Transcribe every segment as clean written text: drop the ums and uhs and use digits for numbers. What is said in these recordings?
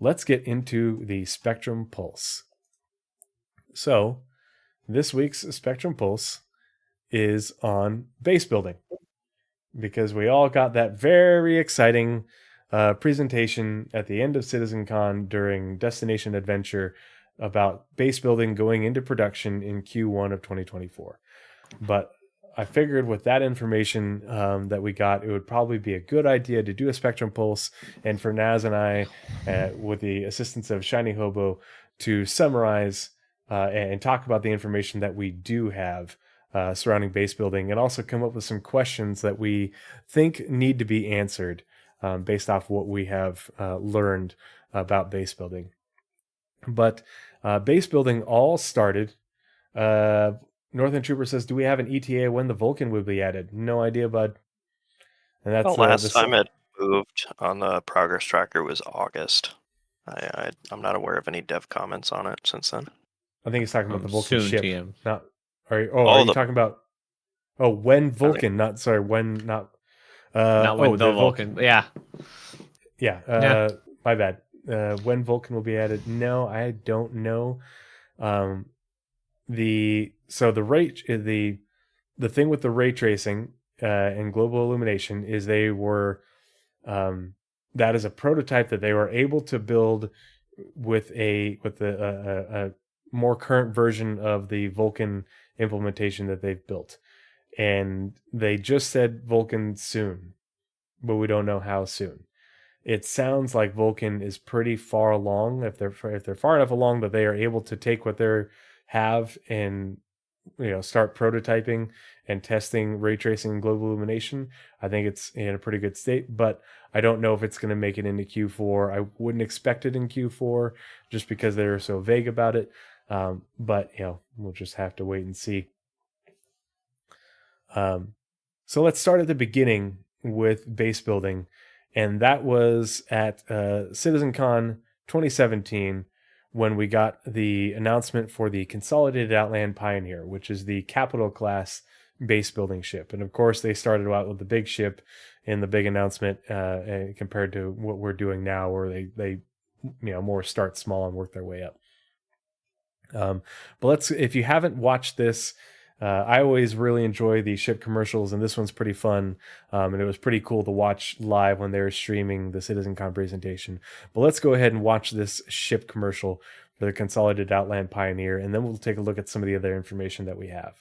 let's get into the Spectrum Pulse. So, this week's Spectrum Pulse is on base building, because we all got that very exciting presentation at the end of CitizenCon during Destination Adventure about base building going into production in Q1 of 2024. But I figured with that information that we got, it would probably be a good idea to do a Spectrum Pulse, and for Naz and I, with the assistance of Shiny Hobo, to summarize and talk about the information that we do have surrounding base building, and also come up with some questions that we think need to be answered based off what we have learned about base building. But base building all started... Northern Trooper says, do we have an ETA when the Vulcan will be added? No idea, bud. And that's last time it moved on the progress tracker was August. I'm not aware of any dev comments on it since then. I think he's talking about the Vulcan soon, ship. TM. Not, are you talking about... Oh, when Vulcan, not when the Vulcan. Yeah. Yeah, my bad. When Vulcan will be added? No, I don't know. The thing with the ray tracing and global illumination is they were that is a prototype that they were able to build with a more current version of the Vulcan implementation that they've built, and they just said Vulcan soon, but we don't know how soon. It sounds like Vulcan is pretty far along. If they're far enough along that they are able to take what they have and start prototyping and testing ray tracing and global illumination, I think it's in a pretty good state. But I don't know if it's going to make it into Q4. I wouldn't expect it in Q4 just because they're so vague about it. But we'll just have to wait and see. So let's start at the beginning with base building, and that was at CitizenCon 2017. When we got the announcement for the Consolidated Outland Pioneer, which is the capital class base building ship. And of course, they started out with the big ship in the big announcement compared to what we're doing now, where they more start small and work their way up. But if you haven't watched this, I always really enjoy the ship commercials, and this one's pretty fun. And it was pretty cool to watch live when they were streaming the CitizenCon presentation. But let's go ahead and watch this ship commercial for the Consolidated Outland Pioneer, and then we'll take a look at some of the other information that we have.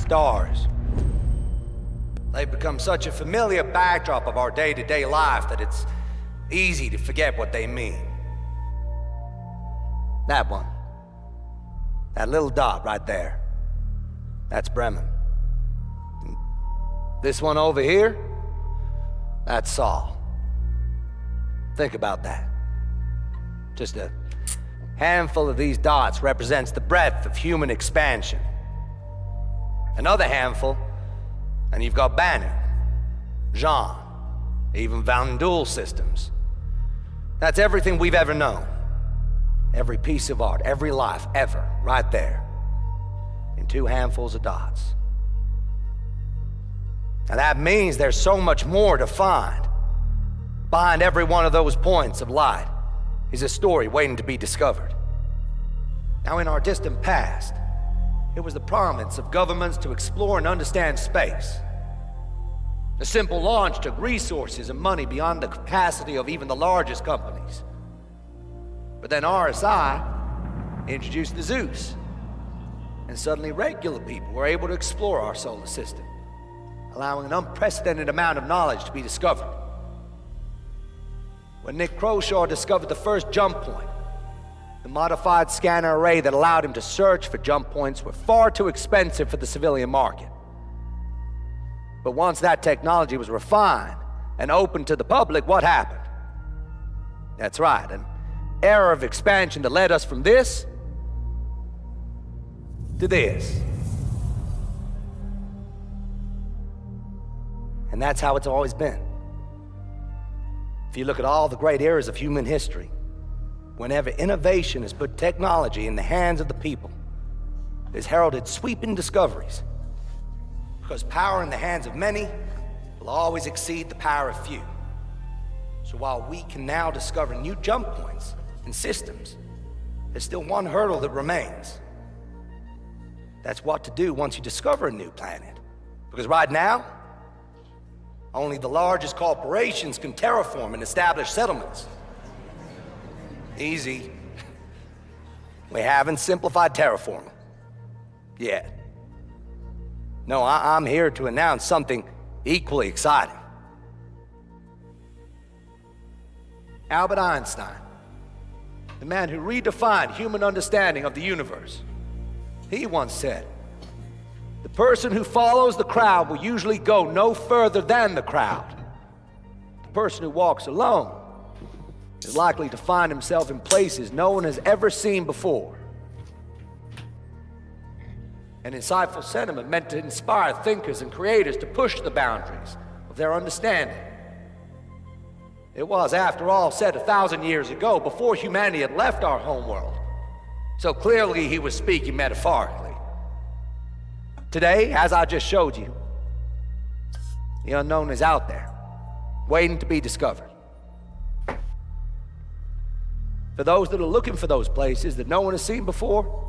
Stars. They've become such a familiar backdrop of our day-to-day life that it's easy to forget what they mean. That one. That little dot right there. That's Bremen. And this one over here? That's Saul. Think about that. Just a handful of these dots represents the breadth of human expansion. Another handful, and you've got Banner, Jean, even Van Duel systems. That's everything we've ever known. Every piece of art, every life, ever, right there. In two handfuls of dots. Now that means there's so much more to find. Behind every one of those points of light is a story waiting to be discovered. Now in our distant past, it was the province of governments to explore and understand space. The simple launch took resources and money beyond the capacity of even the largest companies. But then RSI introduced the Zeus, and suddenly regular people were able to explore our solar system, allowing an unprecedented amount of knowledge to be discovered. When Nick Croshaw discovered the first jump point, the modified scanner array that allowed him to search for jump points were far too expensive for the civilian market. But once that technology was refined and open to the public, what happened? That's right, an era of expansion that led us from this to this. And that's how it's always been. If you look at all the great eras of human history, whenever innovation has put technology in the hands of the people, it has heralded sweeping discoveries. Because power in the hands of many will always exceed the power of few. So while we can now discover new jump points and systems, there's still one hurdle that remains. That's what to do once you discover a new planet. Because right now, only the largest corporations can terraform and establish settlements. Easy. We haven't simplified terraforming yet. No, I'm here to announce something equally exciting. Albert Einstein, the man who redefined human understanding of the universe, he once said, "The person who follows the crowd will usually go no further than the crowd. The person who walks alone is likely to find himself in places no one has ever seen before." An insightful sentiment meant to inspire thinkers and creators to push the boundaries of their understanding. It was, after all, said 1,000 years ago, before humanity had left our homeworld. So clearly he was speaking metaphorically. Today, as I just showed you, the unknown is out there, waiting to be discovered. For those that are looking for those places that no one has seen before,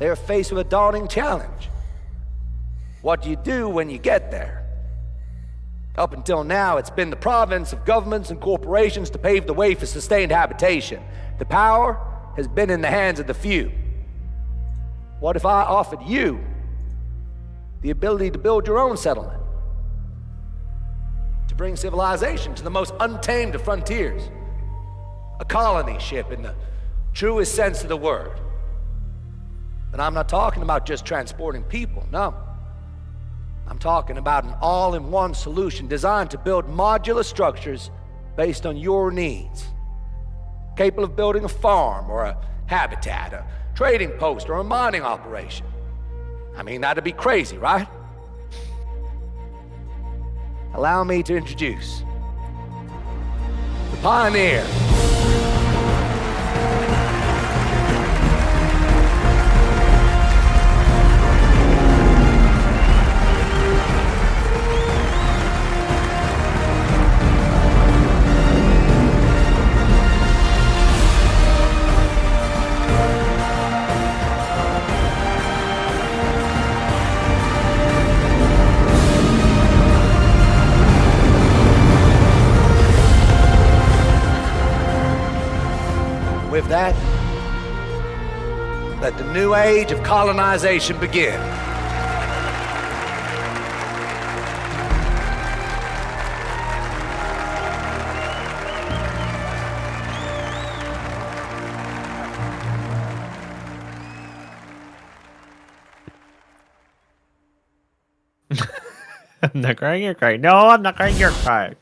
they are faced with a daunting challenge. What do you do when you get there? Up until now, it's been the province of governments and corporations to pave the way for sustained habitation. The power has been in the hands of the few. What if I offered you the ability to build your own settlement? To bring civilization to the most untamed of frontiers? A colony ship in the truest sense of the word. And I'm not talking about just transporting people, no. I'm talking about an all-in-one solution designed to build modular structures based on your needs. Capable of building a farm or a habitat, a trading post or a mining operation. I mean, that'd be crazy, right? Allow me to introduce the Pioneer. With that, let the new age of colonization begin. I'm not crying, you're crying. No, I'm not crying, you're crying.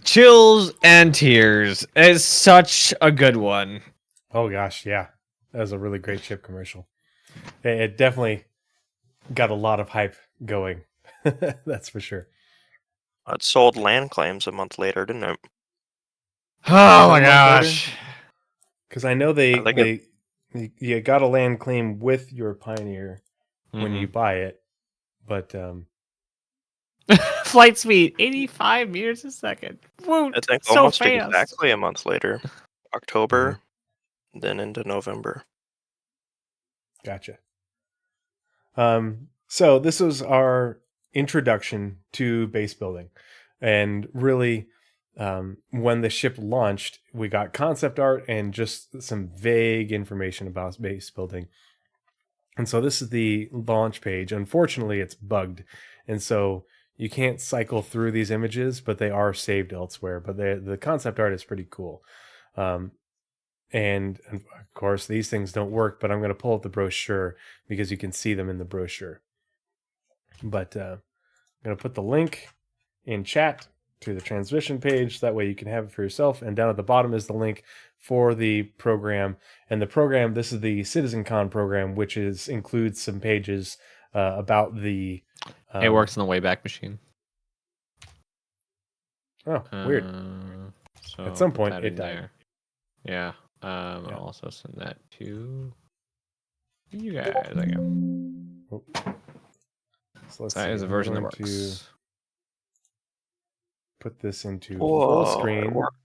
Chills and tears is such a good one. Oh gosh, yeah. That was a really great chip commercial. It definitely got a lot of hype going. That's for sure. It sold land claims a month later, didn't it? Oh my gosh. Because I know I think you got a land claim with your Pioneer when you buy it, but flight speed 85 meters a second. Whoa, I think so almost fast. exactly a month later. October, then into November. Gotcha. So this was our introduction to base building, and really, when the ship launched, we got concept art and just some vague information about base building. And so this is the launch page. Unfortunately, it's bugged, and so you can't cycle through these images, but they are saved elsewhere. But the concept art is pretty cool. And of course, these things don't work, but I'm going to pull up the brochure because you can see them in the brochure. But I'm going to put the link in chat to the transmission page. That way you can have it for yourself. And down at the bottom is the link for the program. And the program, this is the CitizenCon program, which includes some pages about the... it works in the Wayback Machine. Oh, weird. So At some put point, that it in died. there. Yeah. I'll also send that to you guys. There you go. So let's That see. is a I'm version that going to works. put this into Whoa, full it screen. worked.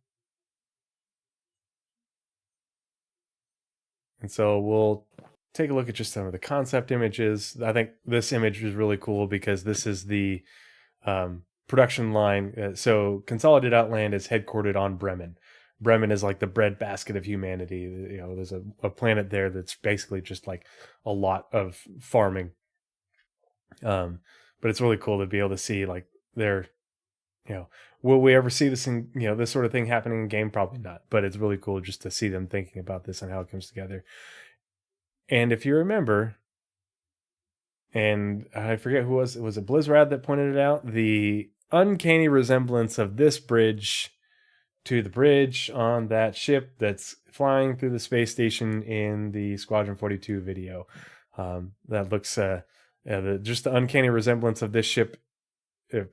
And so we'll take a look at just some of the concept images. I think this image is really cool because this is the production line. So Consolidated Outland is headquartered on Bremen. Bremen is like the breadbasket of humanity. You know, there's a planet there that's basically just like a lot of farming. But it's really cool to be able to see like their, you know, will we ever see this in, you know, this sort of thing happening in game? Probably not. But it's really cool just to see them thinking about this and how it comes together. And if you remember, and I forget who was it Blizzrad that pointed it out, the uncanny resemblance of this bridge to the bridge on that ship that's flying through the space station in the Squadron 42 video. That looks just the uncanny resemblance of this ship,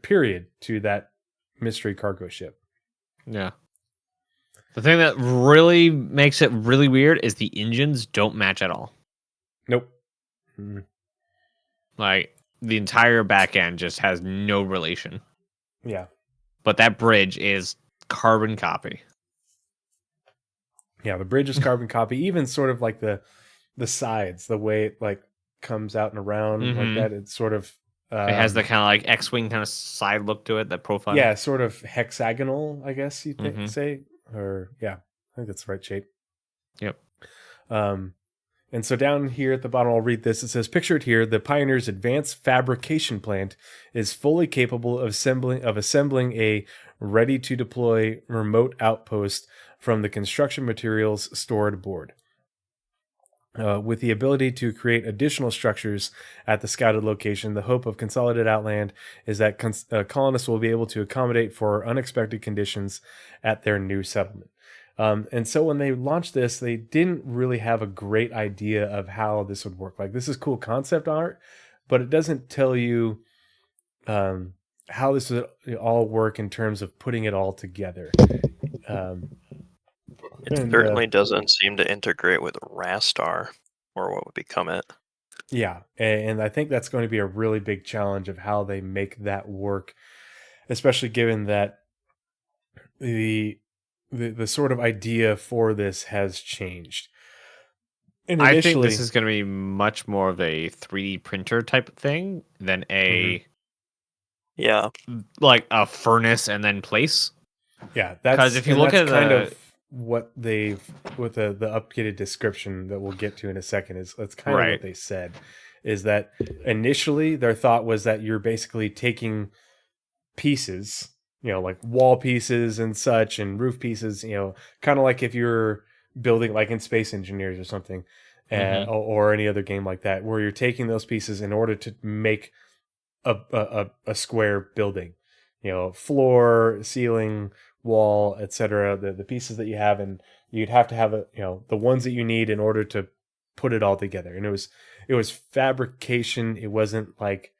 period, to that mystery cargo ship. Yeah. The thing that really makes it really weird is the engines don't match at all. Nope. Like, the entire back end just has no relation. Yeah. But that bridge is carbon copy. Yeah, the bridge is carbon copy. Even sort of like the sides, the way it like comes out and around like that. It's sort of it has the kind of like X-wing kind of side look to it, that profile. Yeah, sort of hexagonal, I guess you say. Or yeah, I think that's the right shape. Yep. And so down here at the bottom, I'll read this. It says, pictured here, the Pioneer's advanced fabrication plant is fully capable of assembling a ready-to-deploy remote outpost from the construction materials stored aboard. With the ability to create additional structures at the scouted location, the hope of Consolidated Outland is that colonists will be able to accommodate for unexpected conditions at their new settlement. And so when they launched this, they didn't really have a great idea of how this would work. Like, this is cool concept art, but it doesn't tell you how this would all work in terms of putting it all together. It certainly doesn't seem to integrate with Rastar, or what would become it. Yeah, and I think that's going to be a really big challenge of how they make that work, especially given that the sort of idea for this has changed. And I think this is going to be much more of a 3D printer type of thing than a like a furnace and then place. Yeah, because if you look at kind of what they've with the updated description that we'll get to in a second that's kind of what they said, is that initially their thought was that you're basically taking pieces, you know, like wall pieces and such and roof pieces, you know, kind of like if you're building like in Space Engineers or something, or any other game like that, where you're taking those pieces in order to make a square building, you know, floor, ceiling, wall, etc. The pieces that you have, and you'd have to have the ones that you need in order to put it all together. And it was fabrication. It wasn't like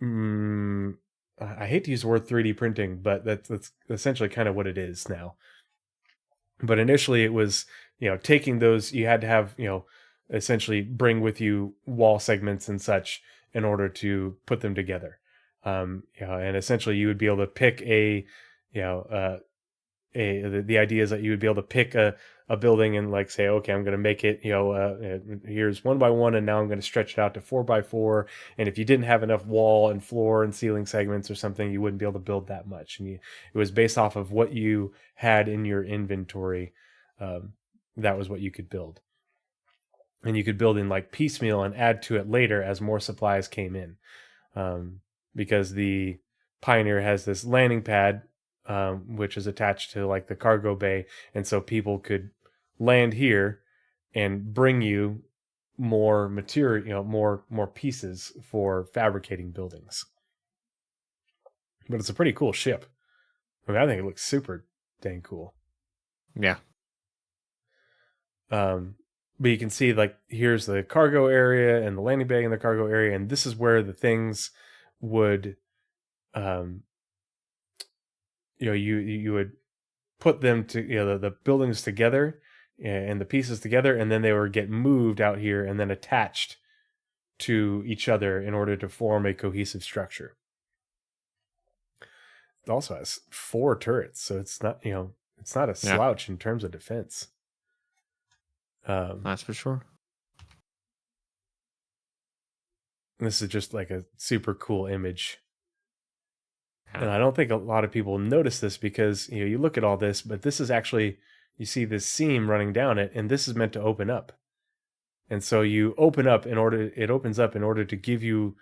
I hate to use the word 3D printing, but that's essentially kind of what it is now. But initially it was, you know, taking those, you had to have, you know, essentially bring with you wall segments and such in order to put them together. You know, and essentially you would be able to pick the idea is that you would be able to pick a building and like say, okay, I'm going to make it, you know, here's 1 by 1, and now I'm going to stretch it out to 4 by 4. And if you didn't have enough wall and floor and ceiling segments or something, you wouldn't be able to build that much. And it was based off of what you had in your inventory. That was what you could build. And you could build in like piecemeal and add to it later as more supplies came in. Because the Pioneer has this landing pad, which is attached to like the cargo bay, and so people could land here and bring you more material, more pieces for fabricating buildings. But it's a pretty cool ship. I mean, I think it looks super dang cool. Yeah. But you can see, like, here's the cargo area and the landing bay in the cargo area, and this is where the things would, you would put them to, the buildings together and the pieces together, and then they would get moved out here and then attached to each other in order to form a cohesive structure. It also has 4 turrets, so it's not, it's not a slouch in terms of defense. That's for sure. This is just like a super cool image. And I don't think a lot of people notice this because, you look at all this, but this is actually, you see this seam running down it, and this is meant to open up. And so it opens up in order to give you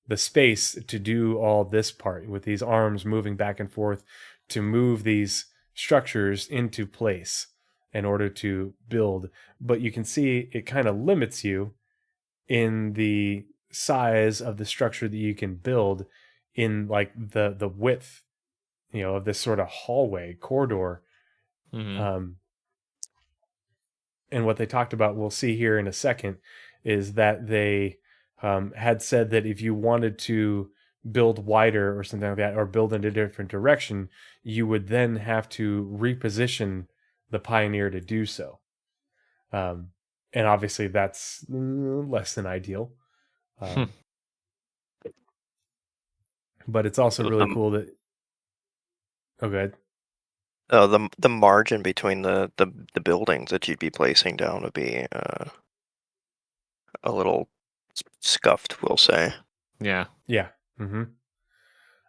the space to do all this part with these arms moving back and forth to move these structures into place in order to build. But you can see it kind of limits you in the size of the structure that you can build in, like, the width, of this sort of hallway corridor. Mm-hmm. And what they talked about, we'll see here in a second, is that they had said that if you wanted to build wider or something like that, or build in a different direction, you would then have to reposition the Pioneer to do so. And obviously that's less than ideal. But it's also really cool that... Oh, good. The margin between the buildings that you'd be placing down would be a little scuffed, we'll say. Yeah. Yeah. Mm-hmm.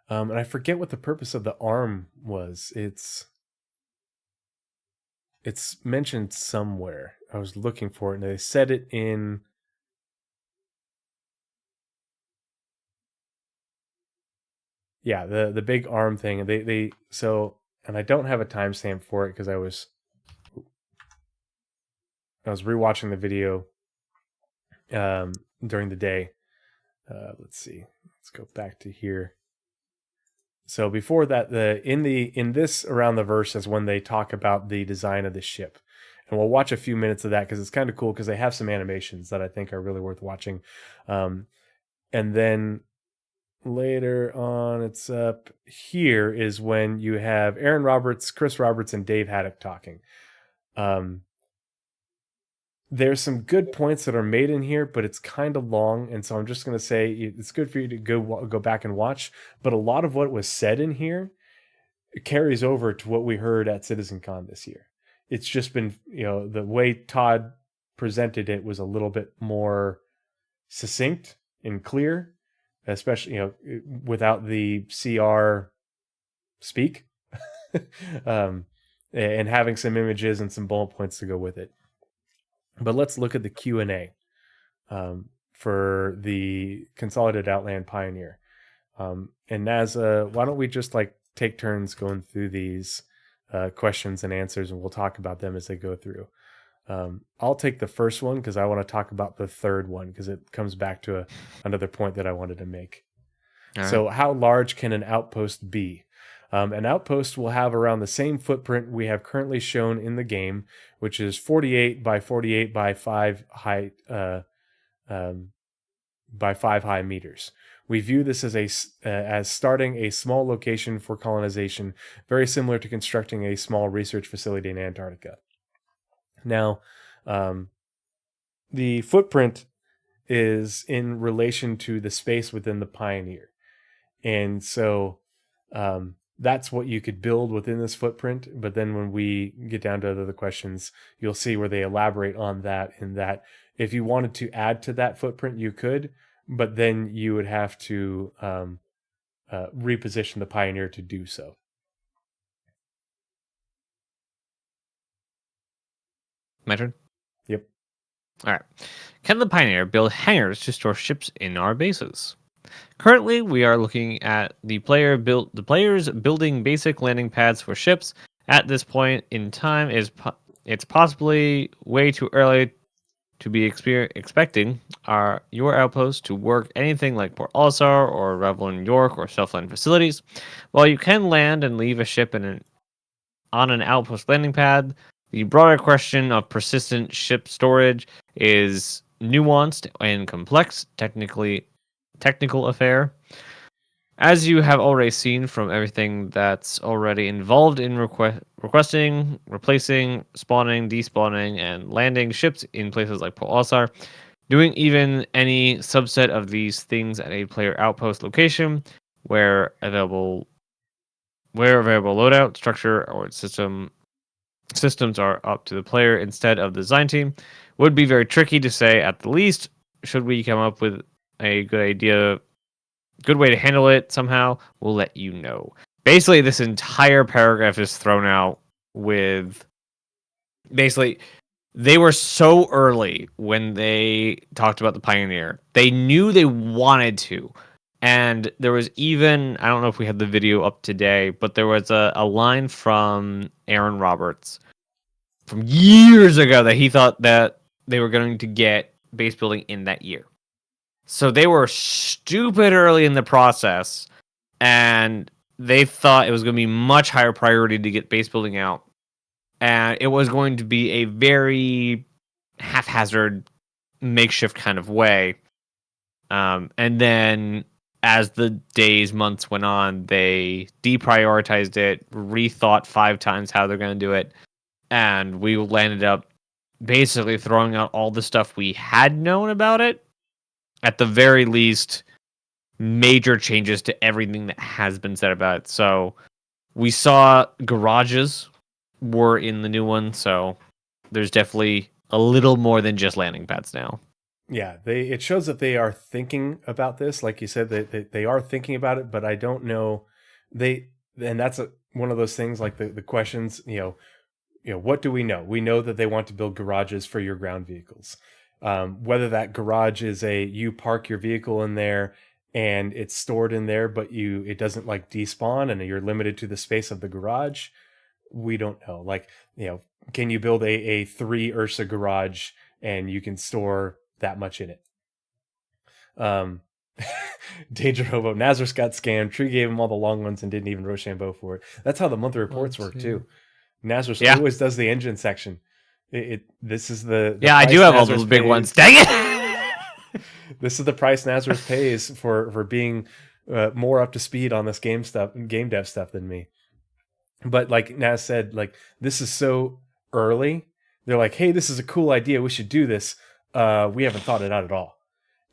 And I forget what the purpose of the arm was. It's mentioned somewhere. I was looking for it, and they said it in... Yeah, the big arm thing. And I don't have a timestamp for it because I was rewatching the video during the day. Let's see. Let's go back to here. So before that, in this around the verse is when they talk about the design of the ship. And we'll watch a few minutes of that because it's kind of cool because they have some animations that I think are really worth watching. And then later on, it's up here is when you have Aaron Roberts, Chris Roberts, and Dave Haddock talking. There's some good points that are made in here, but it's kind of long, and so I'm just going to say it's good for you to go back and watch. But a lot of what was said in here carries over to what we heard at CitizenCon this year. It's just been, the way Todd presented it was a little bit more succinct and clear, especially, without the CR speak, and having some images and some bullet points to go with it. But let's look at the Q&A for the Consolidated Outland Pioneer. And Naz, why don't we just take turns going through these questions and answers, and we'll talk about them as they go through. I'll take the first one because I want to talk about the third one because it comes back to another point that I wanted to make. All right. So how large can an outpost be? An outpost will have around the same footprint we have currently shown in the game, which is 48 by 48 by 5 height by 5 high meters. We view this as starting a small location for colonization, very similar to constructing a small research facility in Antarctica. Now, the footprint is in relation to the space within the Pioneer, and so that's what you could build within this footprint. But then when we get down to other questions, you'll see where they elaborate on that, in that if you wanted to add to that footprint, you could, but then you would have to reposition the Pioneer to do so. My turn? Yep. All right. Can the Pioneer build hangars to store ships in our bases? Currently, we are looking at the players building basic landing pads for ships. At this point in time, it's possibly way too early to be expecting are your outposts to work anything like Port Olisar or Revelin York or Southland facilities. While you can land and leave a ship on an outpost landing pad, the broader question of persistent ship storage is nuanced and complex, technical affair. As you have already seen from everything that's already involved in requesting, replacing, spawning, despawning, and landing ships in places like Port Olisar, doing even any subset of these things at a player outpost location where available loadout, structure, or systems are up to the player instead of the design team would be very tricky to say at the least. Should we come up with a good way to handle it somehow, we'll let you know. Basically, this entire paragraph is thrown out with basically they were so early when they talked about the Pioneer. They knew they wanted to. And there was even, I don't know if we had the video up today, but there was a line from Aaron Roberts from years ago that he thought that they were going to get base building in that year. So they were stupid early in the process, and they thought it was going to be much higher priority to get base building out. And it was going to be a very haphazard, makeshift kind of way. And then as the days, months went on, they deprioritized it, rethought 5 times how they're going to do it. And we landed up basically throwing out all the stuff we had known about it. At the very least, major changes to everything that has been said about it. So we saw garages were in the new one, so there's definitely a little more than just landing pads now. Yeah, it shows that they are thinking about this. Like you said, they are thinking about it, but I don't know. And that's one of those things like the questions, what do we know? We know that they want to build garages for your ground vehicles. Whether that garage is you park your vehicle in there and it's stored in there, but it doesn't like despawn and you're limited to the space of the garage. We don't know. Like, can you build a 3 Ursa garage and you can store that much in it? Danger Hobo, Nazeris got scammed. Tree gave him all the long ones and didn't even Rochambeau for it. That's how the monthly reports work too. Nazeris always does the engine section. This is the I do have all those big ones. Dang it! This is the price Nazeris pays for being more up to speed on this game dev stuff than me. But like Naz said, like this is so early. They're like, hey, this is a cool idea. We should do this. We haven't thought it out at all.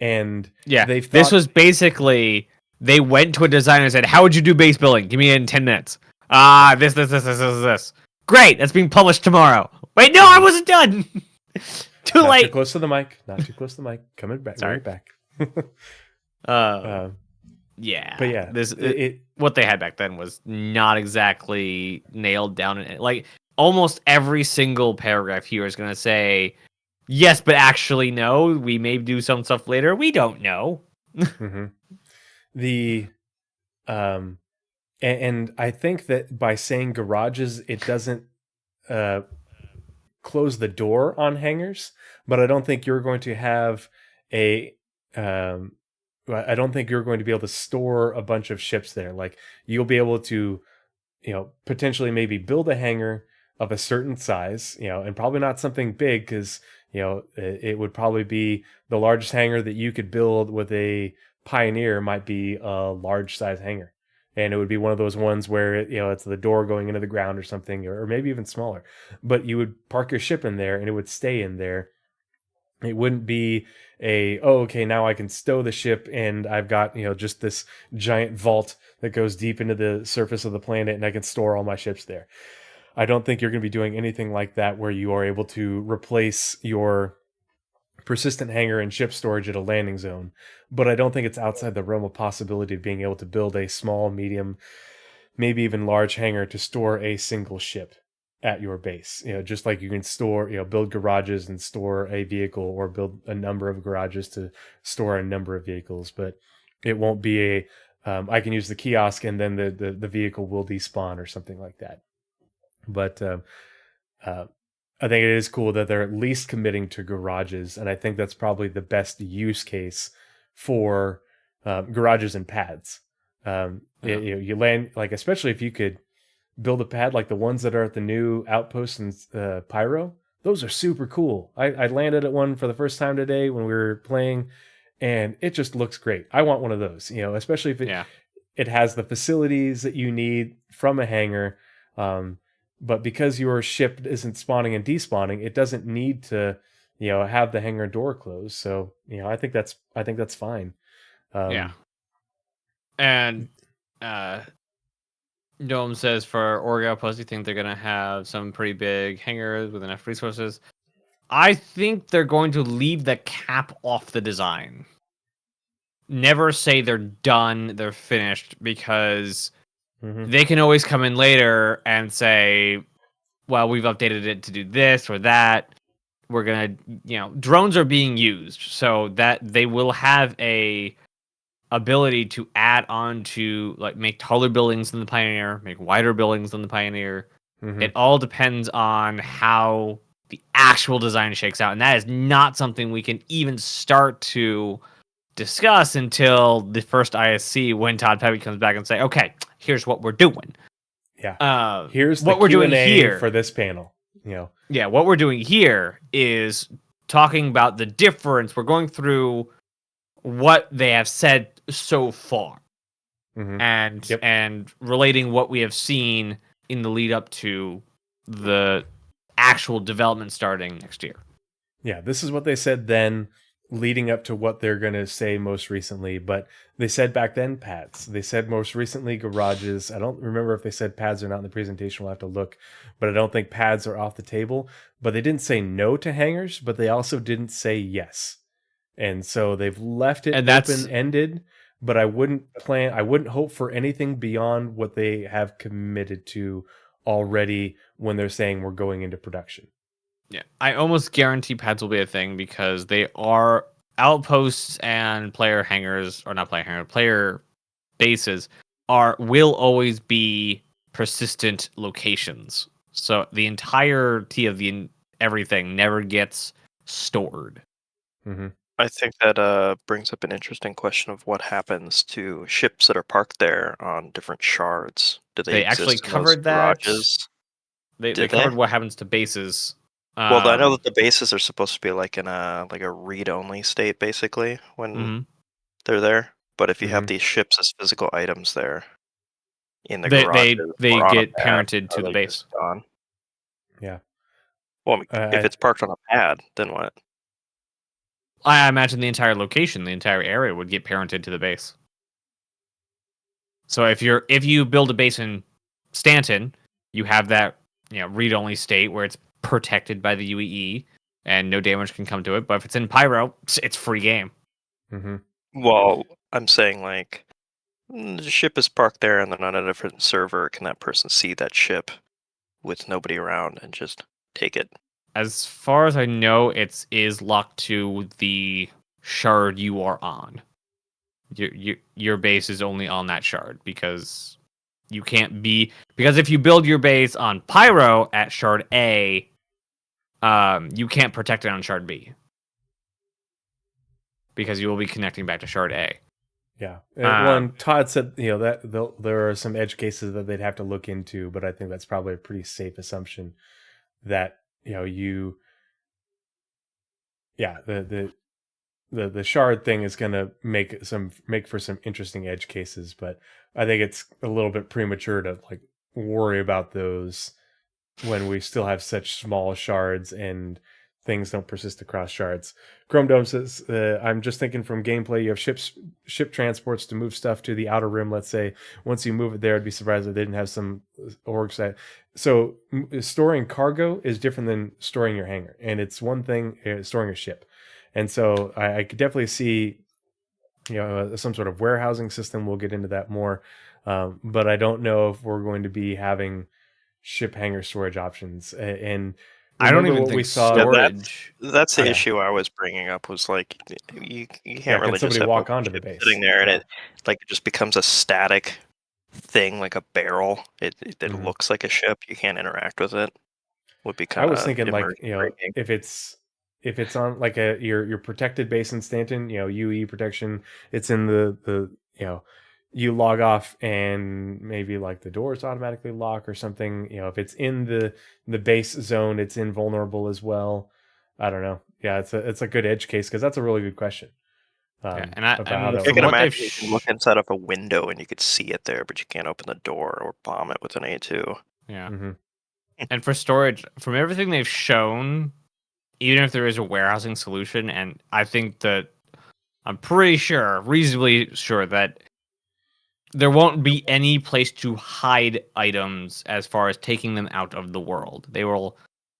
And this was basically they went to a designer and said, how would you do base building? Give me it in 10 minutes. This. Great, that's being published tomorrow. Wait, no, I wasn't done. Too late. Not too close to the mic. Not too close to the mic. Coming back. Sorry. Right back. Yeah. But yeah, what they had back then was not exactly nailed down. Like almost every single paragraph here is going to say, yes, but actually no. We may do some stuff later. We don't know. Mm-hmm. And I think that by saying garages, it doesn't close the door on hangars. But I don't think you're going to have I don't think you're going to be able to store a bunch of ships there. Like you'll be able to, potentially maybe build a hangar of a certain size, and probably not something big because, it would probably be the largest hangar that you could build with a Pioneer might be a large size hangar. And it would be one of those ones where, it's the door going into the ground or something, or maybe even smaller. But you would park your ship in there and it would stay in there. It wouldn't be okay, now I can stow the ship and I've got, just this giant vault that goes deep into the surface of the planet and I can store all my ships there. I don't think you're going to be doing anything like that where you are able to replace your persistent hangar and ship storage at a landing zone. But I don't think it's outside the realm of possibility of being able to build a small, medium, maybe even large hangar to store a single ship at your base. Just like you can store, build garages and store a vehicle, or build a number of garages to store a number of vehicles. But it won't be I can use the kiosk and then the vehicle will despawn or something like that. But I think it is cool that they're at least committing to garages, and I think that's probably the best use case for garages and pads. You land, like, especially if you could build a pad like the ones that are at the new outpost in Pyro. Those are super cool. I landed at one for the first time today when we were playing, and it just looks great. I want one of those, especially if it has the facilities that you need from a hangar. But because your ship isn't spawning and despawning, it doesn't need to, have the hangar door closed. So, I think that's fine. And Dome says for Org Outpost, you think they're gonna have some pretty big hangars with enough resources? I think they're going to leave the cap off the design. Never say they're done, they're finished, because they can always come in later and say, well, we've updated it to do this or that. We're going to, drones are being used, so that they will have a ability to add on to, like, make taller buildings than the Pioneer, make wider buildings than the Pioneer. It all depends on how the actual design shakes out, and that is not something we can even start to discuss until the first ISC, when Todd Pepe comes back and say, okay, here's what we're doing. Here's what the we're Q&A doing here for this panel. What we're doing here is talking about the difference. We're going through what they have said so far, and relating what we have seen in the lead up to the actual development starting next year. Yeah, this is what they said then, leading up to what they're going to say most recently. But they said back then pads. They said most recently garages. I don't remember if they said pads or not in the presentation. We'll have to look. But I don't think pads are off the table. But they didn't say no to hangars, but they also didn't say yes. And so they've left it open-ended. But I wouldn't hope for anything beyond what they have committed to already when they're saying we're going into production. Yeah, I almost guarantee pads will be a thing, because they are outposts and player hangars, or not player hangars, player bases will always be persistent locations. So the entirety of everything never gets stored. I think that brings up an interesting question of what happens to ships that are parked there on different shards. Do they actually exist in covered those that? garages? They covered what happens to bases. Well, I know that the bases are supposed to be like in a read-only state, basically, when they're there. But if you have these ships as physical items there in the garage, they get parented to the base. Gone? Yeah. Well, if it's parked on a pad, then what? I imagine the entire location, the entire area would get parented to the base. So if you build a base in Stanton, you have that read-only state where it's protected by the UEE and no damage can come to it. But if it's in Pyro, it's free game. Well, I'm saying, like, the ship is parked there and then on a different server, can that person see that ship with nobody around and just take it? As far as I know, it is locked to the shard you are on. Your base is only on that shard, because you can't be, because if you build your base on Pyro at shard A, you can't protect it on shard B, because you will be connecting back to shard A. Yeah. One, Todd said, that there are some edge cases that they'd have to look into, but I think that's probably a pretty safe assumption that, the shard thing is going to make for some interesting edge cases, but I think it's a little bit premature to worry about those when we still have such small shards and things don't persist across shards. Chrome Dome says, I'm just thinking from gameplay, you have ship transports to move stuff to the outer rim, let's say. Once you move it there, I'd be surprised if they didn't have some org site. So storing cargo is different than storing your hangar. And it's one thing, storing a ship. And so I could definitely see, some sort of warehousing system. We'll get into that more. But I don't know if we're going to be having ship hangar storage options. And I don't even think we saw storage. That's the issue I was bringing up, was like you can't really just have walk onto the base sitting there and it just becomes a static thing, like a barrel. It looks like a ship. You can't interact with it. would be I kind of. was thinking like, if it's on like your protected base in Stanton, UE protection, it's in the you log off and maybe like the doors automatically lock or something. If it's in the base zone, it's invulnerable as well. I don't know. Yeah, it's a good edge case because that's a really good question. And I from can what they've imagine you can look inside of a window and you could see it there, but you can't open the door or bomb it with an A2. Yeah. Mm-hmm. And for storage, from everything they've shown, even if there is a warehousing solution, and I think that I'm pretty sure, reasonably sure, that there won't be any place to hide items as far as taking them out of the world. They will,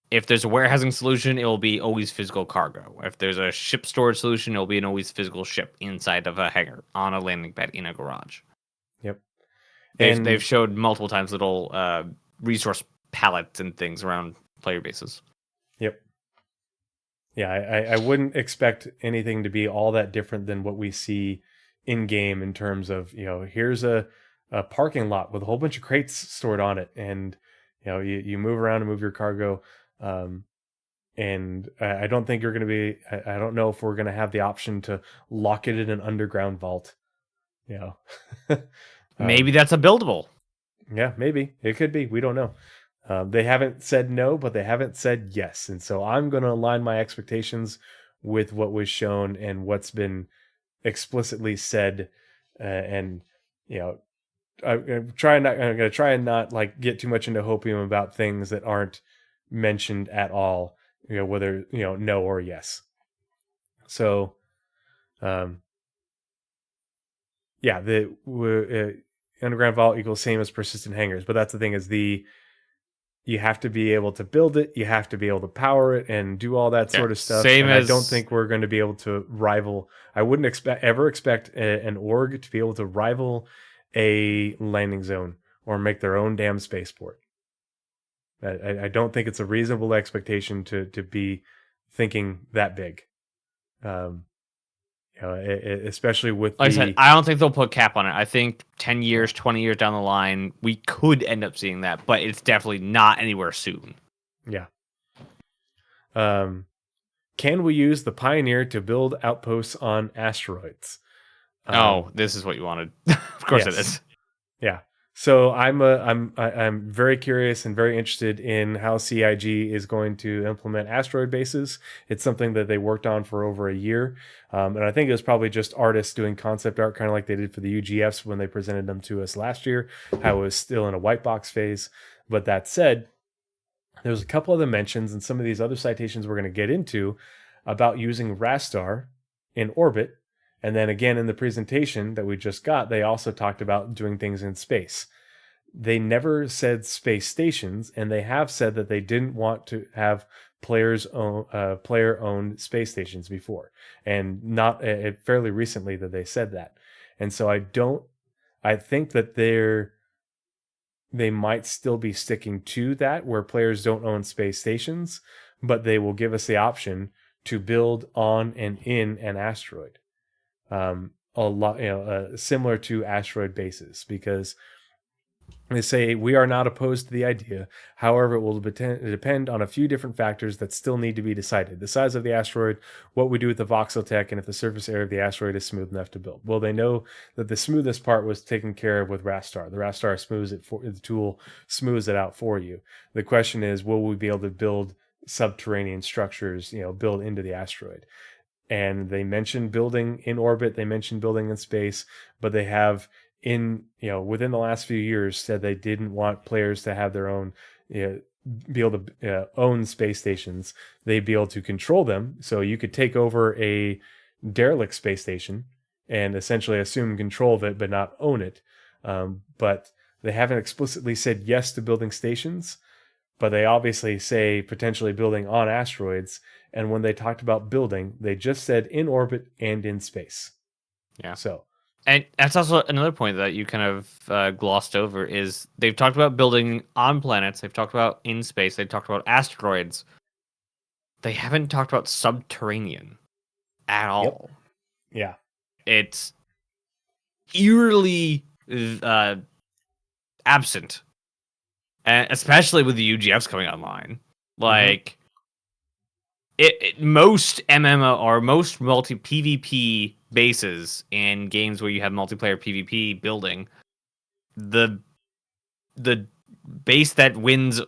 if there's a warehousing solution, it will be always physical cargo. If there's a ship storage solution, it will be an always physical ship inside of a hangar, on a landing pad, in a garage. Yep. They've showed multiple times little resource pallets and things around player bases. Yep. Yeah, I wouldn't expect anything to be all that different than what we see in game in terms of, here's a parking lot with a whole bunch of crates stored on it, and you move around and move your cargo. And I don't think you're going to be. I don't know if we're going to have the option to lock it in an underground vault. Maybe that's a buildable. Yeah, maybe it could be. We don't know. They haven't said no, but they haven't said yes. And so I'm going to align my expectations with what was shown and what's been explicitly said. I'm going to try and not like get too much into hopium about things that aren't mentioned at all, whether, no or yes. So, the underground vault equals same as persistent hangars. But that's the thing, is you have to be able to build it, you have to be able to power it and do all that sort of stuff. I don't think we're going to be able to rival. I wouldn't expect an org to be able to rival a landing zone or make their own damn spaceport. I don't think it's a reasonable expectation to be thinking that big. Especially with like I said, I don't think they'll put cap on it. I think 10 years, 20 years down the line, we could end up seeing that, but it's definitely not anywhere soon. Yeah. Can we use the Pioneer to build outposts on asteroids? This is what you wanted. Of course it is. Yeah. So I'm very curious and very interested in how CIG is going to implement asteroid bases. It's something that they worked on for over a year. And I think it was probably just artists doing concept art, kind of like they did for the UGFs when they presented them to us last year, how it was still in a white box phase. But that said, there's a couple other mentions and some of these other citations we're going to get into about using Rastar in orbit. And then again, in the presentation that we just got, they also talked about doing things in space. They never said space stations, and they have said that they didn't want to have player-owned space stations before, and not fairly recently that they said that. And so I think that they might still be sticking to that, where players don't own space stations, but they will give us the option to build on and in an asteroid. A lot, similar to asteroid bases, because they say we are not opposed to the idea. However, it will depend on a few different factors that still need to be decided: the size of the asteroid, what we do with the voxel tech, and if the surface area of the asteroid is smooth enough to build. Well, they know that the smoothest part was taken care of with Rastar. The Rastar smooths it for the tool, smooths it out for you. The question is, will we be able to build subterranean structures, build into the asteroid? And they mentioned building in orbit, they mentioned building in space, but they have within the last few years said they didn't want players to have their own, be able to own space stations. They'd be able to control them. So you could take over a derelict space station and essentially assume control of it, but not own it. But they haven't explicitly said yes to building stations, but they obviously say potentially building on asteroids. And when they talked about building, they just said in orbit and in space. Yeah. So, and that's also another point that you kind of glossed over, is they've talked about building on planets. They've talked about in space. They've talked about asteroids. They haven't talked about subterranean at all. Yeah. It's eerily absent, and especially with the UGFs coming online. Like, most MMO or most multi PvP bases in games where you have multiplayer PvP building, the base that wins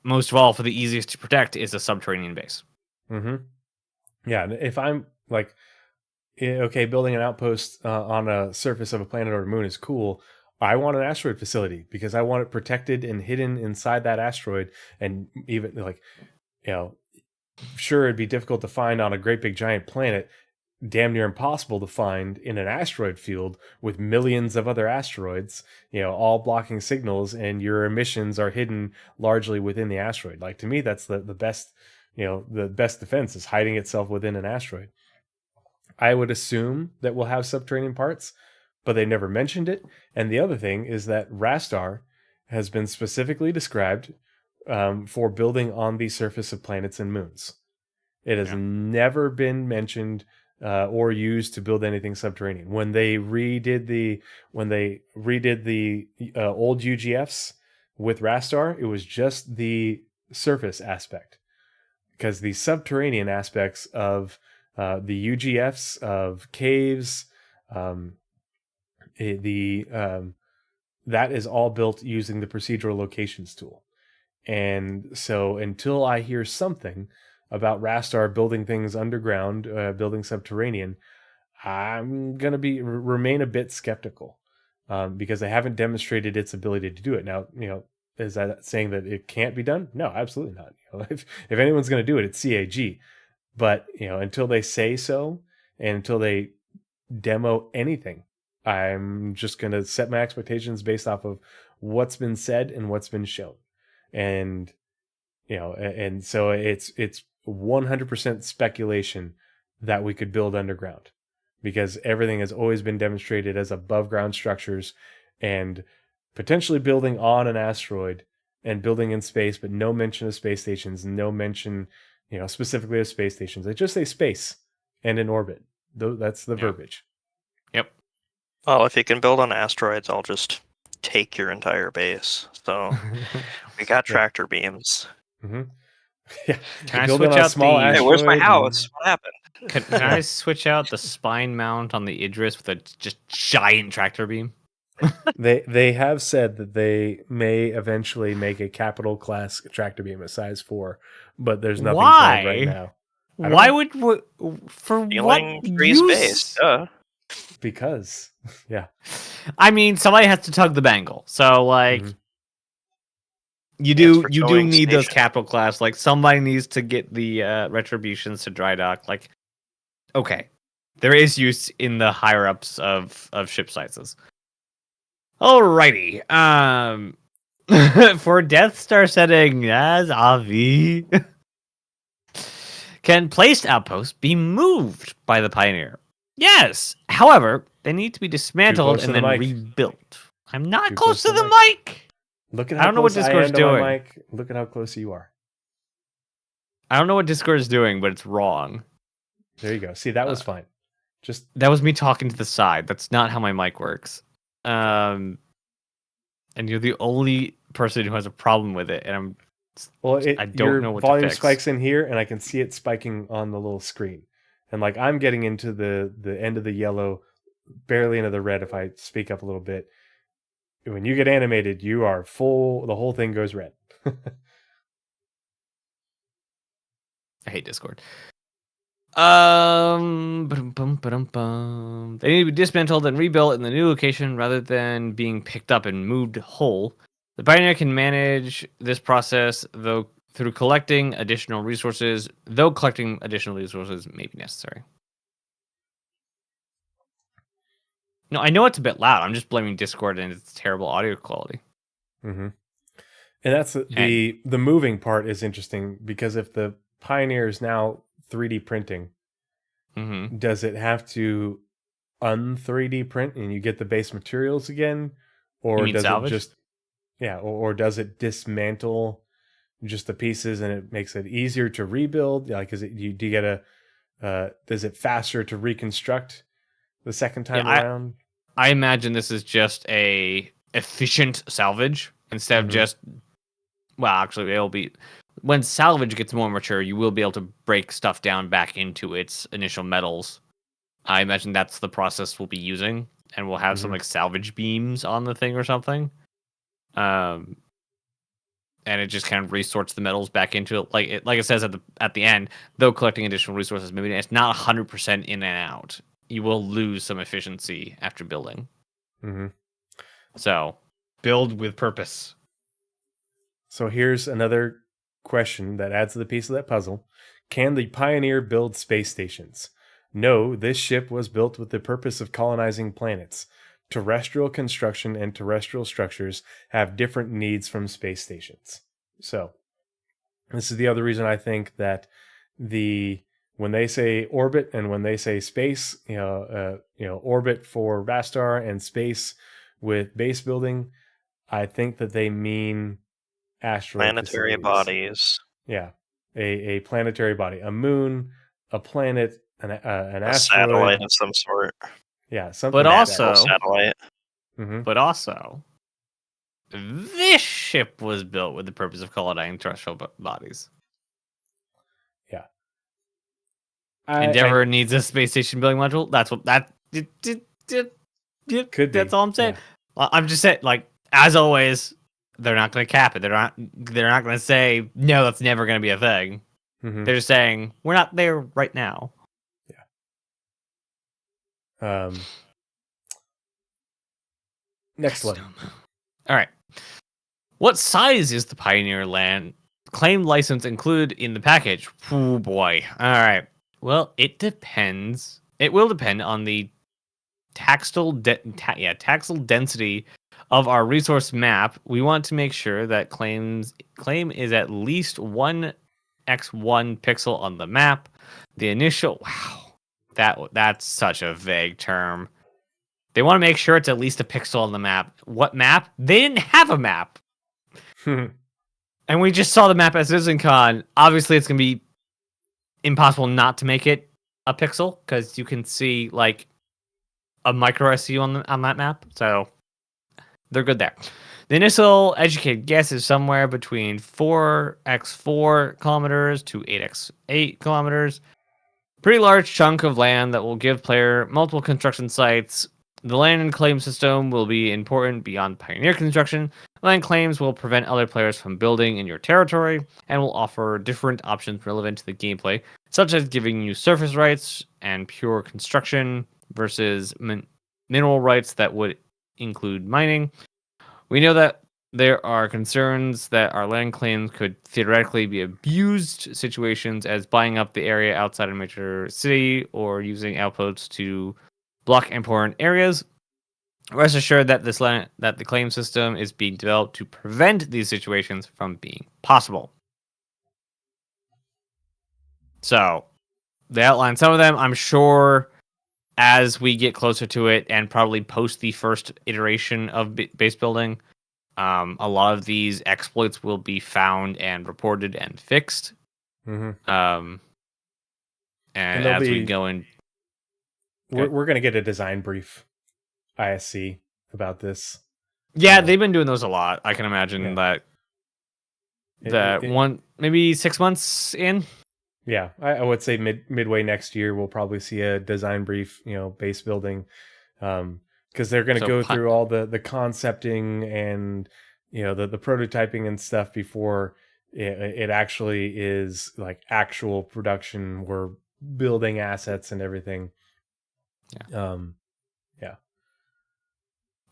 most of all for the easiest to protect is a subterranean base. Yeah, if I'm like, okay, building an outpost on a surface of a planet or a moon is cool. I want an asteroid facility because I want it protected and hidden inside that asteroid. And even like, sure, it'd be difficult to find on a great big giant planet, damn near impossible to find in an asteroid field with millions of other asteroids, all blocking signals, and your emissions are hidden largely within the asteroid. Like, to me, that's the best, the best defense is hiding itself within an asteroid. I would assume that we'll have subterranean parts, but they never mentioned it. And the other thing is that Rastar has been specifically described for building on the surface of planets and moons. It has never been mentioned or used to build anything subterranean. When they redid the old UGFs with Rastar, it was just the surface aspect, because the subterranean aspects of the UGFs of caves, that is all built using the procedural locations tool. And so until I hear something about Rastar building things underground, building subterranean, I'm going to remain a bit skeptical because they haven't demonstrated its ability to do it. Now, is that saying that it can't be done? No, absolutely not. If anyone's going to do it, it's CAG. But, until they say so and until they demo anything, I'm just going to set my expectations based off of what's been said and what's been shown. And, and so it's 100% speculation that we could build underground, because everything has always been demonstrated as above ground structures, and potentially building on an asteroid and building in space, but no mention of space stations, no mention, specifically of space stations. They just say space and in orbit. That's the verbiage. Yep. Well, if you can build on asteroids, I'll just take your entire base. So we got tractor beams. Yeah. Can I switch out small the... Hey, where's my house? What happened? Can I switch out the spine mount on the Idris with a just giant tractor beam? They have said that they may eventually make a capital class tractor beam at size 4, but there's nothing planned right now. Why would for Stealing what Tree's use? base? Duh. Because I mean, somebody has to tug the bangle. So you do need those capital class. Like, somebody needs to get the retributions to dry dock. Like, okay, there is use in the higher ups of ship sizes. Alrighty. For Death Star setting as Avi. Can placed outposts be moved by the Pioneer? Yes. However, they need to be dismantled and then rebuilt. I'm not close to the mic. Look at how I don't know what Discord's doing. Mic. Look at how close you are. I don't know what Discord is doing, but it's wrong. There you go. See, that was fine. That was me talking to the side. That's not how my mic works. And you're the only person who has a problem with it, and I don't know what to fix. Volume spikes in here, and I can see it spiking on the little screen. And like, I'm getting into the end of the yellow, barely into the red if I speak up a little bit. When you get animated, you are full. The whole thing goes red. I hate Discord. They need to be dismantled and rebuilt in the new location rather than being picked up and moved whole. The Pioneer can manage this process through collecting additional resources, though collecting additional resources may be necessary. No, I know it's a bit loud. I'm just blaming Discord and its terrible audio quality. Mm-hmm. And that's the moving part is interesting, because if the Pioneer is now 3D printing, does it have to un-3D print and you get the base materials again? Or does salvage? It just... Yeah, or does it dismantle just the pieces and it makes it easier to rebuild? Like, do you get is it faster to reconstruct the second time around? I imagine this is just a efficient salvage instead of just... Well, actually, when salvage gets more mature, you will be able to break stuff down back into its initial metals. I imagine that's the process we'll be using, and we'll have some like salvage beams on the thing or something. And it just kind of resorts the metals back into it, like it says at the end. Though collecting additional resources, maybe it's not 100% in and out. You will lose some efficiency after building. Mm-hmm. So, build with purpose. So here's another question that adds to the piece of that puzzle. Can the Pioneer build space stations? No, this ship was built with the purpose of colonizing planets. Terrestrial construction and terrestrial structures have different needs from space stations. So, this is the other reason I think that when they say orbit and when they say space, orbit for Rastar and space with base building, I think that they mean asteroid planetary facilities. bodies. Yeah, a planetary body, a moon, a planet, an A asteroid, satellite of some sort. Yeah, something. But like also, that. Satellite. Mm-hmm. But also, this ship was built with the purpose of colonizing terrestrial bodies. Yeah. Endeavor needs a space station building module. That's what that could be. That's all I'm saying. Yeah. I'm just saying, like, as always, they're not going to cap it. They're not going to say no. That's never going to be a thing. Mm-hmm. They're just saying we're not there right now. Yeah. Next one. All right. What size is the Pioneer land claim license included in the package? Oh boy. All right. Well, it depends. It will depend on the taxal density of our resource map. We want to make sure that claim is at least 1x1 pixel on the map. The initial that's such a vague term. They want to make sure it's at least a pixel on the map. What map? They didn't have a map. And we just saw the map at CitizenCon. Obviously, it's going to be impossible not to make it a pixel because you can see like a micro SU on that map. So they're good there. The initial educated guess is somewhere between 4x4 kilometers to 8x8 kilometers. Pretty large chunk of land that will give player multiple construction sites. The land and claim system will be important beyond Pioneer construction. Land claims will prevent other players from building in your territory and will offer different options relevant to the gameplay, such as giving you surface rights and pure construction versus mineral rights that would include mining. We know that there are concerns that our land claims could theoretically be abused situations as buying up the area outside a major city or using outposts to block important areas. Rest assured that that the claim system is being developed to prevent these situations from being possible. So, they outline some of them. I'm sure as we get closer to it and probably post the first iteration of base building, a lot of these exploits will be found and reported and fixed. Mm-hmm. And as we go in... We're going to get a design brief, ISC, about this. Yeah, they've been doing those a lot. I can imagine that maybe 6 months in. Yeah, I would say midway next year we'll probably see a design brief, base building, because they're going to go through all the concepting and the prototyping and stuff before it actually is like actual production. We're building assets and everything. Yeah.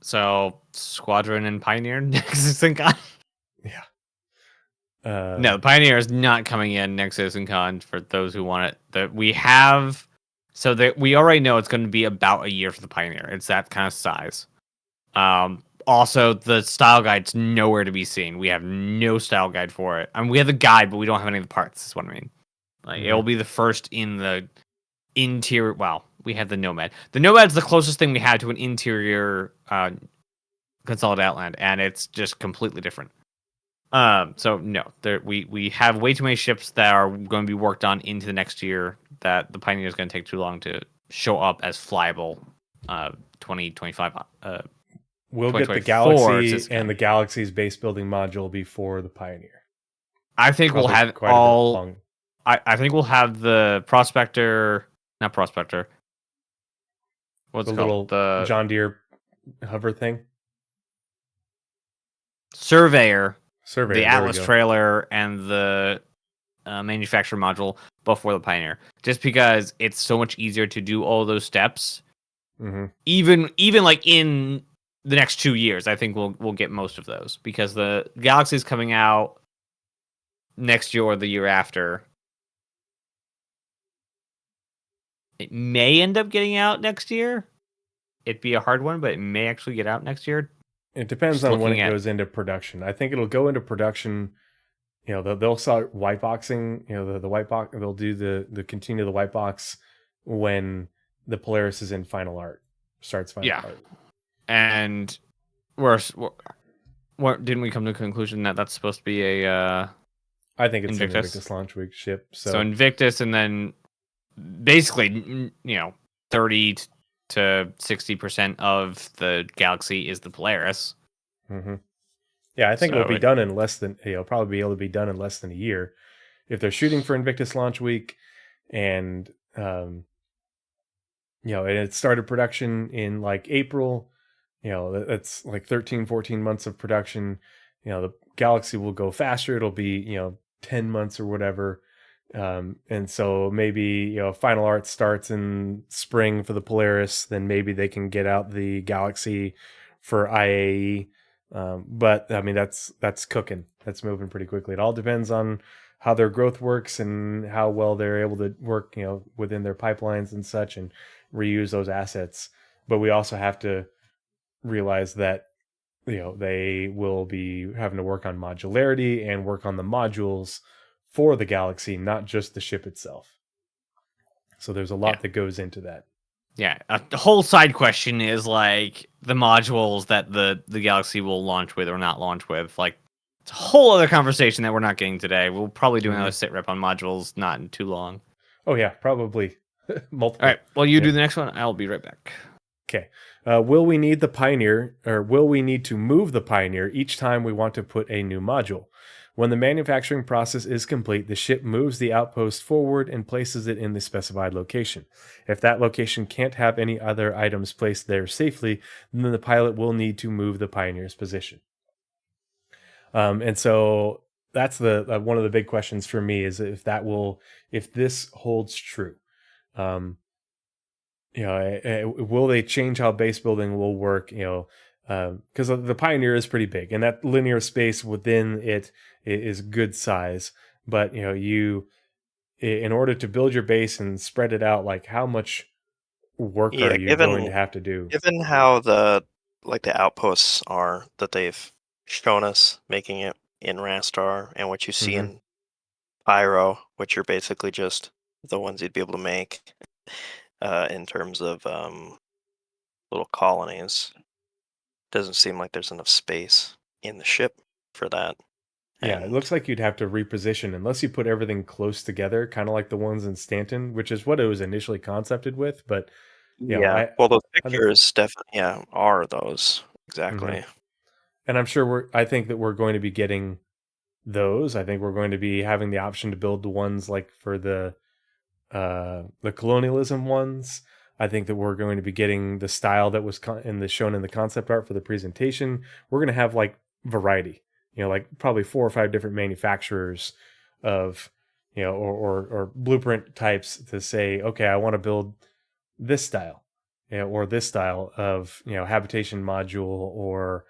So Squadron and Pioneer next CitizenCon. Yeah. No, Pioneer is not coming in next CitizenCon for those who want it. That we have, so that we already know it's going to be about a year for the Pioneer. It's that kind of size. Also, the style guide's nowhere to be seen. We have no style guide for it. We have the guide, but we don't have any of the parts. Is what I mean. Like It will be the first in the interior. Well, we have the Nomad. The Nomad's the closest thing we have to an interior Consolidated Outland, and it's just completely different. So no, we have way too many ships that are going to be worked on into the next year that the Pioneer is going to take too long to show up as flyable. 2025. We'll get the Galaxy and the Galaxy's base building module before the Pioneer. I think we'll Probably have quite a bit all. long. I think we'll have the prospector, not prospector. What's The it called? little The John Deere hover thing. surveyor, Surveyor. the There we Atlas go. trailer, and the manufacturer module before the Pioneer. Just because it's so much easier to do all those steps. Mm-hmm. Even like in the next 2 years, I think we'll get most of those because the Galaxy is coming out next year or the year after. It may end up getting out next year. It'd be a hard one, but it may actually get out next year. It depends Just on when looking it at- goes into production. I think it'll go into production. You know, they'll start white boxing. You know, the white box. They'll do the continue the white box when the Polaris is in final art. Starts final art. And what didn't we come to a conclusion that that's supposed to be a I think it's Invictus? an Invictus launch week ship. So Invictus, and then basically 30 to 60% of the Galaxy is the Polaris. Mm-hmm. Yeah, I think So it'll be done in less than probably be able to be done in less than a year if they're shooting for Invictus launch week, and and it started production in like April. That's like 13, 14 months of production. The Galaxy will go faster. It'll be 10 months or whatever. And so maybe final art starts in spring for the Polaris, then maybe they can get out the Galaxy for IAE. But I mean that's cooking. That's moving pretty quickly. It all depends on how their growth works and how well they're able to work within their pipelines and such, and reuse those assets. But we also have to realize that they will be having to work on modularity and work on the modules for the Galaxy, not just the ship itself. So there's a lot that goes into that. Yeah, the whole side question is like the modules that the Galaxy will launch with or not launch with. Like, it's a whole other conversation that we're not getting today. We'll probably do another sit rep on modules not in too long. Oh yeah, probably multiple. All right, well, you do the next one. I'll be right back. Okay. Will we need the Pioneer, or will we need to move the Pioneer each time we want to put a new module? When the manufacturing process is complete, the ship moves the outpost forward and places it in the specified location. If that location can't have any other items placed there safely, then the pilot will need to move the Pioneer's position. And so that's the one of the big questions for me is if this holds true. Will they change how base building will work? Because the Pioneer is pretty big, and that linear space within it is good size. But in order to build your base and spread it out, like how much work are you going to have to do? Given how the outposts are that they've shown us, making it in Rastar, and what you see in Pyro, which are basically just the ones you'd be able to make in terms of little colonies. Doesn't seem like there's enough space in the ship for that. Yeah, it looks like you'd have to reposition unless you put everything close together, kind of like the ones in Stanton, which is what it was initially concepted with. But well, those pictures definitely are those exactly. And I'm sure I think that we're going to be getting those. I think we're going to be having the option to build the ones like for the colonialism ones. I think that we're going to be getting the style that was shown in the concept art for the presentation. We're going to have like variety, like probably 4 or 5 different manufacturers of, or blueprint types to say, okay, I want to build this style, or this style of, habitation module or,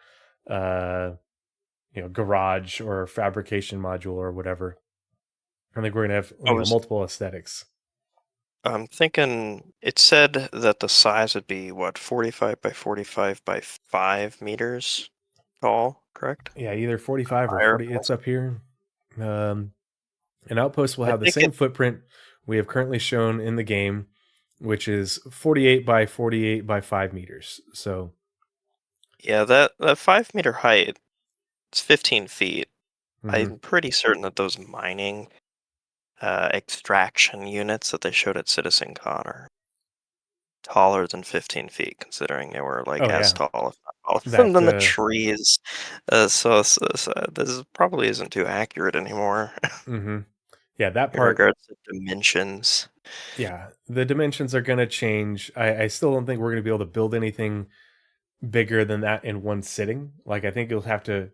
garage or fabrication module or whatever. I think we're going to have multiple aesthetics. I'm thinking it said that the size would be 45 by 45 by 5 meters tall, correct? Yeah, either 45 or 40. It's up here. An outpost will have the same footprint we have currently shown in the game, which is 48 by 48 by 5 meters. So, yeah, that 5 meter height, it's 15 feet. I'm pretty certain that those mining extraction units that they showed at CitizenCon are taller than 15 feet, considering they were like Oh as yeah, tall, if not taller that than the trees. So this probably isn't too accurate anymore hmm yeah, that in part. regards to dimensions. Yeah, the dimensions are going to change. I still don't think we're going to be able to build anything bigger than that in one sitting. Like I think you'll have to,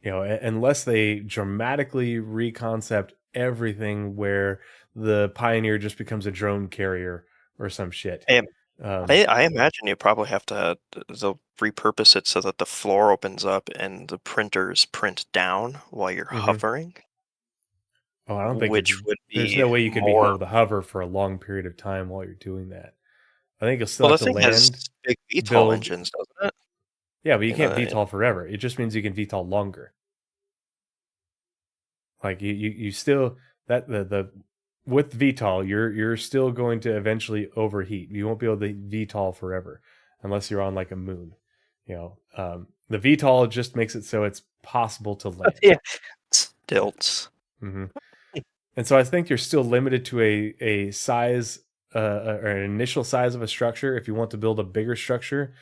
unless they dramatically reconcept everything where the Pioneer just becomes a drone carrier or some shit. I, Um, I imagine you probably have to they'll repurpose it so that the floor opens up and the printers print down while you're mhm. hovering, Oh, I don't think which would there's be no way you could be more. able to hover for a long period of time while you're doing that. I think you'll still Well, have the to thing has land, big VTOL build. engines, doesn't it? Yeah, but you You can't know, VTOL forever. It just means you can VTOL longer. Like you still that the with VTOL, you're still going to eventually overheat. You won't be able to VTOL forever unless you're on like a moon. The VTOL just makes it so it's possible to land. yeah, stilts. hmm And so I think you're still limited to a size or an initial size of a structure. If you want to build a bigger structure,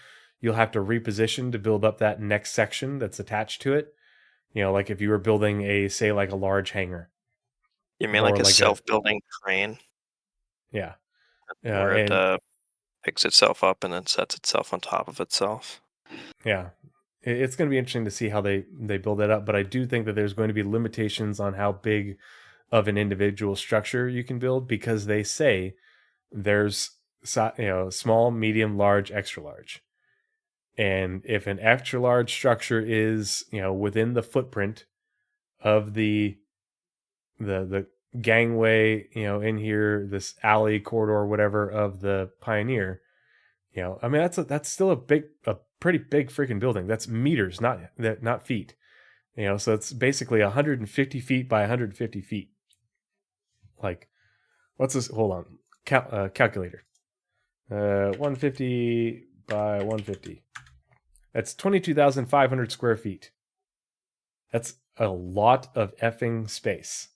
you'll have to reposition to build up that next section that's attached to it. Like if you were building say like a large hangar You mean or like a like a self-building crane yeah, where it and picks itself up and then sets itself on top of itself? yeah, it's going to be interesting to see how they build that up. But I do think that there's going to be limitations on how big of an individual structure you can build because they say there's small, medium, large, extra large. And if an extra large structure is, within the footprint of the gangway, in here, this alley corridor, whatever of the Pioneer, I mean that's still a pretty big freaking building. That's meters, not feet. So it's basically 150 feet by 150 feet. Like, what's this? Hold on, calculator. 150 by 150. That's 22,500 square feet. That's a lot of effing space.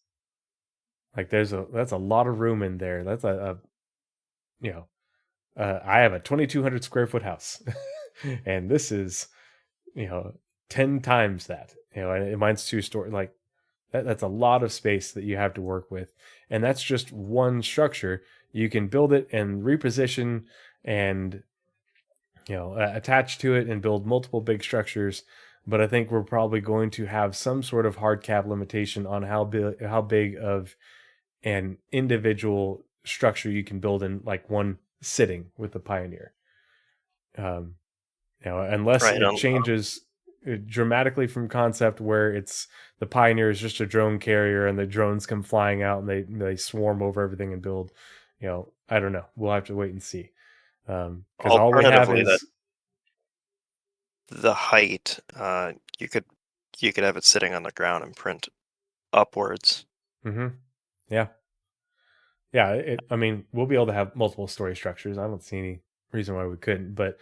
Like that's a lot of room in there. That's I have a 2,200 square foot house, and this is 10 times that. And mine's 2 story. Like that's a lot of space that you have to work with, and that's just one structure. You can build it and reposition and attach to it and build multiple big structures. But I think we're probably going to have some sort of hard cap limitation on how big of an individual structure you can build in like one sitting with the Pioneer. Unless Right. it changes dramatically from concept where it's the Pioneer is just a drone carrier and the drones come flying out and they swarm over everything and build. I don't know. We'll have to wait and see. Because all we have Alternatively, is the height, you could have it sitting on the ground and print upwards. Yeah. Yeah, I mean, we'll be able to have multiple story structures. I don't see any reason why we couldn't. But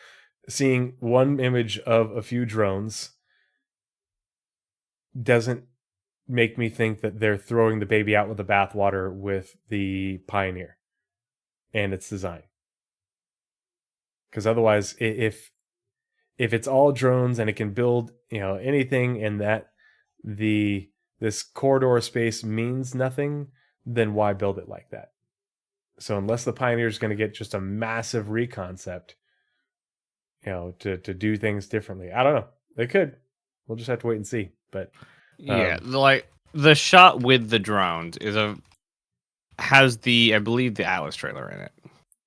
seeing one image of a few drones doesn't make me think that they're throwing the baby out with the bathwater with the Pioneer and its design. Because otherwise, if it's all drones and it can build anything and that this corridor space means nothing, then why build it like that? So unless the Pioneer is going to get just a massive reconcept, to do things differently, I don't know. They could. We'll just have to wait and see. But Yeah, like the shot with the drones has I believe the Atlas trailer in it.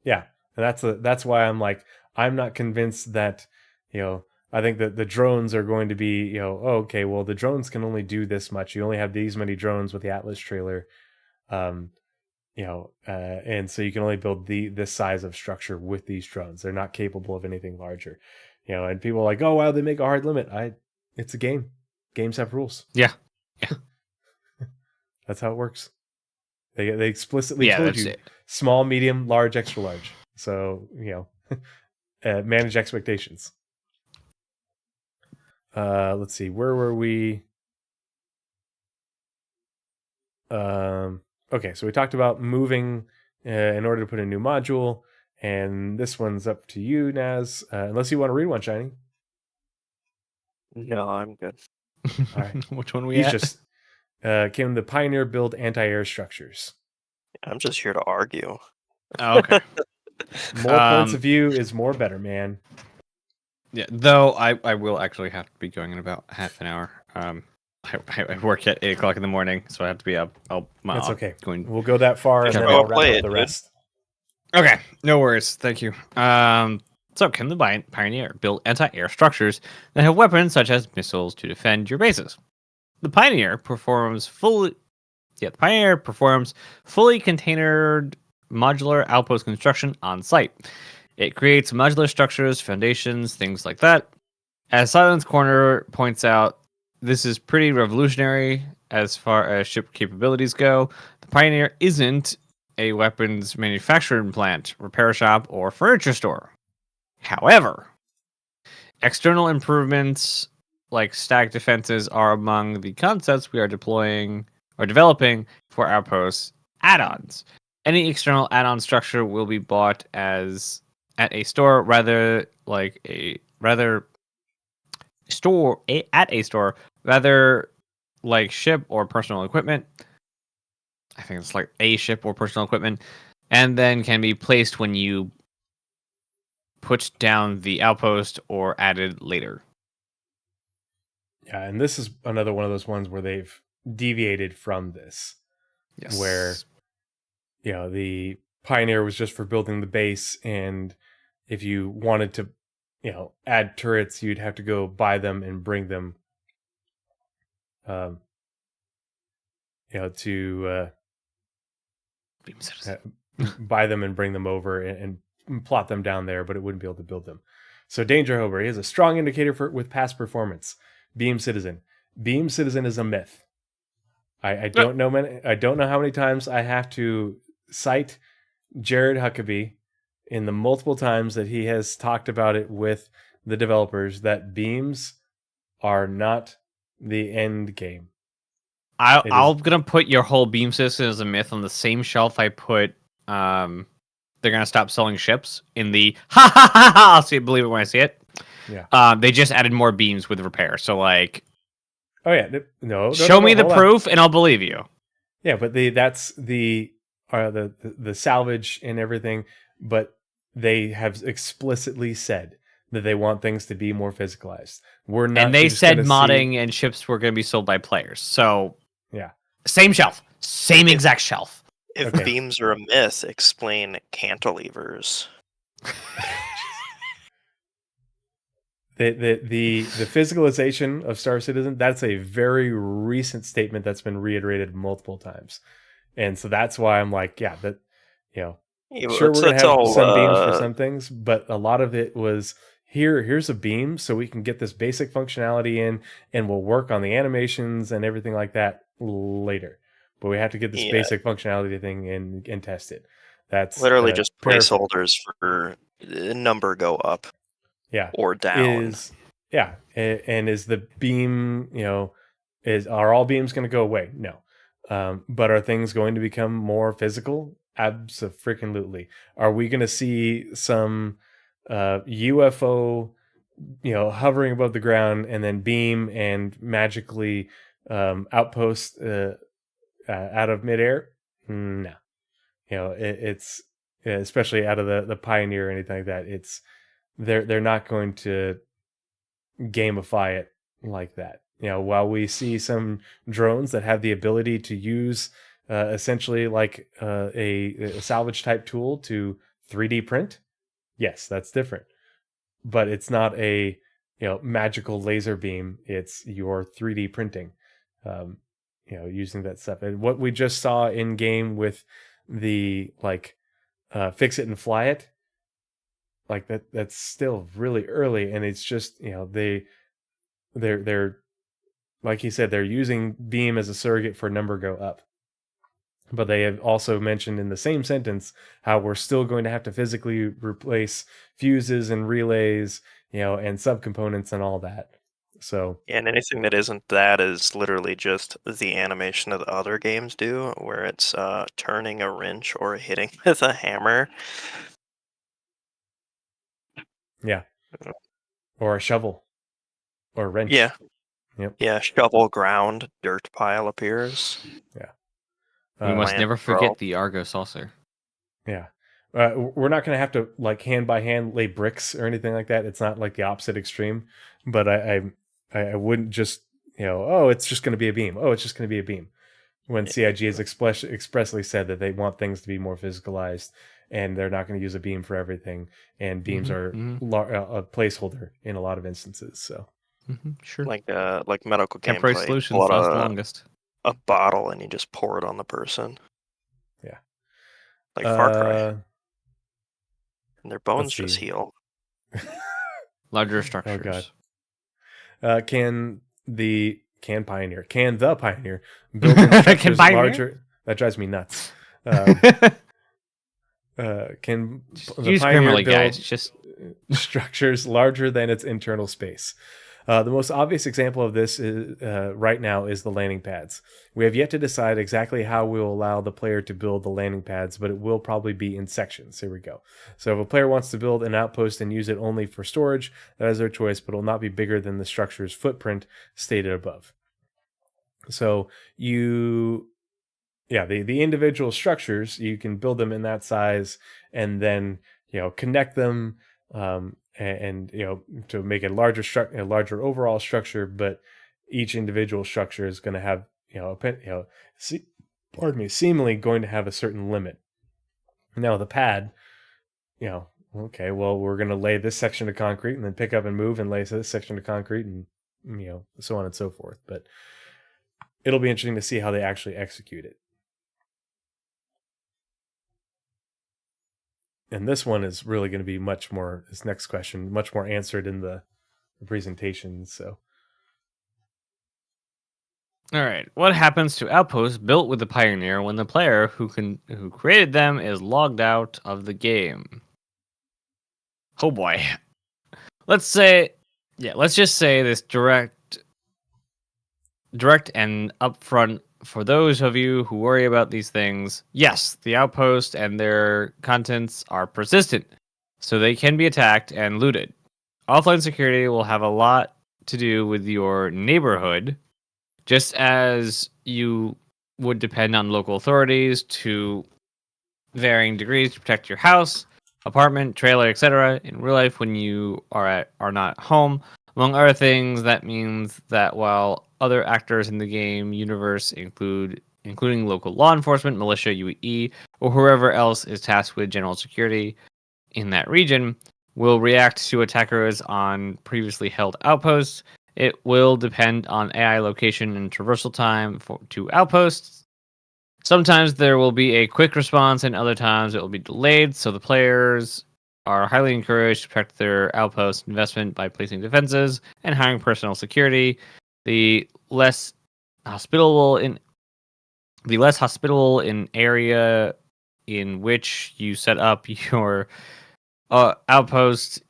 yeah, and that's why I'm like I'm not convinced that I think that the drones are going to be okay. Well, the drones can only do this much. You only have these many drones with the Atlas trailer. And so you can only build this size of structure with these drones. They're not capable of anything larger, and people are like, oh, wow, they make a hard limit. It's a game. Games have rules. Yeah. That's how it works. They explicitly told you it. Small, medium, large, extra large. So, manage expectations. Let's see. Where were we? Okay, so we talked about moving in order to put a new module And this one's up to you, Naz, unless you want to read one, Shiny. No, I'm good. All right. Which one we He's at? just can the Pioneer build anti-air structures? I'm just here to argue. Oh, okay. More points of view is more better, man. Yeah, though I will actually have to be going in about half an hour. I work at 8 o'clock in the morning, so I have to be up. That's okay. Going... We'll go that far, and Just then go I'll wrap play up it, the dude. rest. Okay, no worries. Thank you. So can the Pioneer build anti-air structures that have weapons such as missiles to defend your bases? The Pioneer performs fully containered modular outpost construction on site. It creates modular structures, foundations, things like that. As Silence Corner points out, this is pretty revolutionary as far as ship capabilities go. The Pioneer isn't a weapons manufacturing plant, repair shop, or furniture store. However, external improvements like stack defenses are among the concepts we are deploying or developing for Outpost add-ons. Any external add-on structure will be bought at a store rather like ship or personal equipment. I think it's like a ship or personal equipment, and then can be placed when you put down the outpost or added later. Yeah, and this is another one of those ones where they've deviated from this. Yes. Where, the Pioneer was just for building the base, and if you wanted to, add turrets, you'd have to go buy them and bring them, to buy them and bring them over and plot them down there, but it wouldn't be able to build them. So Danger Hober is a strong indicator with past performance. Beam Citizen. Beam Citizen is a myth. I don't know how many times I have to cite Jared Huckabee in the multiple times that he has talked about it with the developers that beams are not the end game. I'm gonna put your whole beam system as a myth on the same shelf I put they're gonna stop selling ships in the I'll believe it when I see it. Yeah. They just added more beams with repair. So like, oh yeah, no. Show me the hold proof, on. and I'll believe you. Yeah, but that's the salvage and everything. But they have explicitly said that they want things to be more physicalized. We're not. And they said modding and ships were going to be sold by players. So yeah, same shelf, same exact shelf. If beams are a myth, explain cantilevers. The physicalization of Star Citizen, that's a very recent statement that's been reiterated multiple times, and so that's why I'm like, yeah, that sure we're gonna have some beams for some things, but a lot of it was here's a beam so we can get this basic functionality in, and we'll work on the animations and everything like that later. But we have to get this basic functionality thing and test it. That's literally just placeholders for number go up. Yeah. Or down. And is the beam, are all beams going to go away? No. But are things going to become more physical? Abso-freaking-lutely. Are we going to see some UFO, hovering above the ground and then beam and magically outpost out of midair? No. It's especially out of the Pioneer or anything like that. It's they're not going to gamify it like that. While we see some drones that have the ability to use essentially like a salvage type tool to 3D print, yes, that's different. But it's not a magical laser beam. It's your 3D printing, using that stuff. And what we just saw in game with the fix it and fly it. Like that's still really early, and it's just they're like you said, they're using beam as a surrogate for number go up, but they have also mentioned in the same sentence how we're still going to have to physically replace fuses and relays, and subcomponents and all that. So and anything that isn't that is literally just the animation that the other games do, where it's turning a wrench or hitting with a hammer. Yeah. Or a shovel. Or a wrench. Yeah. Yep. Yeah, shovel ground, dirt pile appears. Yeah. We must Land never throw. forget the Argo saucer. Yeah. We're not going to have to like hand by hand lay bricks or anything like that. It's not like the opposite extreme, but I wouldn't just, oh, it's just going to be a beam. Oh, it's just going to be a beam. When CIG has expressly said that they want things to be more physicalized and they're not going to use a beam for everything. And beams are a placeholder in a lot of instances. So sure. Like medical Temporary gameplay. solutions Pull out last longest. a bottle and you just pour it on the person. Yeah. Like Far Cry. And their bones let's just see. heal. Larger structures. Oh God. Can the Pioneer build them structures larger? That drives me nuts. Can the Pioneer build structures larger than its internal space? The most obvious example of this is, right now is the landing pads. We have yet to decide exactly how we will allow the player to build the landing pads, but it will probably be in sections. Here we go. So if a player wants to build an outpost and use it only for storage, that is their choice, but it will not be bigger than the structure's footprint stated above. So the individual structures, you can build them in that size and then, connect them, and to make a larger overall structure, but each individual structure is going to have seemingly going to have a certain limit. Now the pad, okay, well, we're going to lay this section of concrete and then pick up and move and lay this section of concrete and so on and so forth. But it'll be interesting to see how they actually execute it. And this one is really going to be this next question, much more answered in the presentation. So, all right. What happens to outposts built with the Pioneer when the player who created them is logged out of the game? Oh boy. Let's just say this direct and upfront for those of you who worry about these things. Yes, the outpost and their contents are persistent, so they can be attacked and looted. Offline security will have a lot to do with your neighborhood, just as you would depend on local authorities to varying degrees to protect your house, apartment, trailer, etc. In real life, when you are not home, among other things, that means that while other actors in the game universe including local law enforcement, militia, UE, or whoever else is tasked with general security in that region, will react to attackers on previously held outposts. It will depend on AI location and traversal time to outposts. Sometimes there will be a quick response, and other times it will be delayed, so the players are highly encouraged to protect their outpost investment by placing defenses and hiring personal security. The less hospitable in area in which you set up your outpost,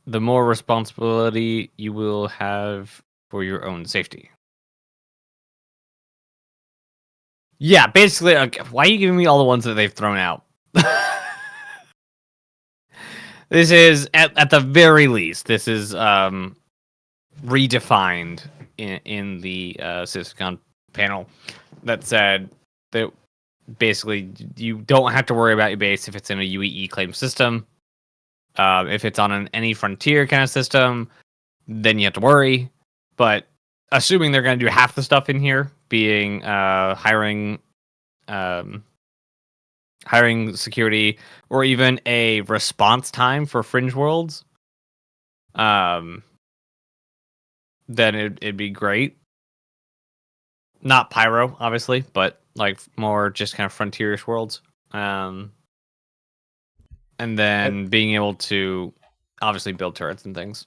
the more responsibility you will have for your own safety. Yeah, basically, why are you giving me all the ones that they've thrown out? This is, at the very least, this is redefined in the CitizenCon panel that said that basically you don't have to worry about your base if it's in a UEE claim system. If it's on any frontier kind of system, then you have to worry. But assuming they're going to do half the stuff in here, being hiring security, or even a response time for fringe worlds, then it'd be great. Not Pyro, obviously, but like more just kind of frontierish worlds. And then being able to obviously build turrets and things.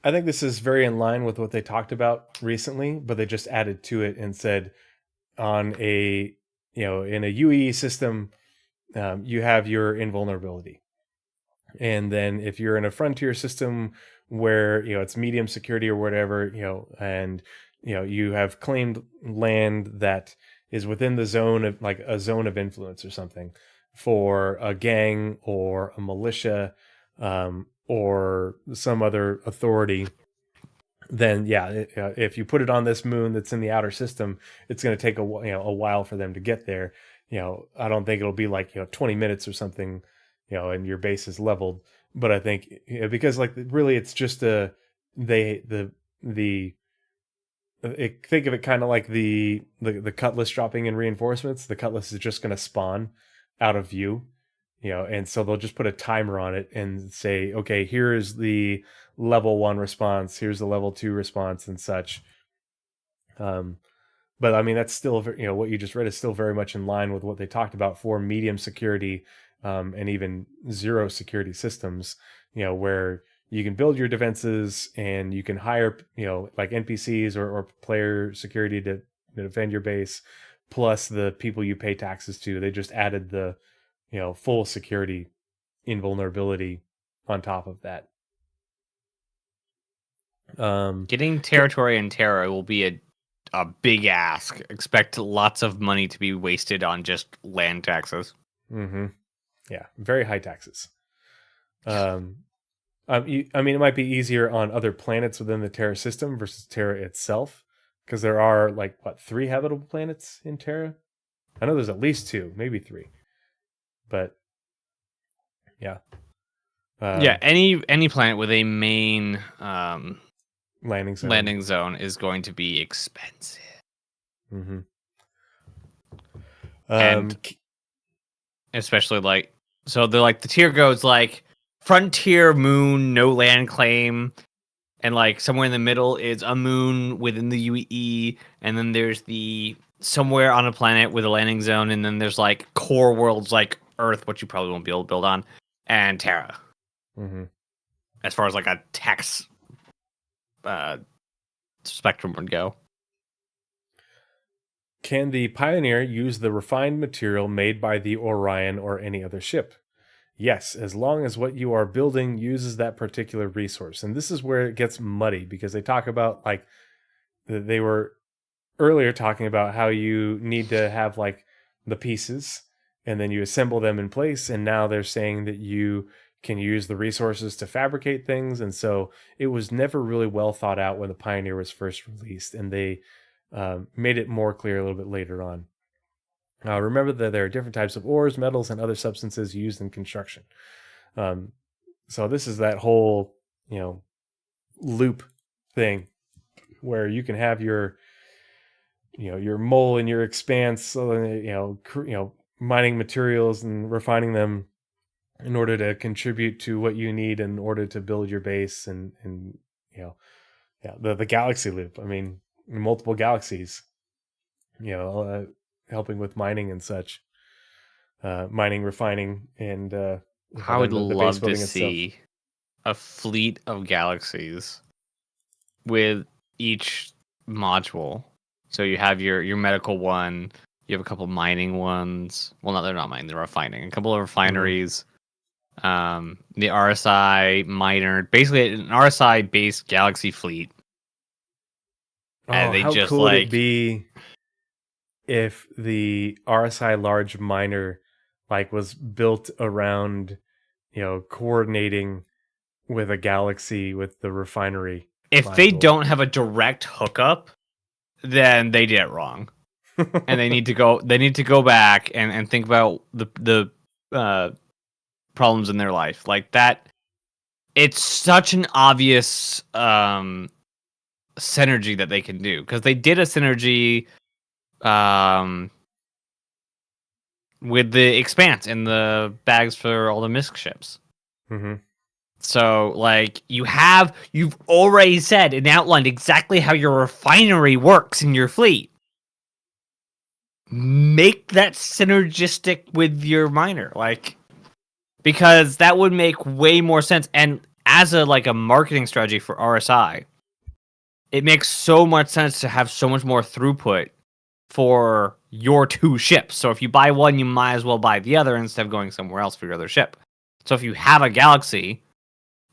I think this is very in line with what they talked about recently, but they just added to it and said on in a UE system, you have your invulnerability. And then if you're in a frontier system where, it's medium security or whatever, and, you have claimed land that is within the zone of like a zone of influence or something for a gang or a militia, or some other authority, then if you put it on this moon that's in the outer system, it's going to take a while for them to get there. I don't think it'll be like 20 minutes or something, and your base is leveled. But I think because like really it's just think of it kind of like the cutlass dropping in reinforcements. The cutlass is just going to spawn out of view, and so they'll just put a timer on it and say, okay, here is the level 1 response, here's the level 2 response and such. But I mean, that's still, what you just read is still very much in line with what they talked about for medium security, and even zero security systems, where you can build your defenses and you can hire, like NPCs or player security to defend your base, plus the people you pay taxes to. They just added the, full security invulnerability on top of that. Getting territory in Terra will be a big ask. Expect lots of money to be wasted on just land taxes. Mm-hmm. Yeah, very high taxes. I mean, it might be easier on other planets within the Terra system versus Terra itself, because there are 3 habitable planets in Terra. I know there's at least 2, maybe 3, but yeah. Any planet with a main landing zone is going to be expensive. Mm-hmm. And especially so they're the tier goes frontier moon, no land claim, and somewhere in the middle is a moon within the UE, and then there's the somewhere on a planet with a landing zone, and then there's core worlds like Earth, which you probably won't be able to build on, and Terra. Mm-hmm. As far as a tax spectrum would go. Can the Pioneer use the refined material made by the Orion or any other ship? Yes, as long as what you are building uses that particular resource. And this is where it gets muddy, because they talk about they were earlier talking about how you need to have the pieces and then you assemble them in place. And now they're saying that you can use the resources to fabricate things. And so it was never really well thought out when the Pioneer was first released, and they made it more clear a little bit later on. Remember that there are different types of ores, metals, and other substances used in construction. So this is that whole, loop thing where you can have your mole and your expanse, mining materials and refining them in order to contribute to what you need in order to build your base and the galaxy loop. I mean, multiple galaxies, helping with mining and such, mining, refining, and I would love to see a fleet of galaxies with each module. So you have your medical one, you have a couple mining ones. Well, no, they're not mining; they're refining. A couple of refineries. Mm-hmm. The RSI miner, basically an RSI based galaxy fleet. And they how just cool would it be if the RSI large miner was built around coordinating with a galaxy with the refinery? If module. They don't have a direct hookup, then they did it wrong. And they need to go back and think about the problems in their life. That it's such an obvious synergy that they can do, because they did a synergy with the Expanse and the bags for all the MISC ships. Mm-hmm. So you've already said and outlined exactly how your refinery works in your fleet. Make that synergistic with your miner, because that would make way more sense. And as a marketing strategy for RSI, it makes so much sense to have so much more throughput for your 2 ships. So if you buy one, you might as well buy the other instead of going somewhere else for your other ship. So if you have a galaxy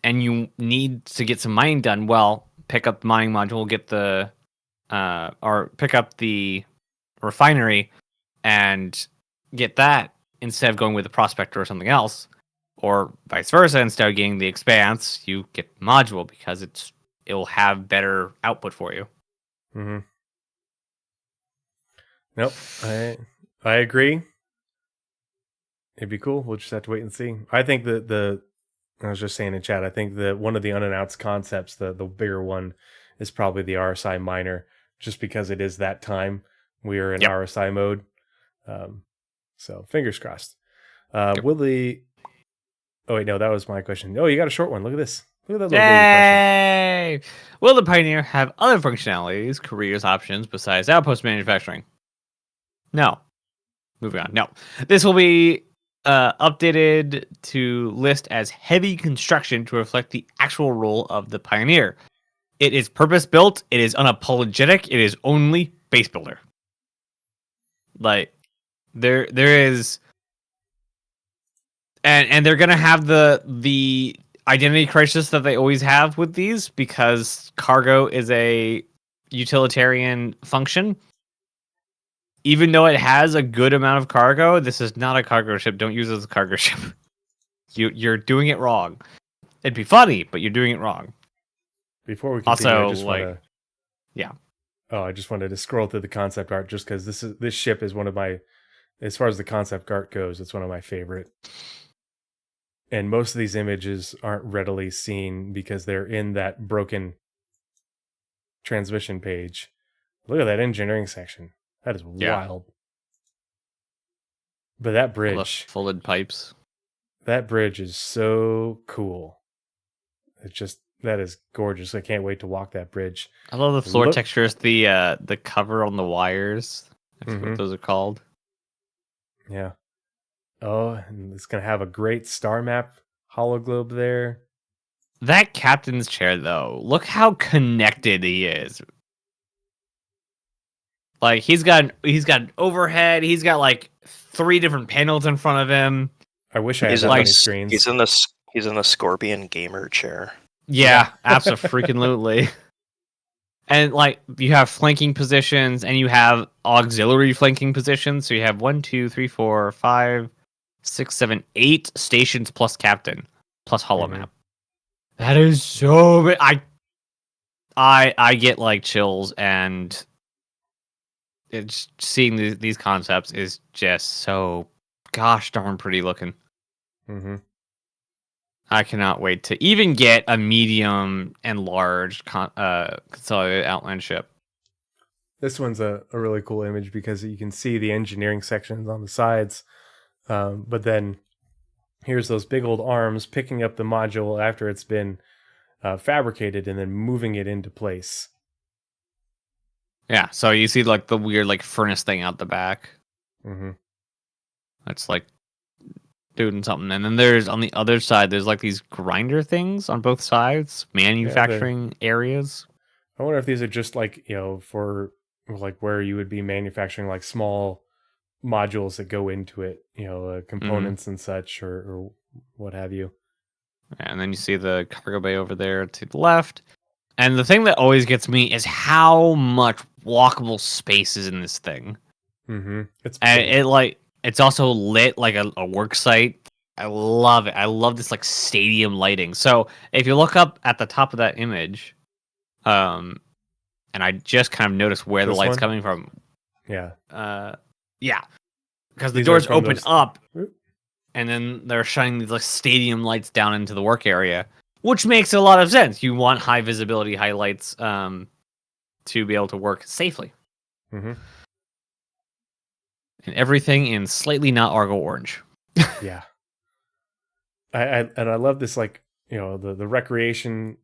and you need to get some mining done, well, pick up the mining module, get the or pick up the refinery and get that instead of going with the prospector or something else. or vice versa. Instead of getting the Expanse, you get module because it'll have better output for you. Mm-hmm. Nope, I agree. It'd be cool. We'll just have to wait and see. I think that I was just saying in chat, I think that one of the unannounced concepts, the bigger one, is probably the RSI miner, just because it is that time we are in RSI mode. So fingers crossed. Will the... Oh wait, no, that was my question. Oh, you got a short one. Look at this. Look at that little baby question. Yay! Will the Pioneer have other functionalities, careers, options besides outpost manufacturing? No. Moving on. No. This will be updated to list as heavy construction to reflect the actual role of the Pioneer. It is purpose-built. It is unapologetic. It is only base builder. Like, there is... And they're going to have the identity crisis that they always have with these, because cargo is a utilitarian function. Even though it has a good amount of cargo, this is not a cargo ship. Don't use it as a cargo ship. You're doing it wrong. It'd be funny, but you're doing it wrong. Before we continue, Also, I just want to... Yeah. Oh, I just wanted to scroll through the concept art just because this ship is one of my... As far as the concept art goes, it's one of my favorite. And most of these images aren't readily seen because they're in that broken transmission page. Look at that engineering section. That is wild. But that bridge... Folded pipes. That bridge is so cool. That is gorgeous. I can't wait to walk that bridge. I love the floor textures, the cover on the wires. That's what those are called. Yeah. Oh, and it's going to have a great star map hologlobe there. That captain's chair, though, look how connected he is. Like, he's got an overhead. He's got like 3 different panels in front of him. I wish I had that many screens. He's in the Scorpion gamer chair. Yeah, absolutely. And like, you have flanking positions, and you have auxiliary flanking positions. So you have 1, 2, 3, 4, 5, 6, 7, 8 stations plus captain plus holomap. That is so big. I get like chills, and it's seeing these concepts is just so gosh darn pretty looking. I cannot wait to even get a medium and large consolidated outland ship. This one's a really cool image because you can see the engineering sections on the sides. But then here's those big old arms picking up the module after it's been fabricated and then moving it into place. Yeah, so you see like the weird like furnace thing out the back. That's like doing something. And then there's on the other side, there's like these grinder things on both sides, manufacturing areas. I wonder if these are just like, for like where you would be manufacturing like small modules that go into it, components and such, or what have you. And then you see the cargo bay over there to the left. And the thing that always gets me is how much walkable space is in this thing. It's also lit like a work site. I love it. I love this like stadium lighting. So if you look up at the top of that image, and I just kind of noticed where the light's coming from. Yeah. Yeah. Because the doors open up, and then they're shining these like stadium lights down into the work area, which makes a lot of sense. You want high visibility highlights to be able to work safely. And everything in slightly not Argo orange. Yeah. I love this, like, the recreation,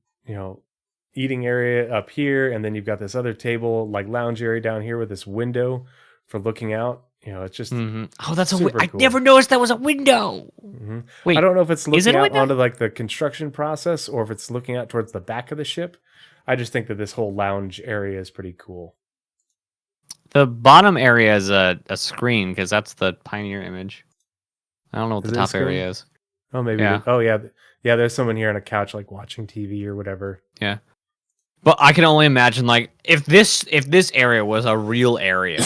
eating area up here, and then you've got this other table, like lounge area down here with this window for looking out. It's just oh, that's cool. I never noticed that was a window. Wait, I don't know if it's looking out onto like the construction process or if it's looking out towards the back of the ship. I just think that this whole lounge area is pretty cool. The bottom area is a screen because that's the Pioneer image. I don't know what the top area is. Oh, maybe. Yeah. Yeah. There's someone here on a couch, like watching TV or whatever. Yeah. But I can only imagine, like, if this area was a real area,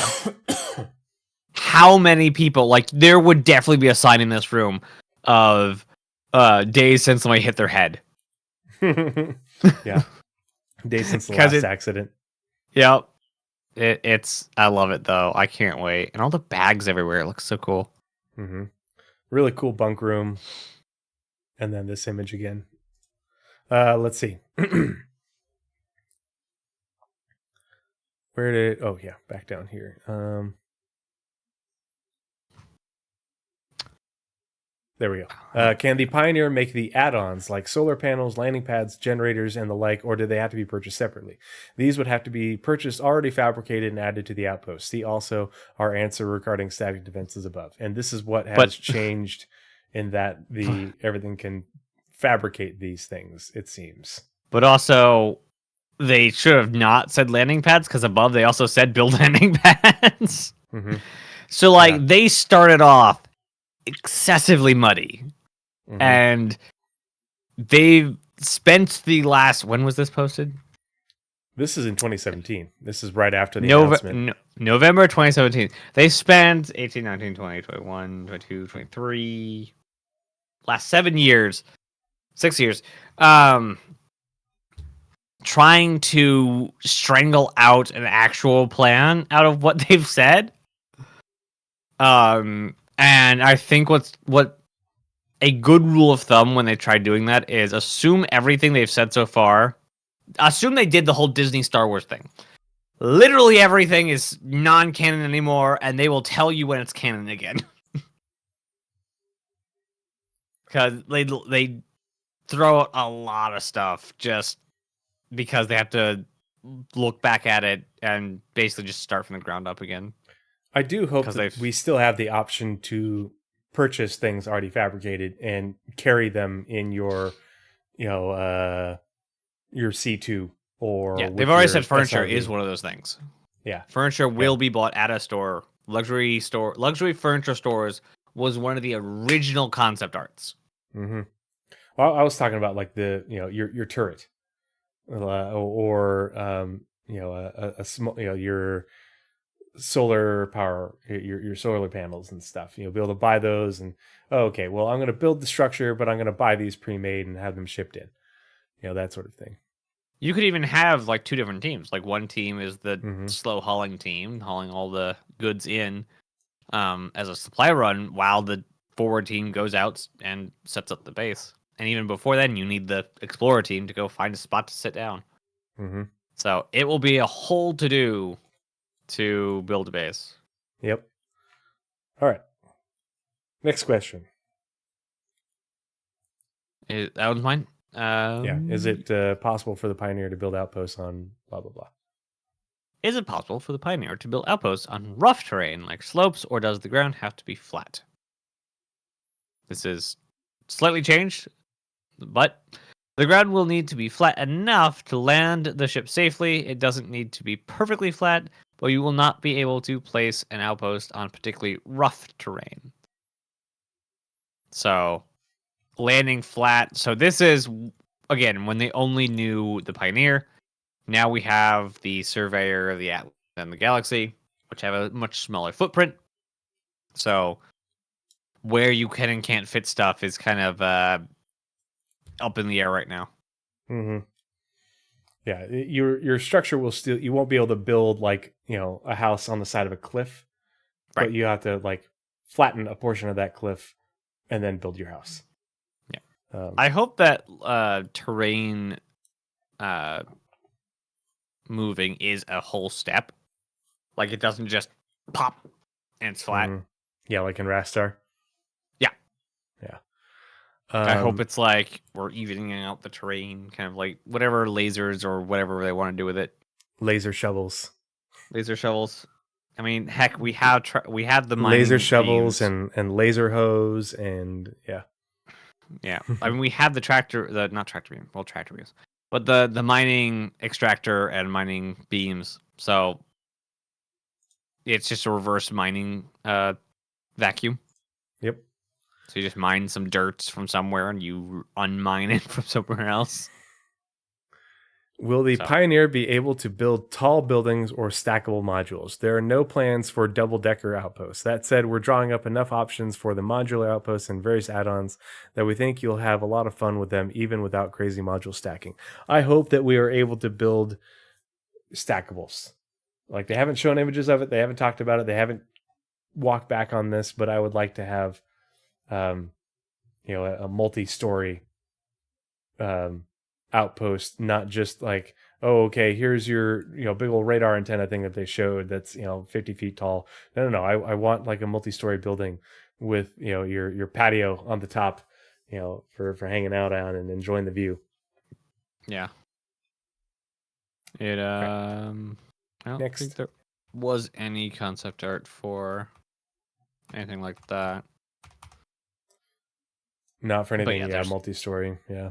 how many people, like, there would definitely be a sign in this room of days since somebody hit their head. Yeah. Days since the last accident. Yep. It's I love it though. I can't wait. And all the bags everywhere. It looks so cool. Mm-hmm. Really cool bunk room. And then this image again. Let's see. Where did oh yeah, back down here. There we go. Can the Pioneer make the add-ons like solar panels, landing pads, generators, and the like, or do they have to be purchased separately? These would have to be purchased already fabricated and added to the outpost. See also our answer regarding static defenses above. And this is what has changed in that everything can fabricate these things, it seems. But also, they should have not said landing pads because above they also said build landing pads. Mm-hmm. So they started off excessively muddy, and they've spent the last. When was this posted? This is in 2017. This is right after the announcement. November 2017. They spent 18, 19, 20, 21, 22, 23, last 7 years, 6 years, trying to strangle out an actual plan out of what they've said. And I think what a good rule of thumb when they try doing that is assume everything they've said so far. Assume they did the whole Disney Star Wars thing. Literally everything is non-canon anymore, and they will tell you when it's canon again. Because they throw out a lot of stuff just because they have to look back at it and basically just start from the ground up again. I do hope that we still have the option to purchase things already fabricated and carry them in your, your C2 or they've already said furniture is one of those things. Yeah, furniture will be bought at a store. Luxury furniture stores was one of the original concept arts. Mm-hmm. Well, I was talking about like the your turret, or a small your solar power, your solar panels and stuff. Be able to buy those and I'm going to build the structure, but I'm going to buy these pre-made and have them shipped in. That sort of thing. You could even have like two different teams. Like one team is the slow hauling team, hauling all the goods in as a supply run, while the forward team goes out and sets up the base. And even before then, you need the explorer team to go find a spot to sit down. Mm-hmm. So it will be a whole to-do to build a base. Yep. All right. Next question. That one's mine? Yeah. Is it possible for the Pioneer to build outposts on blah, blah, blah? Is it possible for the Pioneer to build outposts on rough terrain like slopes, or does the ground have to be flat? This is slightly changed, but the ground will need to be flat enough to land the ship safely. It doesn't need to be perfectly flat, but you will not be able to place an outpost on particularly rough terrain. So, landing flat. So this is, again, when they only knew the Pioneer. Now we have the Surveyor, the Atlas, and the Galaxy, which have a much smaller footprint. So, where you can and can't fit stuff is kind of up in the air right now. Mm-hmm. Yeah, your structure will still, you won't be able to build like, a house on the side of a cliff, right? But you have to like flatten a portion of that cliff and then build your house. Yeah. I hope that terrain moving is a whole step. Like it doesn't just pop and it's flat. Mm-hmm. Yeah, like in Rastar. Yeah. Yeah. I hope it's like we're evening out the terrain, kind of like whatever lasers or whatever they want to do with it. Laser shovels. I mean, heck, we have the mining laser shovels teams. and laser hose and yeah. Yeah, I mean we have the tractor beams, but the mining extractor and mining beams. So it's just a reverse mining vacuum. Yep. So you just mine some dirt from somewhere and you unmine it from somewhere else. Will the So- Pioneer be able to build tall buildings or stackable modules? There are no plans for double-decker outposts. That said, we're drawing up enough options for the modular outposts and various add-ons that we think you'll have a lot of fun with them, even without crazy module stacking. I hope that we are able to build stackables. Like, they haven't shown images of it. They haven't talked about it. They haven't walked back on this, but I would like to have, a multi-story outpost, not just like, oh, okay, here's your big old radar antenna thing that they showed that's 50 feet tall. No. I want like a multi-story building with your patio on the top, for hanging out on and enjoying the view. Yeah. It I don't Next. think there was any concept art for anything like that. Not for anything, yeah, there's- multi-story, yeah.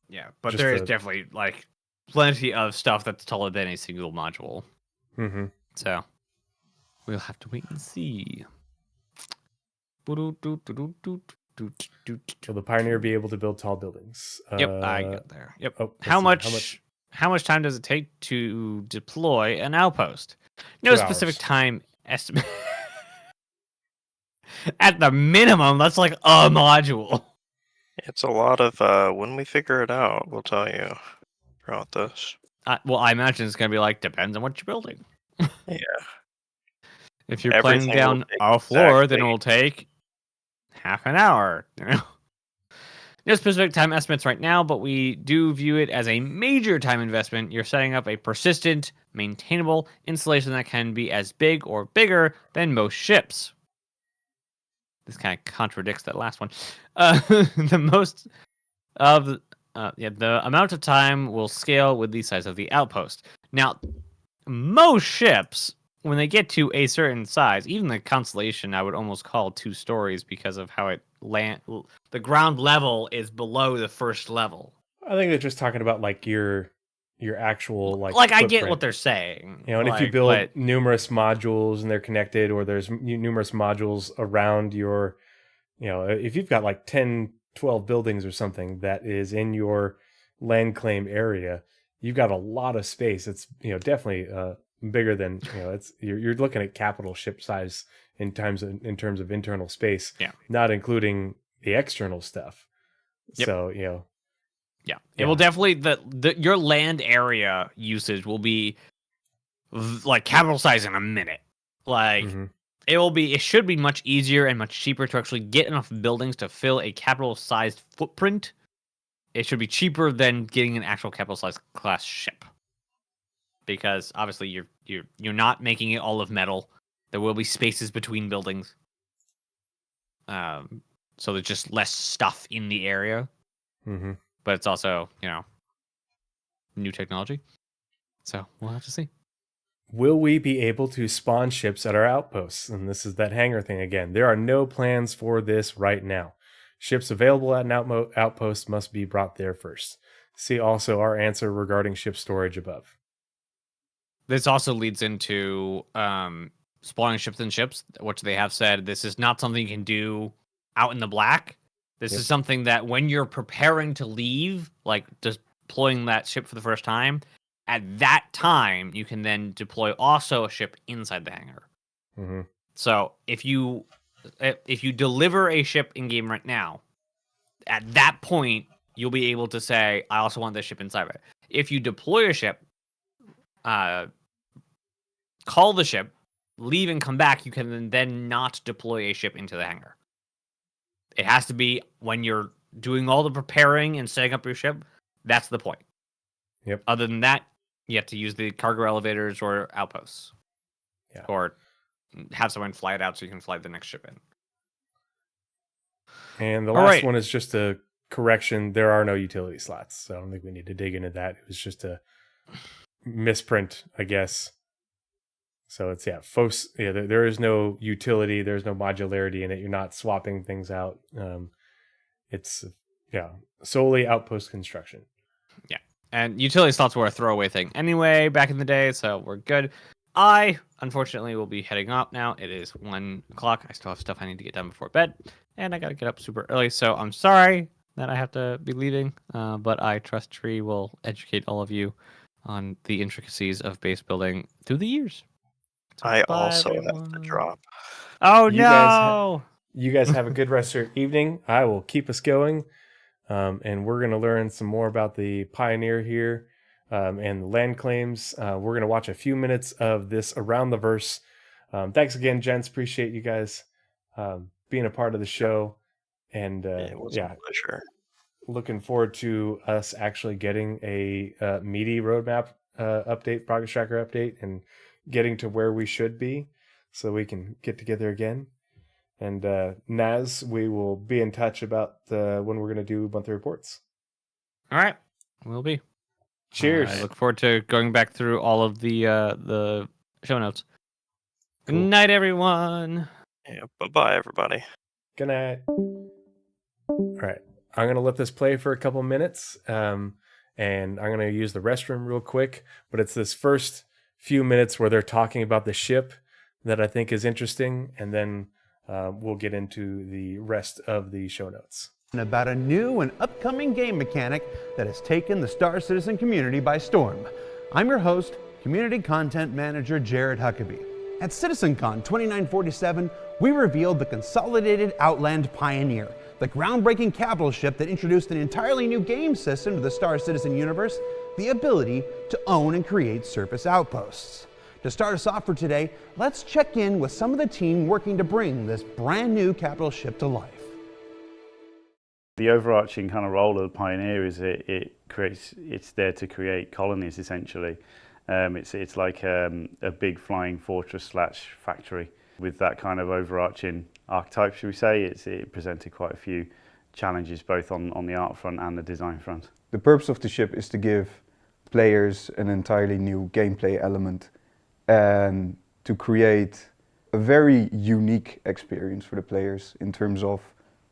Yeah, but Just there is the- definitely like plenty of stuff that's taller than a single module. Mm-hmm. So we'll have to wait and see. Will the Pioneer be able to build tall buildings? Yep, I got there. Yep. Oh, How let's see, much? How much time does it take to deploy an outpost? No 2 specific hours. time estimate. At the minimum, that's like a module. It's a lot of when we figure it out, we'll tell you throughout this. Well, I imagine it's gonna be like depends on what you're building. Yeah. If you're Everything playing will down take a floor, then exactly- it will take half an hour. No specific time estimates right now, but we do view it as a major time investment. You're setting up a persistent, maintainable installation that can be as big or bigger than most ships. This kind of contradicts that last one. The amount of time will scale with the size of the outpost. Now, most ships, when they get to a certain size, even the Constellation, I would almost call 2 stories because of how it the ground level is below the first level. I think they're just talking about like your actual Like I get footprint. what they're saying. And if you build numerous modules and they're connected, or there's numerous modules around your, if you've got like 10, 12 buildings or something that is in your land claim area, you've got a lot of space. It's, definitely bigger than, it's you're looking at capital ship size in terms of internal space, not including the external stuff. Yep. So, yeah, it will definitely your land area usage will be like capital size in a minute. Like it should be much easier and much cheaper to actually get enough buildings to fill a capital sized footprint. It should be cheaper than getting an actual capital sized class ship, because obviously you're not making it all of metal. There will be spaces between buildings. So there's just less stuff in the area. Mm-hmm. But it's also, new technology. So we'll have to see. Will we be able to spawn ships at our outposts? And this is that hangar thing again. There are no plans for this right now. Ships available at an outpost must be brought there first. See also our answer regarding ship storage above. This also leads into spawning ships and ships, which they have said this is not something you can do out in the black. This is something that when you're preparing to leave, like deploying that ship for the first time, at that time you can then deploy also a ship inside the hangar. Mm-hmm. So if you deliver a ship in game right now, at that point you'll be able to say, I also want this ship inside of it. If you deploy a ship, call the ship, leave and come back, you can then not deploy a ship into the hangar. It has to be when you're doing all the preparing and setting up your ship. That's the point. Yep. Other than that, you have to use the cargo elevators or outposts. Yeah. Or have someone fly it out so you can fly the next ship in. And the last one is just a correction. There are no utility slots, so I don't think we need to dig into that. It was just a misprint, I guess. So it's there is no utility, there's no modularity in it. You're not swapping things out. It's solely outpost construction. Yeah. And utility slots were a throwaway thing anyway back in the day, so we're good. I unfortunately will be heading up now. It is 1 o'clock. I still have stuff I need to get done before bed, and I gotta get up super early, so I'm sorry that I have to be leaving. But I trust Tree will educate all of you on the intricacies of base building through the years. So I bye, also have everyone. to drop. Oh You guys no! You guys have a good rest of your evening. I will keep us going. And we're going to learn some more about the Pioneer here and the land claims. We're going to watch a few minutes of this Around the Verse. Thanks again, gents. Appreciate you guys being a part of the show. And It was a pleasure. Looking forward to us actually getting a meaty roadmap update, progress tracker update, and getting to where we should be so we can get together again. And Naz, we will be in touch about when we're going to do monthly reports. All right, we'll be. Cheers. I look forward to going back through all of the show notes. Cool. Good night, everyone. Yeah, bye-bye, everybody. Good night. All right. I'm going to let this play for a couple minutes, and I'm going to use the restroom real quick. But it's this first few minutes where they're talking about the ship that I think is interesting, and then we'll get into the rest of the show notes. About a new and upcoming game mechanic that has taken the Star Citizen community by storm. I'm your host, Community Content Manager Jared Huckabee. At CitizenCon 2947, we revealed the Consolidated Outland Pioneer, the groundbreaking capital ship that introduced an entirely new game system to the Star Citizen universe, the ability to own and create surface outposts. To start us off for today, let's check in with some of the team working to bring this brand new capital ship to life. The overarching kind of role of the Pioneer is it's there to create colonies essentially. It's like a big flying fortress / factory with that kind of overarching archetype, should we say. It presented quite a few challenges both on the art front and the design front. The purpose of the ship is to give players an entirely new gameplay element and to create a very unique experience for the players in terms of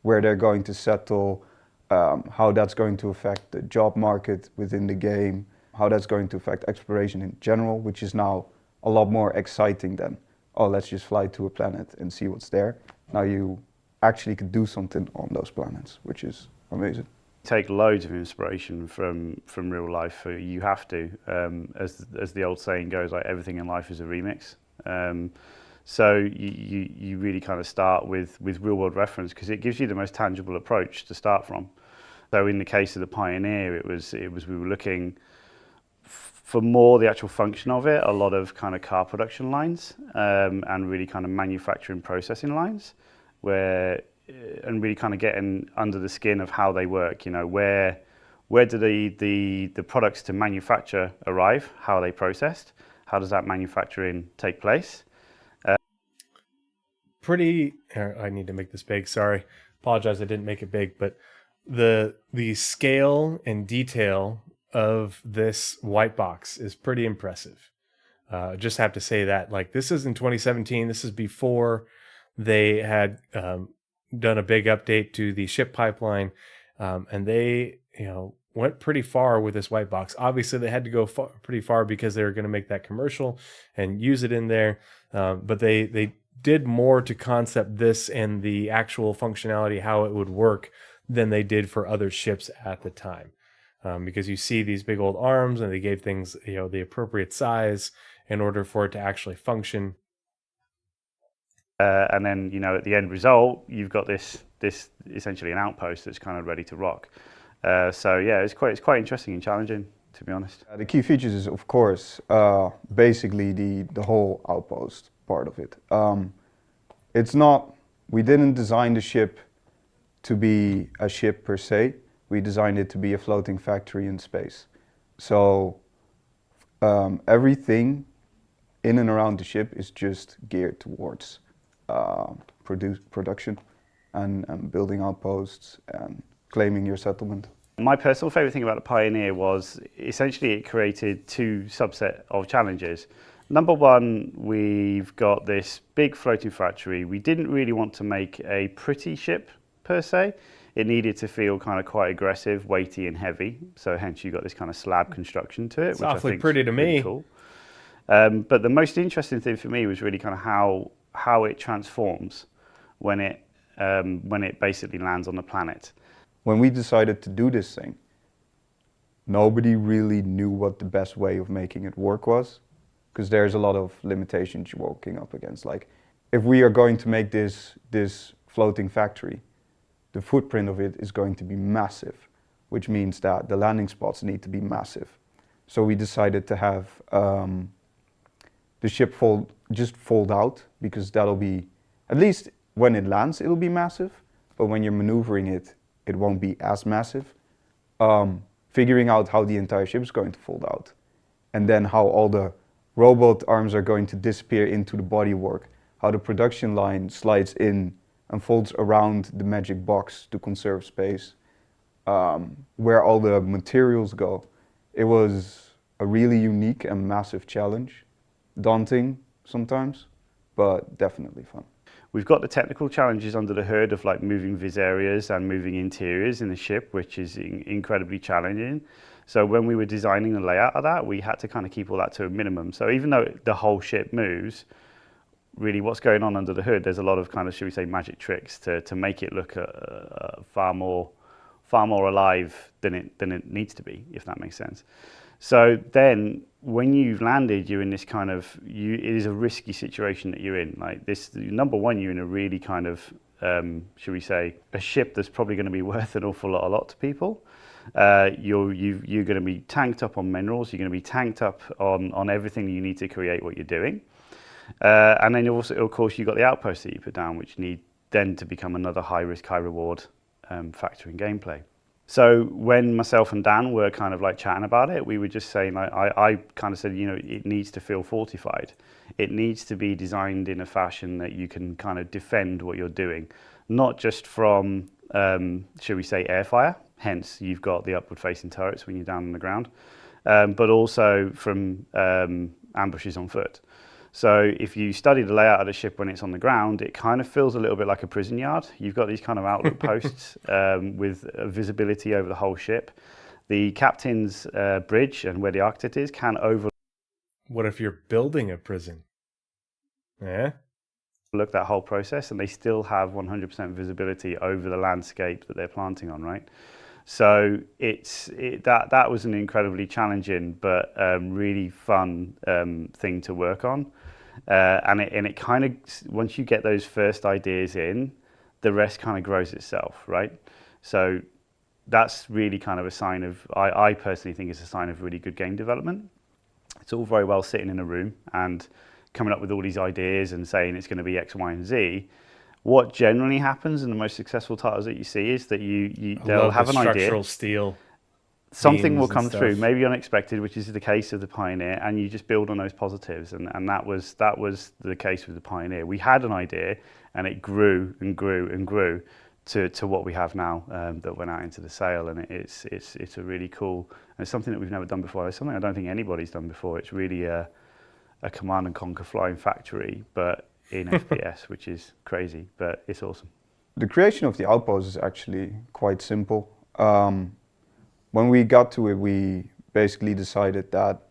where they're going to settle, how that's going to affect the job market within the game, how that's going to affect exploration in general, which is now a lot more exciting than, oh, let's just fly to a planet and see what's there. Now you actually could do something on those planets, which is amazing. Take loads of inspiration from real life. You have to, as the old saying goes, like everything in life is a remix. So you really kind of start with real world reference because it gives you the most tangible approach to start from. So in the case of the Pioneer, it was we were looking for more the actual function of it, a lot of kind of car production lines and really kind of manufacturing processing lines and really kind of getting under the skin of how they work. You know, where do the products to manufacture arrive? How are they processed? How does that manufacturing take place? I need to make this big. Sorry, apologize. I didn't make it big, but the scale and detail of this white box is pretty impressive. Just have to say that. Like, this is in 2017. This is before they had done a big update to the ship pipeline, and they went pretty far with this white box. Obviously, they had to go pretty far because they were going to make that commercial and use it in there. But they did more to concept this and the actual functionality, how it would work, than they did for other ships at the time. Because you see these big old arms, and they gave things the appropriate size in order for it to actually function. And then at the end result, you've got this essentially an outpost that's kind of ready to rock. So yeah, it's quite interesting and challenging, to be honest. The key features is, of course, basically the whole outpost part of it. We didn't design the ship to be a ship per se. We designed it to be a floating factory in space. So everything in and around the ship is just geared towards production and building outposts and claiming your settlement. My personal favourite thing about the Pioneer was essentially it created two subset of challenges. Number one, we've got this big floating factory. We didn't really want to make a pretty ship per se. It needed to feel kind of quite aggressive, weighty and heavy. So hence you got this kind of slab construction to it. It's which awfully I think pretty to me. Cool. But the most interesting thing for me was really kind of how it transforms when it basically lands on the planet. When we decided to do this thing, nobody really knew what the best way of making it work was, because there's a lot of limitations you're walking up against. Like, if we are going to make this floating factory, the footprint of it is going to be massive, which means that the landing spots need to be massive. So we decided to have the ship just fold out, because that'll be, at least when it lands, it'll be massive, but when you're maneuvering it, it won't be as massive. Figuring out how the entire ship is going to fold out, and then how all the robot arms are going to disappear into the bodywork, how the production line slides in and folds around the magic box to conserve space, where all the materials go. It was a really unique and massive challenge. Daunting sometimes, but definitely fun. We've got the technical challenges under the hood of like moving vis areas and moving interiors in the ship, which is incredibly challenging. So when we were designing the layout of that, we had to kind of keep all that to a minimum. So even though the whole ship moves, really what's going on under the hood, there's a lot of kind of, should we say, magic tricks to make it look far more alive than it needs to be, if that makes sense. So then when you've landed, you're in this kind of, it is a risky situation that you're in. Like this, number one, you're in a really kind of, should we say, a ship that's probably going to be worth an awful lot to people. You're going to be tanked up on minerals. You're going to be tanked up on everything you need to create what you're doing. And then also, of course, you've got the outposts that you put down, which need then to become another high risk, high reward factor in gameplay. So when myself and Dan were kind of like chatting about it, we were just saying, like, I kind of said, you know, it needs to feel fortified. It needs to be designed in a fashion that you can kind of defend what you're doing, not just from, should we say, airfire. Hence, you've got the upward facing turrets when you're down on the ground, but also from ambushes on foot. So if you study the layout of the ship when it's on the ground, it kind of feels a little bit like a prison yard. You've got these kind of outlook posts with visibility over the whole ship. The captain's bridge and where the architect is can overlook. What if you're building a prison? Yeah. Look that whole process, and they still have 100% visibility over the landscape that they're planting on, right? So that was an incredibly challenging but really fun thing to work on, and it kind of, once you get those first ideas in, the rest kind of grows itself, right? So that's really kind of a sign of, I personally think it's a sign of really good game development. It's all very well sitting in a room and coming up with all these ideas and saying it's going to be X, Y, and Z. What generally happens in the most successful titles that you see is that they'll have an idea. Structural steel. Something will come through, maybe unexpected, which is the case of the Pioneer, and you just build on those positives. And that was the case with the Pioneer. We had an idea, and it grew and grew and grew to what we have now that went out into the sale. And it's a really cool, and it's something that we've never done before. It's something I don't think anybody's done before. It's really a command and conquer flying factory, but in FPS, which is crazy, but it's awesome. The creation of the outpost is actually quite simple. When we got to it, we basically decided that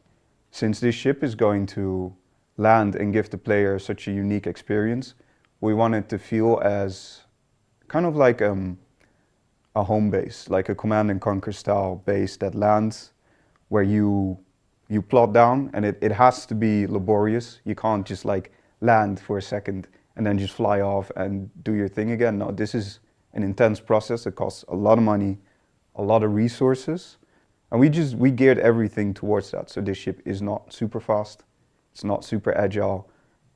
since this ship is going to land and give the player such a unique experience, we wanted to feel as kind of like a home base, like a command and conquer style base that lands where you plot down, and it has to be laborious. You can't just like land for a second and then just fly off and do your thing again. No, this is an intense process. It costs a lot of money, a lot of resources, and we geared everything towards that. So this ship is not super fast, it's not super agile,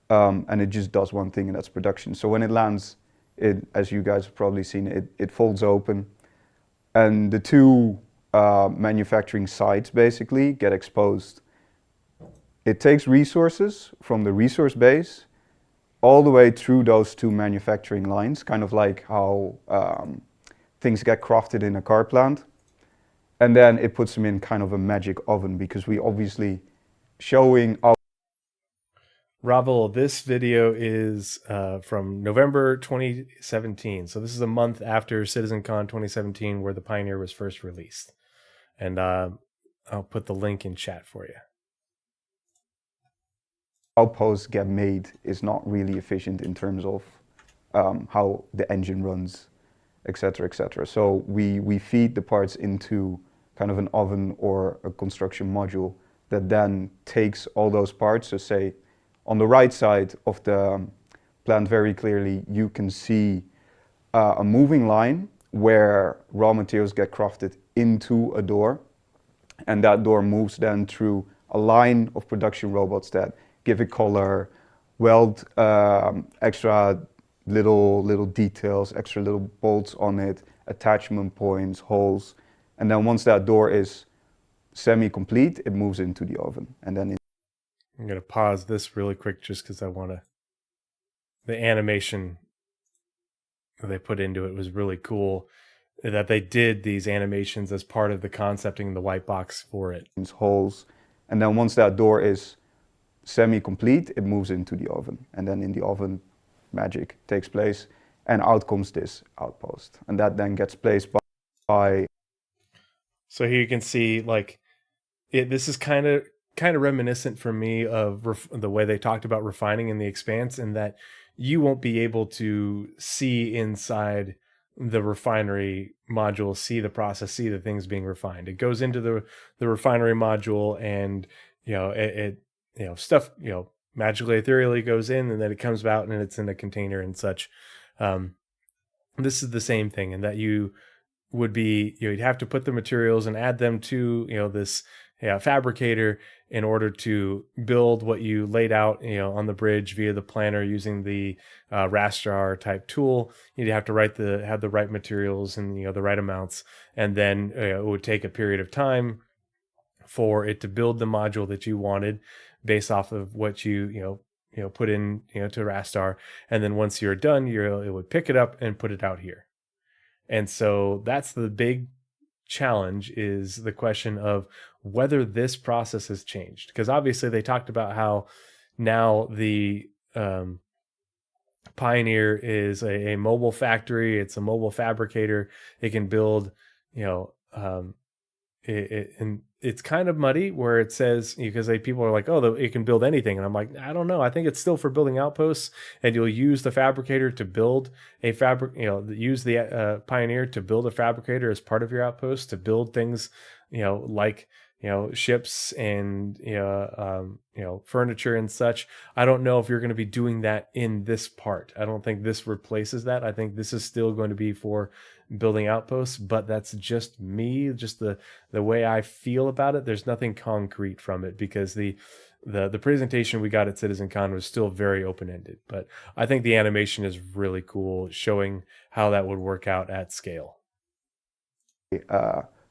and it just does one thing, and that's production. So when it lands, as you guys have probably seen, it folds open, and the two manufacturing sites basically get exposed. It takes resources from the resource base all the way through those two manufacturing lines, kind of like how things get crafted in a car plant. And then it puts them in kind of a magic oven, because we obviously showing our... Ravel, this video is from November 2017. So this is a month after CitizenCon 2017, where the Pioneer was first released. And I'll put the link in chat for you. Outposts get made is not really efficient in terms of how the engine runs, etc., etc. So we feed the parts into kind of an oven or a construction module that then takes all those parts. So say on the right side of the plant, very clearly you can see a moving line where raw materials get crafted into a door, and that door moves then through a line of production robots that give it color, weld extra little details, extra little bolts on it, attachment points, holes, and then once that door is semi-complete, it moves into the oven. And then I'm going to pause this really quick just because I want to. The animation that they put into it was really cool. That they did these animations as part of the concepting the white box for it. Holes, and then once that door is semi-complete, it moves into the oven. And then in the oven, magic takes place, and out comes this outpost. And that then gets placed by... So here you can see, like, this is kind of reminiscent for me of the way they talked about refining in The Expanse, in that you won't be able to see inside the refinery module, see the process, see the things being refined. It goes into the refinery module, and it stuff magically, ethereally goes in, and then it comes out and it's in a container and such. This is the same thing, in that you would be, you'd have to put the materials and add them to this fabricator in order to build what you laid out on the bridge via the planner using the raster type tool. You'd have to have the right materials and the right amounts, and then it would take a period of time for it to build the module that you wanted based off of what you put in to raster. And then once you're done, it would pick it up and put it out here. And so that's the big challenge, is the question of whether this process has changed. Because obviously they talked about how now the Pioneer is a mobile factory. It's a mobile fabricator. It can build, and it's kind of muddy where it says, because people are like, oh, it can build anything. And I'm like, I don't know. I think it's still for building outposts, and you'll use the fabricator to build a use the Pioneer to build a fabricator as part of your outpost to build things, like, ships and, furniture and such. I don't know if you're going to be doing that in this part. I don't think this replaces that. I think this is still going to be for building outposts, but that's just me, just the way I feel about it. There's nothing concrete from it, because the presentation we got at CitizenCon was still very open-ended, but I think the animation is really cool, showing how that would work out at scale.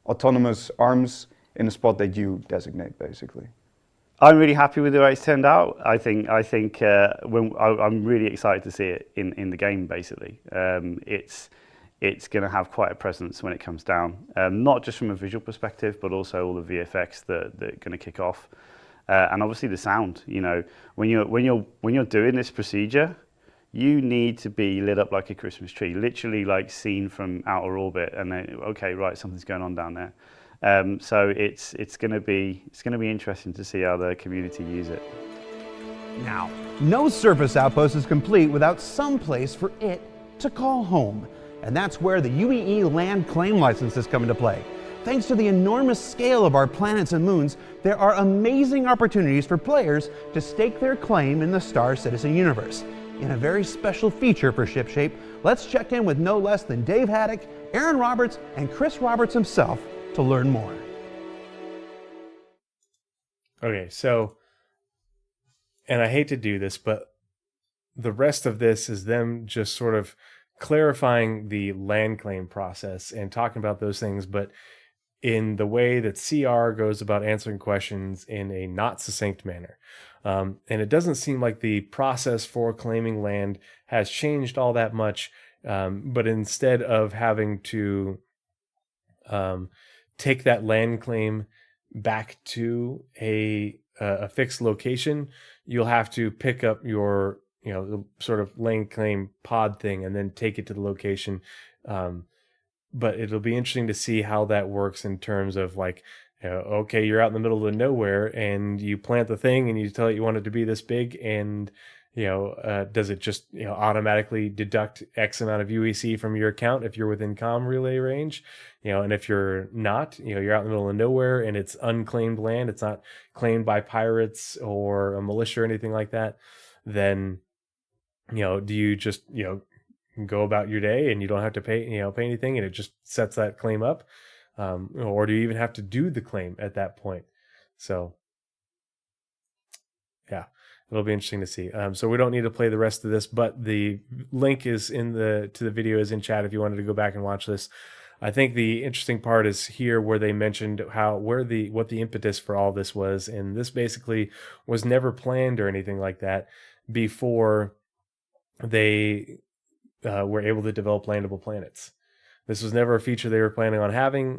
Autonomous arms in a spot that you designate, basically. I'm really happy with the way it's turned out. I think I'm really excited to see it in the game. Basically, it's going to have quite a presence when it comes down, not just from a visual perspective, but also all the VFX that are going to kick off, and obviously the sound. When you're doing this procedure, you need to be lit up like a Christmas tree, literally like seen from outer orbit, and then, okay, right, something's going on down there. So it's going to be interesting to see how the community use it. Now, no surface outpost is complete without some place for it to call home. And that's where the UEE land claim licenses come into play. Thanks to the enormous scale of our planets and moons, there are amazing opportunities for players to stake their claim in the Star Citizen universe. In a very special feature for ShipShape, let's check in with no less than Dave Haddock, Aaron Roberts, and Chris Roberts himself to learn more. Okay, so, and I hate to do this, but the rest of this is them just sort of clarifying the land claim process and talking about those things, but in the way that CR goes about answering questions in a not succinct manner. And it doesn't seem like the process for claiming land has changed all that much, but instead of having to take that land claim back to a fixed location, you'll have to pick up your sort of land claim pod thing and then take it to the location. But it'll be interesting to see how that works in terms of like, okay, you're out in the middle of nowhere and you plant the thing and you tell it you want it to be this big, and does it just automatically deduct X amount of UEC from your account if you're within comm relay range, and if you're not, you're out in the middle of nowhere and it's unclaimed land, it's not claimed by pirates or a militia or anything like that, then do you just go about your day and you don't have to pay anything, and it just sets that claim up, or do you even have to do the claim at that point? So yeah, it'll be interesting to see. So we don't need to play the rest of this, but the link is to the video is in chat if you wanted to go back and watch this. I think the interesting part is here where they mentioned what the impetus for all this was, and this basically was never planned or anything like that before they were able to develop landable planets. This was never a feature they were planning on having,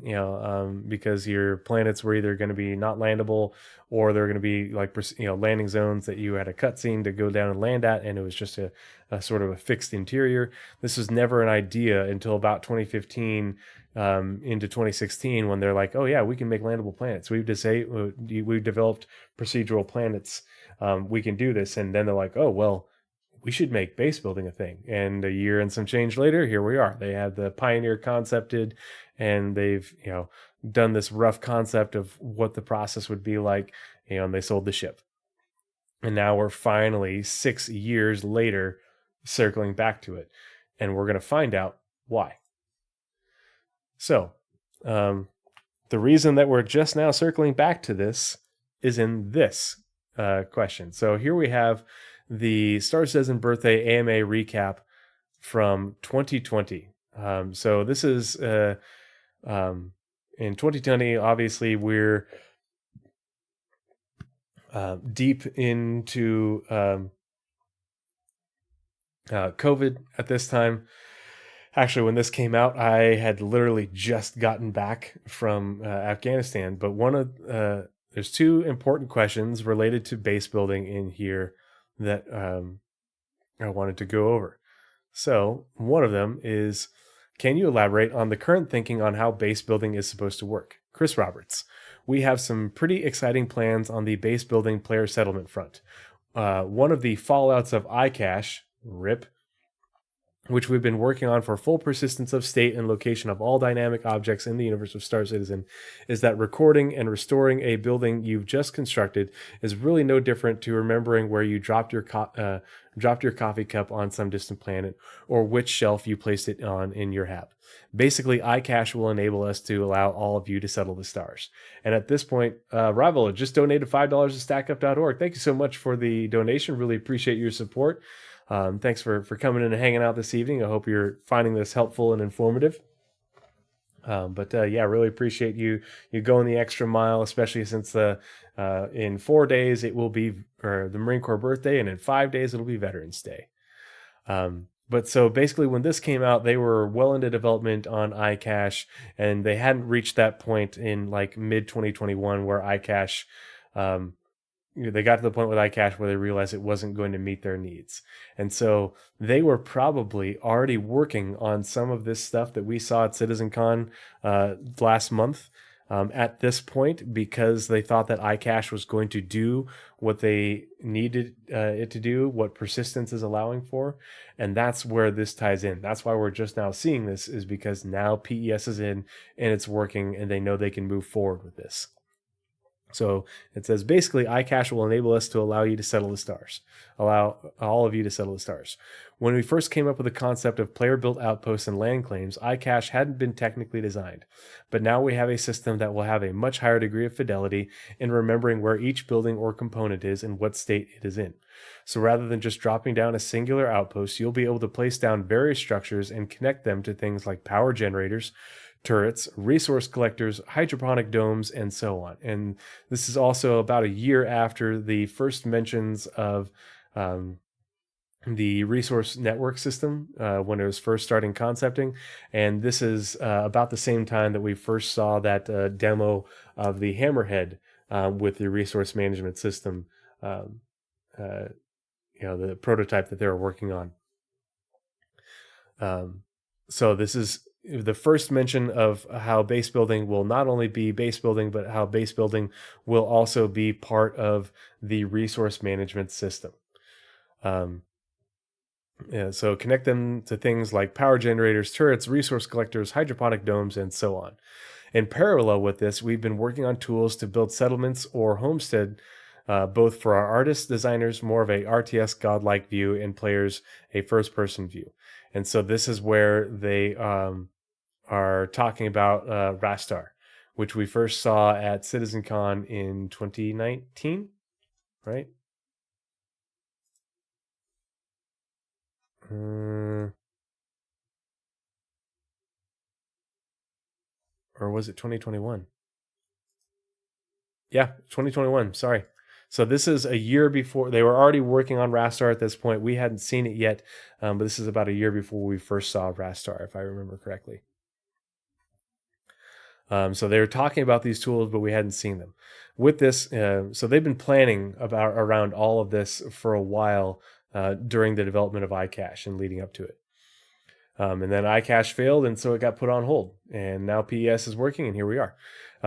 because your planets were either going to be not landable, or they're going to be like, landing zones that you had a cutscene to go down and land at, and it was just a sort of a fixed interior. This was never an idea until about 2015 into 2016, when they're like, oh yeah, we can make landable planets. We've developed procedural planets. We can do this. And then they're like, oh, well, we should make base building a thing. And a year and some change later, here we are. They had the Pioneer concepted, and they've, done this rough concept of what the process would be like, and they sold the ship. And now we're finally 6 years later circling back to it, and we're going to find out why. So, the reason that we're just now circling back to this is in this question. So here we have the Star Citizen birthday AMA recap from 2020. So this is in 2020. Obviously, we're deep into COVID at this time. Actually, when this came out, I had literally just gotten back from Afghanistan. But there's two important questions related to base building in here that I wanted to go over. So one of them is, can you elaborate on the current thinking on how base building is supposed to work? Chris Roberts, we have some pretty exciting plans on the base building player settlement front. One of the fallouts of iCache, RIP, which we've been working on for full persistence of state and location of all dynamic objects in the universe of Star Citizen, is that recording and restoring a building you've just constructed is really no different to remembering where you dropped your coffee cup on some distant planet, or which shelf you placed it on in your hab. Basically, iCache will enable us to allow all of you to settle the stars. And at this point, Rival just donated $5 to stackup.org. Thank you so much for the donation. Really appreciate your support. Thanks for coming in and hanging out this evening. I hope you're finding this helpful and informative. Yeah, really appreciate you going the extra mile, especially since in 4 days it will be the Marine Corps birthday, and in 5 days it'll be Veterans Day. But so basically, when this came out, they were well into development on iCache, and they hadn't reached that point in like mid 2021 where iCache, they got to the point with iCache where they realized it wasn't going to meet their needs. And so they were probably already working on some of this stuff that we saw at CitizenCon last month at this point, because they thought that iCache was going to do what they needed it to do, what persistence is allowing for. And that's where this ties in. That's why we're just now seeing this, is because now PES is in and it's working, and they know they can move forward with this. So it says, basically, iCache will enable us to allow you to settle the stars, allow all of you to settle the stars. When we first came up with the concept of player-built outposts and land claims, iCache hadn't been technically designed. But now we have a system that will have a much higher degree of fidelity in remembering where each building or component is and what state it is in. So rather than just dropping down a singular outpost, you'll be able to place down various structures and connect them to things like power generators, turrets, resource collectors, hydroponic domes, and so on. And this is also about a year after the first mentions of the resource network system when it was first starting concepting. And this is about the same time that we first saw that demo of the Hammerhead with the resource management system, the prototype that they were working on. So this is the first mention of how base building will not only be base building, but how base building will also be part of the resource management system. Yeah, so connect them to things like power generators, turrets, resource collectors, hydroponic domes, and so on. In parallel with this, we've been working on tools to build settlements or homestead, both for our artists, designers, more of a RTS godlike view, and players a first-person view. And so this is where they are talking about Rastar, which we first saw at CitizenCon in 2019, right? Or was it 2021? Yeah, 2021. Sorry. So this is a year before. They were already working on Rastar at this point. We hadn't seen it yet, but this is about a year before we first saw Rastar, if I remember correctly. So they were talking about these tools, but we hadn't seen them. With this, so they've been planning around all of this for a while during the development of iCache and leading up to it. And then iCache failed, and so it got put on hold. And now PES is working, and here we are.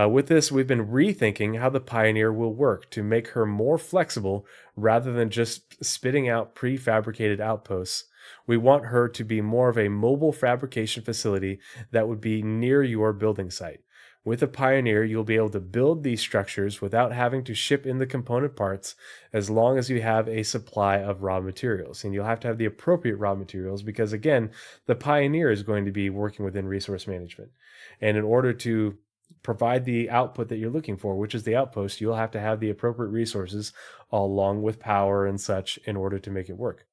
With this, we've been rethinking how the Pioneer will work to make her more flexible rather than just spitting out prefabricated outposts. We want her to be more of a mobile fabrication facility that would be near your building site. With a Pioneer, you'll be able to build these structures without having to ship in the component parts as long as you have a supply of raw materials. And you'll have to have the appropriate raw materials because, again, the Pioneer is going to be working within resource management. And in order to provide the output that you're looking for, which is the outpost, you'll have to have the appropriate resources along with power and such in order to make it work.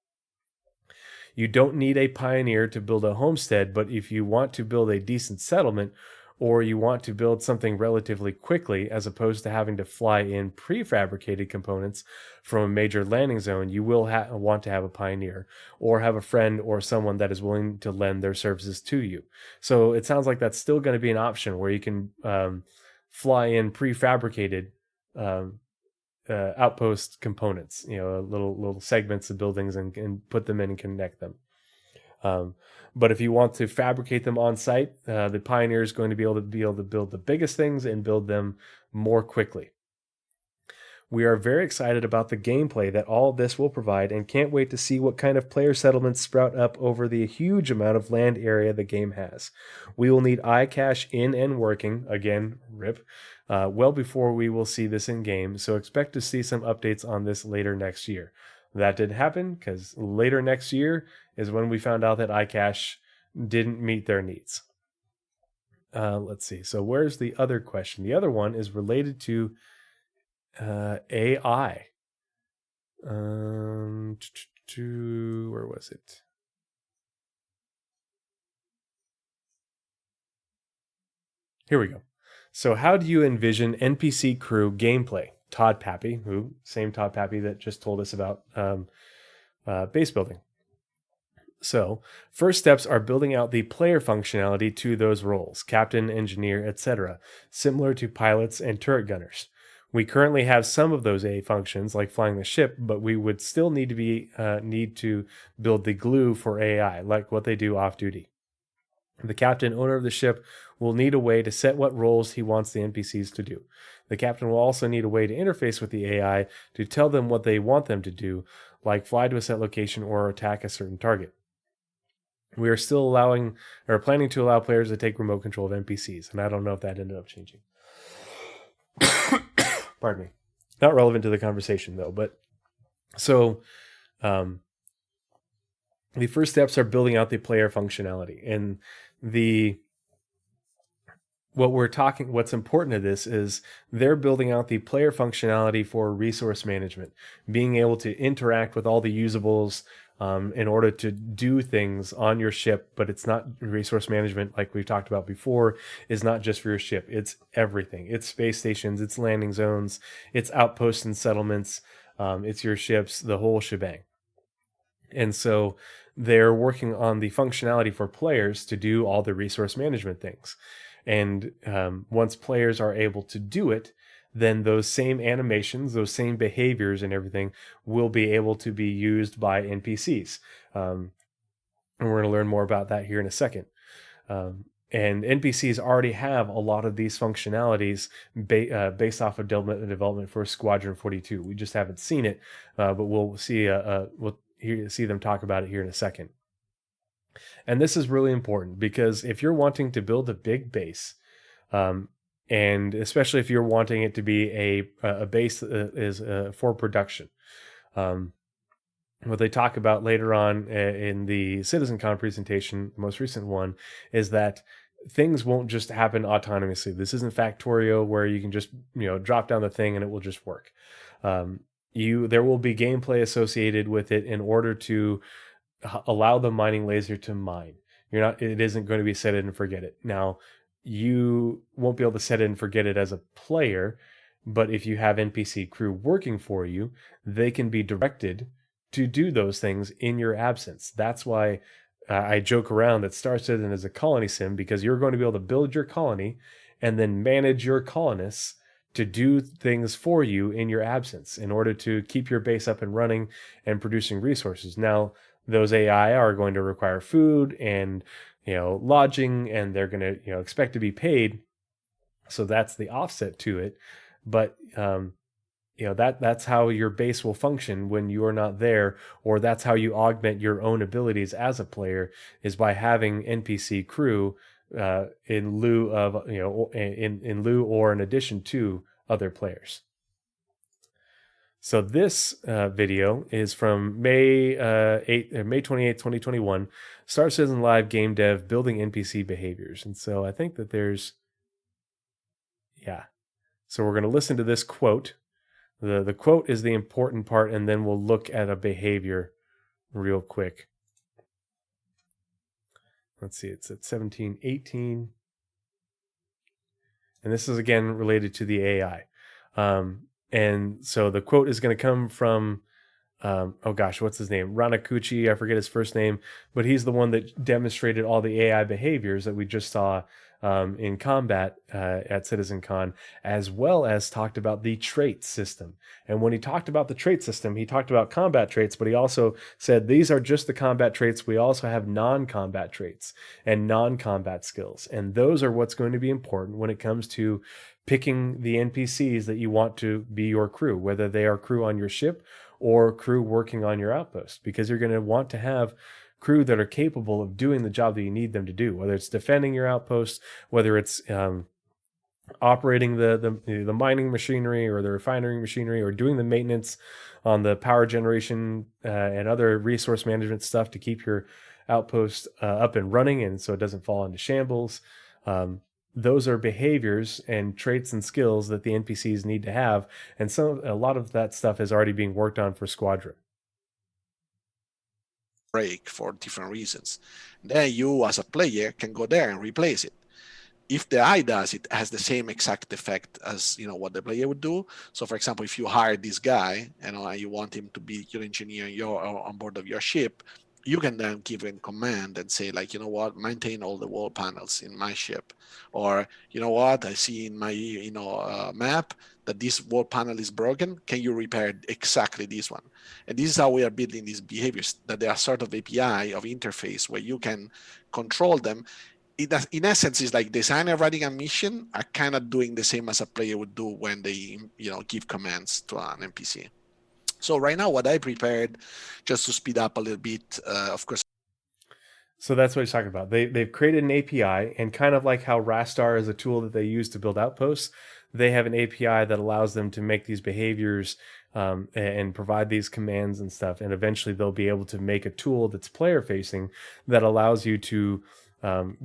You don't need a Pioneer to build a homestead, but if you want to build a decent settlement, or you want to build something relatively quickly as opposed to having to fly in prefabricated components from a major landing zone, you will want to have a Pioneer or have a friend or someone that is willing to lend their services to you. So it sounds like that's still going to be an option where you can fly in prefabricated outpost components, little segments of buildings and put them in and connect them. But if you want to fabricate them on site, the Pioneer is going to be able to build the biggest things and build them more quickly. We are very excited about the gameplay that all of this will provide and can't wait to see what kind of player settlements sprout up over the huge amount of land area the game has. We will need iCache in and working, again, RIP, well before we will see this in game, so expect to see some updates on this later next year. That did happen because later next year is when we found out that iCache didn't meet their needs. Let's see. So where's the other question? The other one is related to AI. Where was it? Here we go. So how do you envision NPC crew gameplay? Todd Pappy, same Todd Pappy that just told us about base building. So, first steps are building out the player functionality to those roles, captain, engineer, etc., similar to pilots and turret gunners. We currently have some of those A functions, like flying the ship, but we would still need to build the glue for AI, like what they do off-duty. The captain, owner of the ship, will need a way to set what roles he wants the NPCs to do. The captain will also need a way to interface with the AI to tell them what they want them to do, like fly to a set location or attack a certain target. We are still planning to allow players to take remote control of NPCs, and I don't know if that ended up changing. Pardon me. Not relevant to the conversation, though, but so the first steps are building out the player functionality, and what's important to this is they're building out the player functionality for resource management, being able to interact with all the usables in order to do things on your ship. But it's not resource management, like we've talked about before, is not just for your ship. It's everything. It's space stations, it's landing zones, it's outposts and settlements, it's your ships, the whole shebang. And so they're working on the functionality for players to do all the resource management things. And once players are able to do it, then those same animations, those same behaviors and everything will be able to be used by NPCs. And we're going to learn more about that here in a second. And NPCs already have a lot of these functionalities based off of development for Squadron 42. We just haven't seen it, but we'll see. see them talk about it here in a second. And this is really important because if you're wanting to build a big base, and especially if you're wanting it to be a base that is for production, what they talk about later on in the CitizenCon presentation, the most recent one, is that things won't just happen autonomously. This isn't Factorio where you can just drop down the thing and it will just work. There will be gameplay associated with it in order to allow the mining laser to mine. It isn't going to be set it and forget it. Now, you won't be able to set it and forget it as a player, but if you have NPC crew working for you, they can be directed to do those things in your absence. That's why I joke around that Star Citizen is a colony sim, because you're going to be able to build your colony and then manage your colonists to do things for you in your absence in order to keep your base up and running and producing resources. Now, those AI are going to require food and lodging, and they're going to expect to be paid. So that's the offset to it. But that's how your base will function when you're not there, or that's how you augment your own abilities as a player, is by having NPC crew in lieu of in lieu or in addition to other players. So this video is from May 28th, 2021, Star Citizen Live Game Dev Building NPC Behaviors. And so I think that so we're going to listen to this quote. The quote is the important part, and then we'll look at a behavior real quick. Let's see, it's at 17:18. And this is again related to the AI. And so the quote is going to come from, what's his name? Ranakuchi, I forget his first name, but he's the one that demonstrated all the AI behaviors that we just saw in combat at CitizenCon, as well as talked about the trait system. And when he talked about the trait system, he talked about combat traits, but he also said these are just the combat traits. We also have non-combat traits and non-combat skills. And those are what's going to be important when it comes to picking the NPCs that you want to be your crew, whether they are crew on your ship or crew working on your outpost, because you're going to want to have crew that are capable of doing the job that you need them to do, whether it's defending your outpost, whether it's operating the mining machinery or the refinery machinery, or doing the maintenance on the power generation and other resource management stuff to keep your outpost up and running and so it doesn't fall into shambles. Those are behaviors and traits and skills that the NPCs need to have, and a lot of that stuff is already being worked on for Squadron. Break for different reasons. Then you as a player can go there and replace it. If the AI does, it has the same exact effect as what the player would do. So for example, if you hire this guy and you want him to be your engineer on board of your ship, you can then give him command and say, like, maintain all the wall panels in my ship. Or, I see in my, map that this wall panel is broken. Can you repair exactly this one? And this is how we are building these behaviors, that they are sort of API of interface where you can control them. In essence, it's like designer writing a mission are kind of doing the same as a player would do when they, give commands to an NPC. So right now, what I prepared, just to speed up a little bit, of course. So that's what he's talking about. They've created an API, and kind of like how Rastar is a tool that they use to build outposts, they have an API that allows them to make these behaviors and provide these commands and stuff. And eventually they'll be able to make a tool that's player facing that allows you to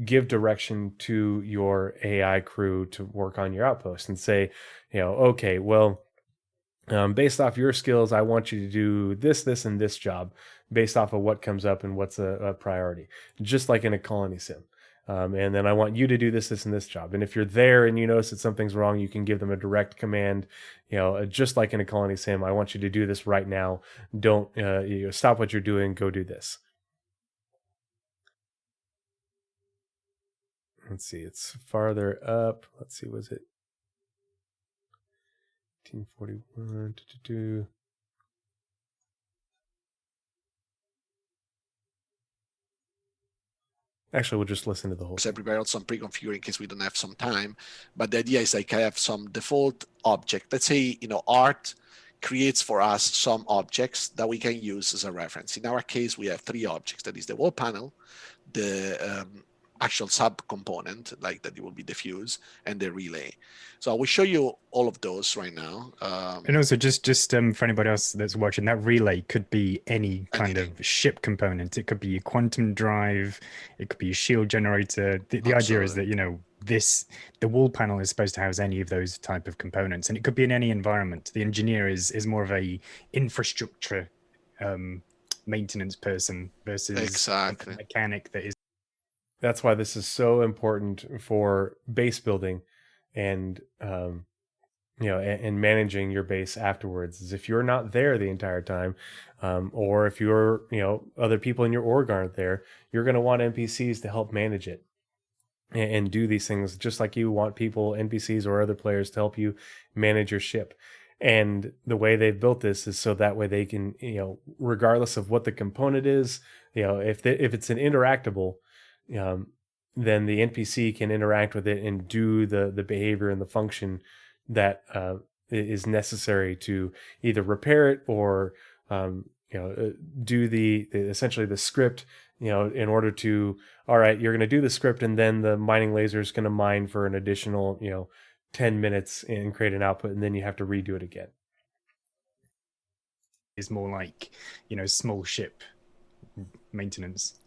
give direction to your AI crew to work on your outpost and say, okay, well, based off your skills, I want you to do this, this, and this job based off of what comes up and what's a priority, just like in a colony sim. And then I want you to do this, this, and this job. And if you're there and you notice that something's wrong, you can give them a direct command, just like in a colony sim. I want you to do this right now. Don't stop what you're doing. Go do this. Let's see. It's farther up. Let's see. Was it 1841? Actually, we'll just listen to the whole thing. I prepared some pre-configuring in case we don't have some time. But the idea is like I have some default object. Let's say, art creates for us some objects that we can use as a reference. In our case, we have 3 objects. That is the wall panel, the actual sub-component, like that it will be the fuse, and the relay. So I will show you all of those right now. And also, just for anybody else that's watching, that relay could be any kind of ship component. It could be a quantum drive. It could be a shield generator. The idea is that, you know, the wall panel is supposed to house any of those type of components, and it could be in any environment. The engineer is more of a infrastructure maintenance person versus a mechanic that is. That's why this is so important for base building and you know, and managing your base afterwards. Is if you're not there the entire time, or if you're, you know, other people in your org aren't there, you're going to want NPCs to help manage it and do these things, just like you want people, NPCs or other players, to help you manage your ship. And the way they've built this is so that way they can, you know, regardless of what the component is, you know, if it's an interactable, then the NPC can interact with it and do the behavior and the function that is necessary to either repair it or you know, do the essentially the script, you know, in order to, all right, you're going to do the script, and then the mining laser is going to mine for an additional, you know, 10 minutes and create an output, and then you have to redo it again. Is more like, you know, small ship maintenance.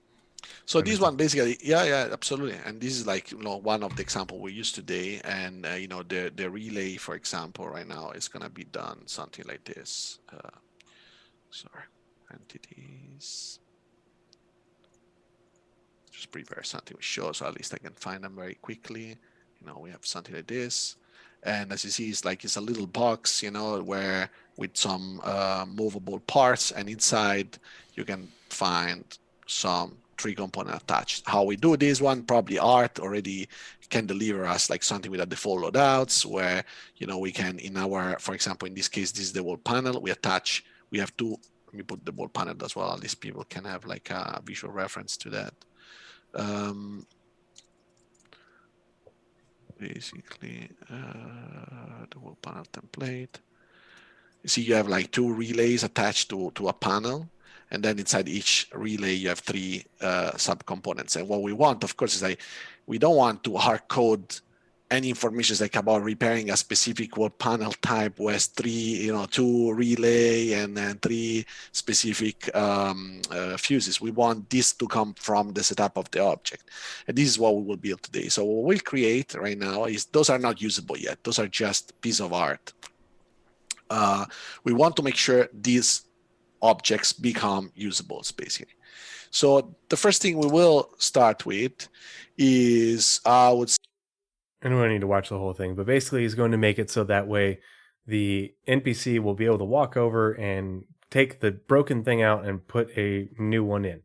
So this one basically, yeah, absolutely. And this is like, you know, one of the example we use today. And you know, the relay, for example, right now is gonna be done something like this. Sorry, entities. Just prepare something we show, so at least I can find them very quickly. You know, we have something like this, and as you see, it's a little box, you know, where with some movable parts, and inside you can find some 3 component attached. How we do this one, probably Art already can deliver us like something with a default loadouts, where, you know, we can, in our, for example, in this case, this is the wall panel. We have 2. Let me put the wall panel as well. At least people can have like a visual reference to that. Basically, the wall panel template. You see, you have like 2 relays attached to a panel. And then inside each relay, you have 3 subcomponents. And what we want, of course, is like, we don't want to hard code any information like about repairing a specific wall panel type with 3, you know, 2 relay and then 3 specific fuses. We want this to come from the setup of the object. And this is what we will build today. So what we'll create right now is, those are not usable yet. Those are just piece of art. We want to make sure these objects become usable, basically. So the first thing we will start with is, I would say, and we don't need to watch the whole thing, but basically he's going to make it so that way the NPC will be able to walk over and take the broken thing out and put a new one in.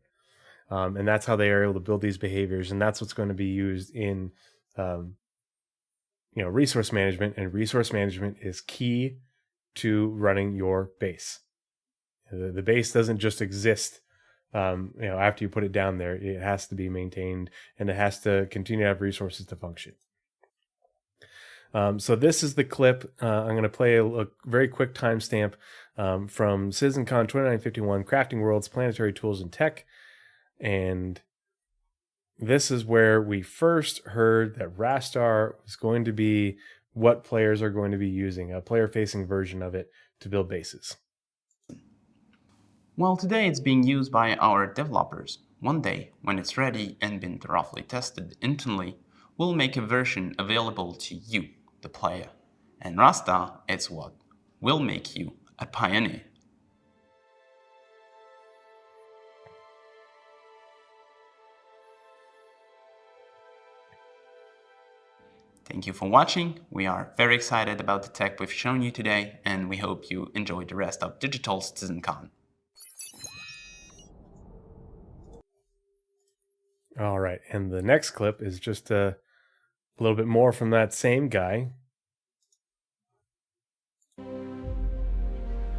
And that's how they are able to build these behaviors. And that's what's going to be used in, you know, resource management. And resource management is key to running your base. The base doesn't just exist, you know, after you put it down there. It has to be maintained, and it has to continue to have resources to function. So this is the clip. I'm going to play a very quick timestamp from CitizenCon 2951, Crafting Worlds, Planetary Tools and Tech. And this is where we first heard that Rastar was going to be what players are going to be using, a player-facing version of it to build bases. Well, today it's being used by our developers. One day, when it's ready and been thoroughly tested internally, we'll make a version available to you, the player. And Rasta is what will make you a pioneer. Thank you for watching. We are very excited about the tech we've shown you today, and we hope you enjoy the rest of Digital CitizenCon. All right, and the next clip is just a little bit more from that same guy.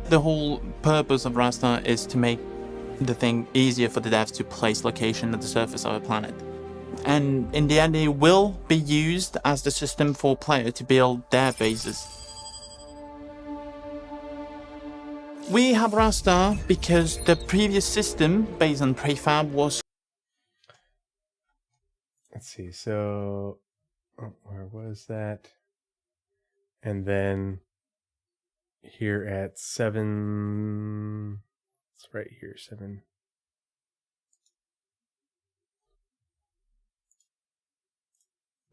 The whole purpose of Rasta is to make the thing easier for the devs to place location at the surface of a planet. And in the end, it will be used as the system for player to build their bases. We have Rasta because the previous system based on prefab was... Let's see. So, where was that? And then here at 7, it's right here, 7.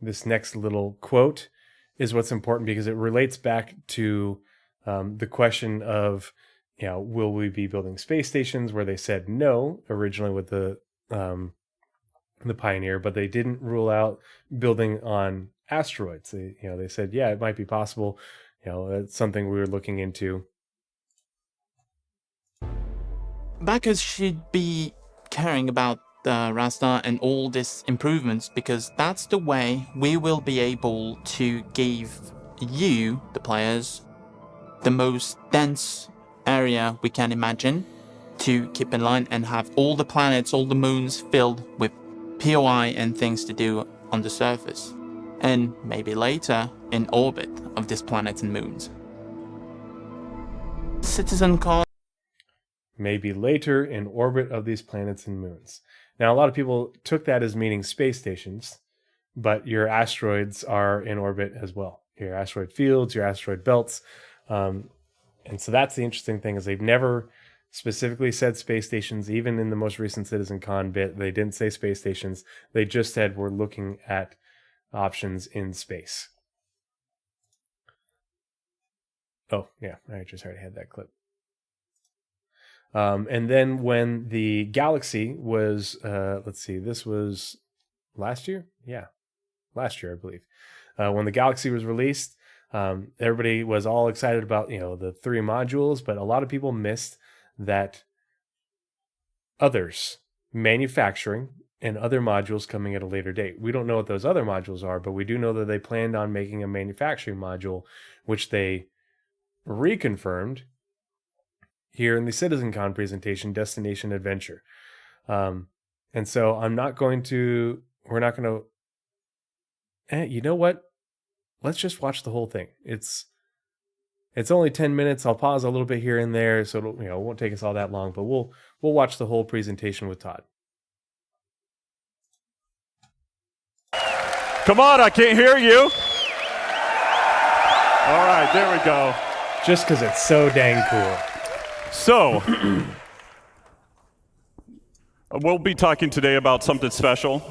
This next little quote is what's important because it relates back to the question of, will we be building space stations, where they said no originally with the Pioneer, but they didn't rule out building on asteroids. They said, yeah, it might be possible. It's something we were looking into. Backers should be caring about the Rasta and all these improvements, because that's the way we will be able to give you, the players, the most dense area we can imagine to keep in line and have all the planets, all the moons filled with POI and things to do on the surface, and maybe later in orbit of these planets and moons. CitizenCon. Maybe later in orbit of these planets and moons. Now, a lot of people took that as meaning space stations, but your asteroids are in orbit as well. Your asteroid fields, your asteroid belts. And so that's the interesting thing, is they've never specifically said space stations. Even in the most recent CitizenCon bit, they didn't say space stations. They just said we're looking at options in space. Oh, yeah, I just already had that clip. And then when the Galaxy was, let's see, this was last year? Yeah, last year, I believe. When the Galaxy was released, everybody was all excited about, the 3 modules, but a lot of people missed that others, manufacturing and other modules coming at a later date. We don't know what those other modules are, but we do know that they planned on making a manufacturing module, which they reconfirmed here in the CitizenCon presentation, Destination Adventure. And so we're not going to, you know what? Let's just watch the whole thing. It's only 10 minutes. I'll pause a little bit here and there, so it won't take us all that long, but we'll watch the whole presentation with Todd. Come on, I can't hear you. All right, there we go. Just because it's so dang cool. So, we'll be talking today about something special.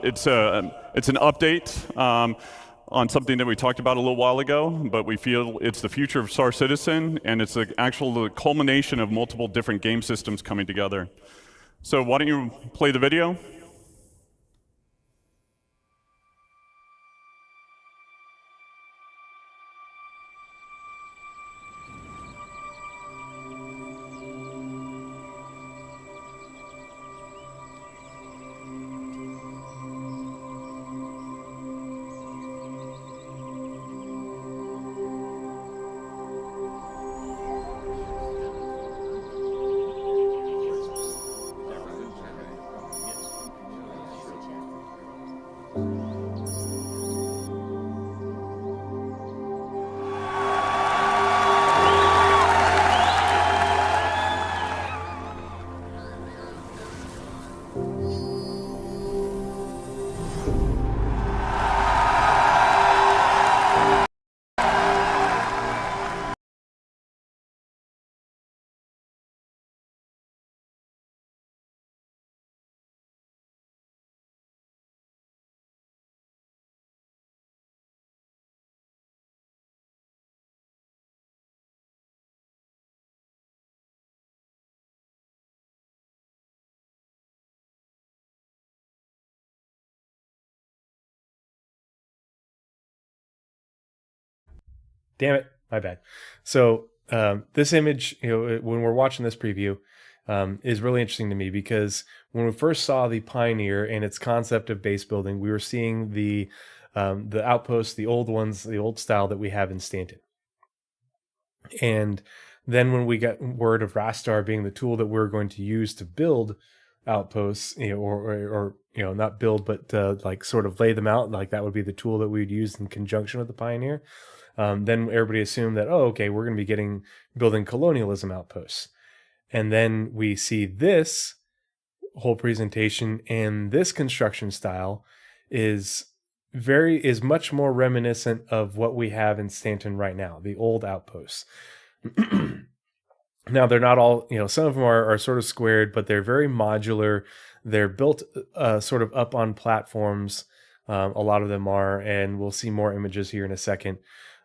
It's an update on something that we talked about a little while ago, but we feel it's the future of Star Citizen, and it's the culmination of multiple different game systems coming together. So why don't you play the video? Damn it, my bad. So this image, when we're watching this preview, is really interesting to me, because when we first saw the Pioneer and its concept of base building, we were seeing the outposts, the old ones, the old style that we have in Stanton. And then when we got word of Rastar being the tool that we're going to use to build outposts, or not build, but like sort of lay them out, like that would be the tool that we would use in conjunction with the Pioneer. then everybody assumed that, oh, okay, we're going to be building colonialism outposts. And then we see this whole presentation, and this construction style is much more reminiscent of what we have in Stanton right now, the old outposts. Now, they're not all, some of them are sort of squared, but they're very modular. They're built sort of up on platforms. A lot of them are, and we'll see more images here in a second.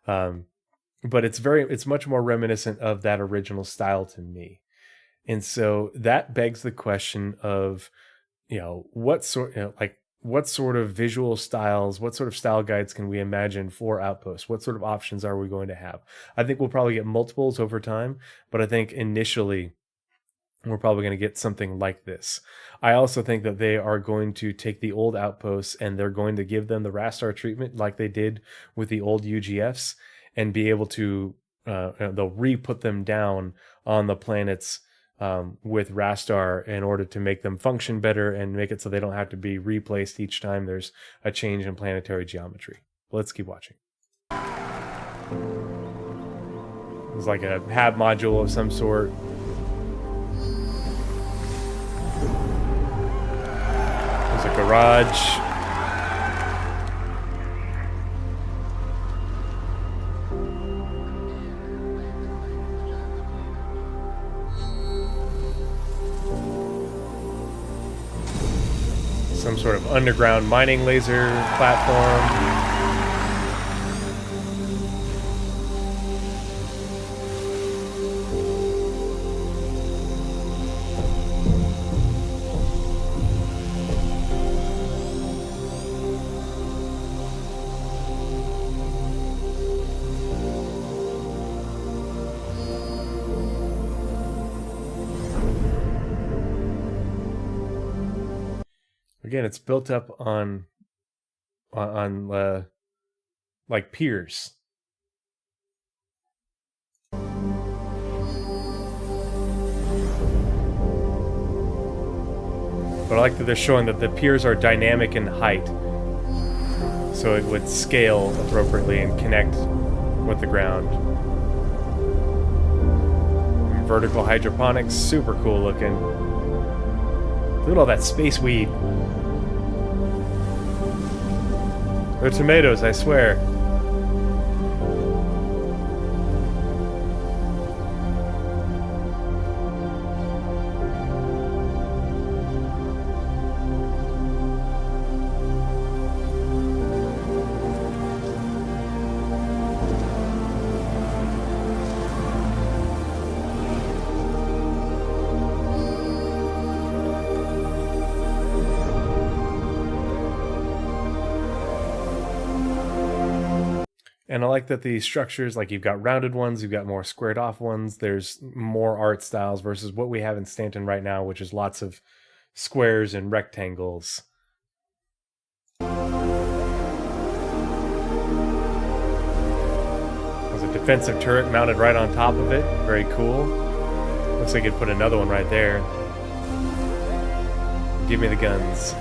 But it's much more reminiscent of that original style to me. And so that begs the question of, what sort of visual styles, what sort of style guides can we imagine for Outposts? What sort of options are we going to have? I think we'll probably get multiples over time, but I think initially we're probably going to get something like this. I also think that they are going to take the old Outposts and they're going to give them the Rastar treatment like they did with the old UGFs and be able to, they'll re-put them down on the planets with Rastar in order to make them function better and make it so they don't have to be replaced each time there's a change in planetary geometry. Let's keep watching. It's like a hab module of some sort. There's a garage. Some sort of underground mining laser platform. Again, it's built up on like piers. But I like that they're showing that the piers are dynamic in height, so it would scale appropriately and connect with the ground. Vertical hydroponics, super cool looking. Look at all that space weed. They're tomatoes, I swear. And I like that the structures, like you've got rounded ones, you've got more squared off ones. There's more art styles versus what we have in Stanton right now, which is lots of squares and rectangles. There's a defensive turret mounted right on top of it. Very cool. Looks like you could put another one right there. Give me the guns.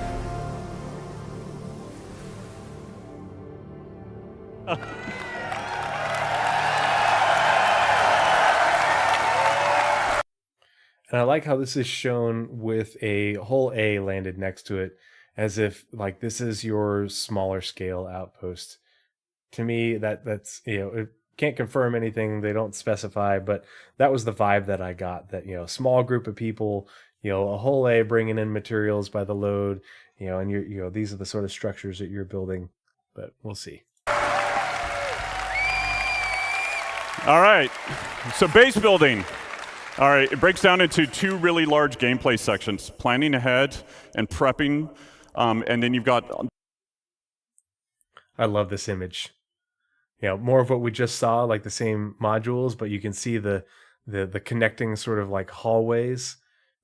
And I like how this is shown with a whole A landed next to it, as if like this is your smaller scale outpost. To me, that's it can't confirm anything. They don't specify, but that was the vibe that I got. That small group of people, a whole A bringing in materials by the load, and these are the sort of structures that you're building. But we'll see. All right, so base building. All right, it breaks down into two really large gameplay sections, planning ahead and prepping, and then you've got... I love this image. More of what we just saw, like the same modules, but you can see the connecting sort of like hallways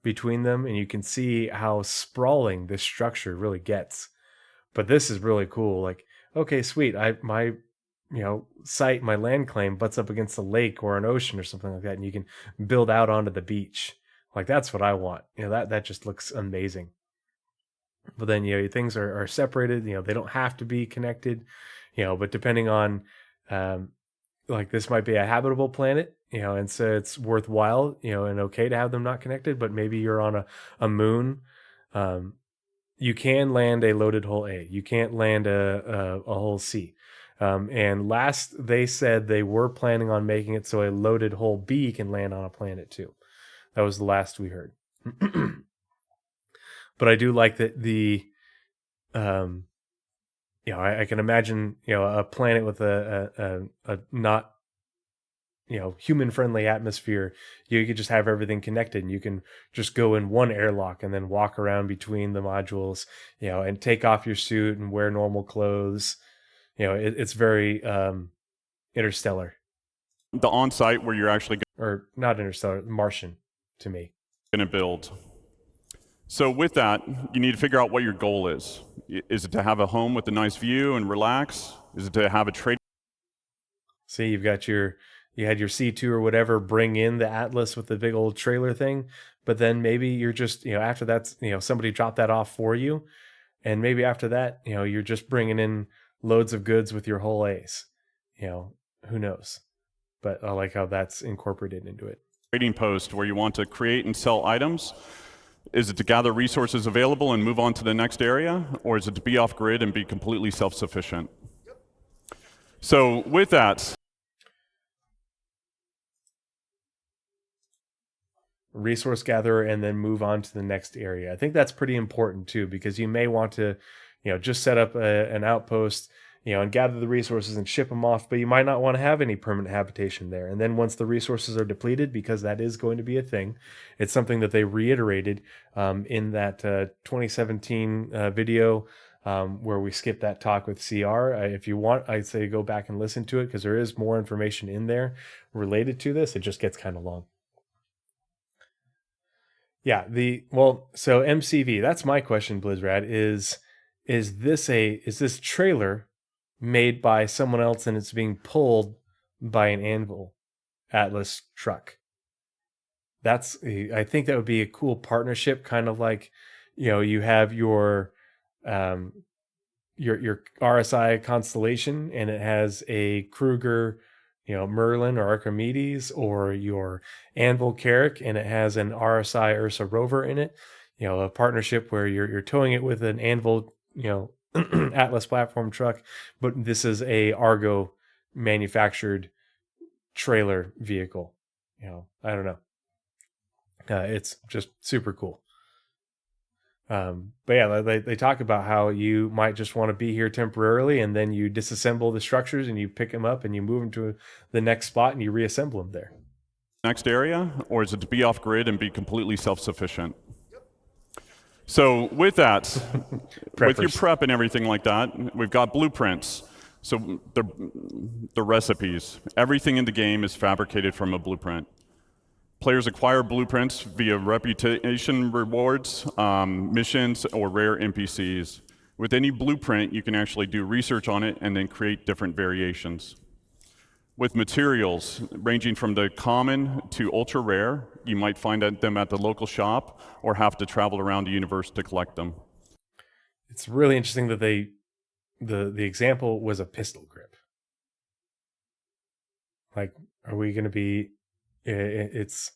between them, and you can see how sprawling this structure really gets. But this is really cool. Like, okay, sweet, my site, my land claim butts up against a lake or an ocean or something like that, and you can build out onto the beach. Like, that's what I want. That just looks amazing. But then, things are separated. They don't have to be connected, but depending on like this might be a habitable planet, and so it's worthwhile, and okay to have them not connected. But maybe you're on a moon. You can land a loaded hull A. You can't land a hull C. And last they said they were planning on making it so a loaded hull B can land on a planet too. That was the last we heard. But I do like that I can imagine, a planet with a not, human friendly atmosphere. You could just have everything connected, and you can just go in one airlock and then walk around between the modules, and take off your suit and wear normal clothes. It's very Interstellar. The on-site where you're actually or not Interstellar, Martian to me. Going to build. So with that, you need to figure out what your goal is. Is it to have a home with a nice view and relax? Is it to have a trade? See, you had your C2 or whatever bring in the Atlas with the big old trailer thing, but then maybe you're just, after that's, somebody dropped that off for you, and maybe after that, you're just bringing in loads of goods with your whole A's. Who knows? But I like how that's incorporated into it. Trading post where you want to create and sell items. Is it to gather resources available and move on to the next area, or is it to be off grid and be completely self-sufficient? So with that, resource gatherer and then move on to the next area. I think that's pretty important too, because you may want to, just set up an outpost, and gather the resources and ship them off, but you might not want to have any permanent habitation there. And then once the resources are depleted, because that is going to be a thing, it's something that they reiterated in that 2017 video where we skipped that talk with CR. If you want, I'd say go back and listen to it, because there is more information in there related to this. It just gets kind of long. Yeah, so MCV, that's my question, Blizzrad, is this trailer made by someone else and it's being pulled by an Anvil Atlas truck? I think that would be a cool partnership, kind of like, you have your RSI constellation and it has a Kruger, Merlin or Archimedes, or your Anvil Carrack and it has an RSI Ursa rover in it. A partnership where you're towing it with an Anvil, Atlas platform truck, but this is a Argo manufactured trailer vehicle. I don't know. It's just super cool. But yeah, they talk about how you might just want to be here temporarily, and then you disassemble the structures and you pick them up and you move them to the next spot and you reassemble them there. Next area, or is it to be off grid and be completely self-sufficient? So with that, with your prep and everything like that, we've got blueprints. So the recipes, everything in the game is fabricated from a blueprint. Players acquire blueprints via reputation rewards, missions, or rare NPCs. With any blueprint, you can actually do research on it and then create different variations. With materials, ranging from the common to ultra rare, you might find them at the local shop or have to travel around the universe to collect them. It's really interesting that the example was a pistol grip. Like, are we going to be... Is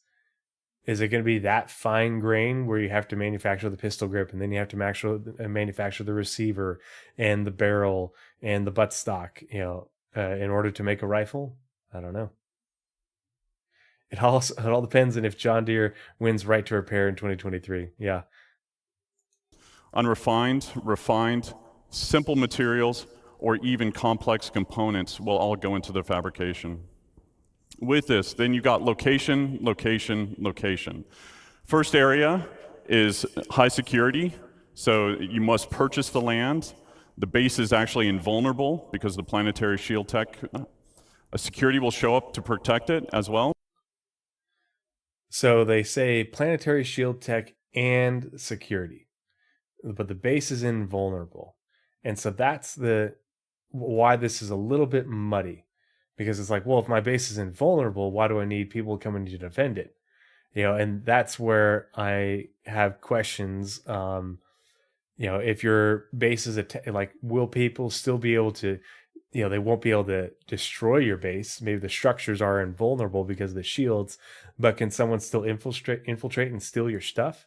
it going to be that fine grain where you have to manufacture the pistol grip and then you have to manufacture the receiver and the barrel and the buttstock, in order to make a rifle? I don't know. It all depends on if John Deere wins right to repair in 2023. Yeah. Unrefined, refined, simple materials, or even complex components will all go into the fabrication. With this, then you got location, location, location. First area is high security, so you must purchase the land. The base is actually invulnerable because of the planetary shield tech. A security will show up to protect it as well. So they say planetary shield tech and security, but the base is invulnerable. And so that's why this is a little bit muddy. Because it's like, well, if my base is invulnerable, why do I need people coming to defend it? And that's where I have questions. If your base is will people still be able to they won't be able to destroy your base. Maybe the structures are invulnerable because of the shields, but can someone still infiltrate and steal your stuff?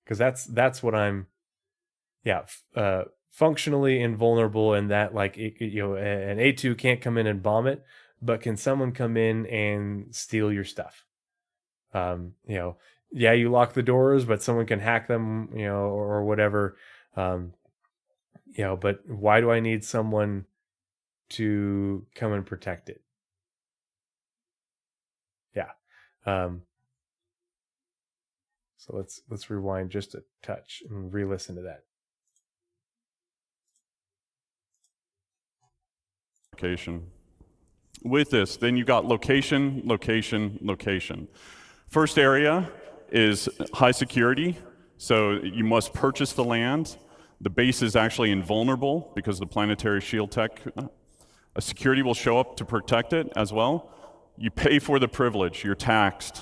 Because that's what I'm, functionally invulnerable, in that like an A2 can't come in and bomb it, but can someone come in and steal your stuff? You lock the doors, but someone can hack them, or whatever. But why do I need someone to come and protect it? Yeah. So let's rewind just a touch and re-listen to that. Location. With this, then you've got location, location, location. First area is high security, so you must purchase the land. The base is actually invulnerable because of the planetary shield tech. A security will show up to protect it as well. You pay for the privilege, you're taxed.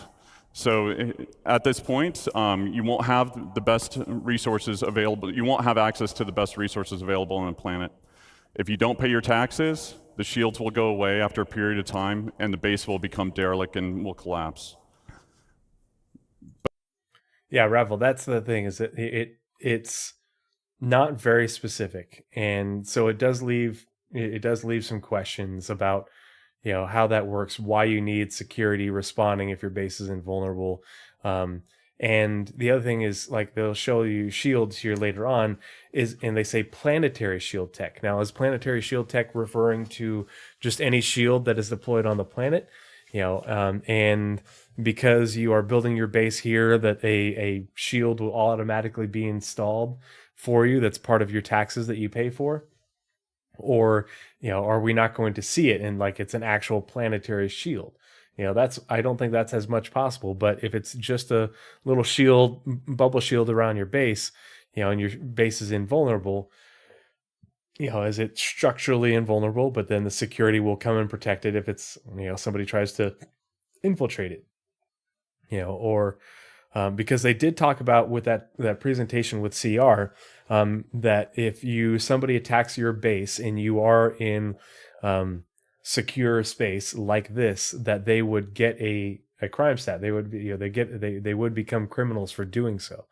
So at this point, you won't have the best resources available. You won't have access to the best resources available on the planet. If you don't pay your taxes, the shields will go away after a period of time, and the base will become derelict and will collapse. Yeah, Ravel, that's the thing, is that it's not very specific, and so it does leave some questions about how that works, why you need security responding if your base is invulnerable. And the other thing is, like, they'll show you shields here later on, and they say planetary shield tech. Now, is planetary shield tech referring to just any shield that is deployed on the planet? And because you are building your base here, that a shield will automatically be installed for you, that's part of your taxes that you pay for? Or are we not going to see it, and like it's an actual planetary shield? I don't think that's as much possible. But if it's just a little shield, bubble shield around your base, and your base is invulnerable, is it structurally invulnerable, but then the security will come and protect it if it's, somebody tries to infiltrate it, or because they did talk about with that presentation with CR, that if somebody attacks your base and you are in secure space like this, that they would get a crime stat. They would be, they would become criminals for doing so.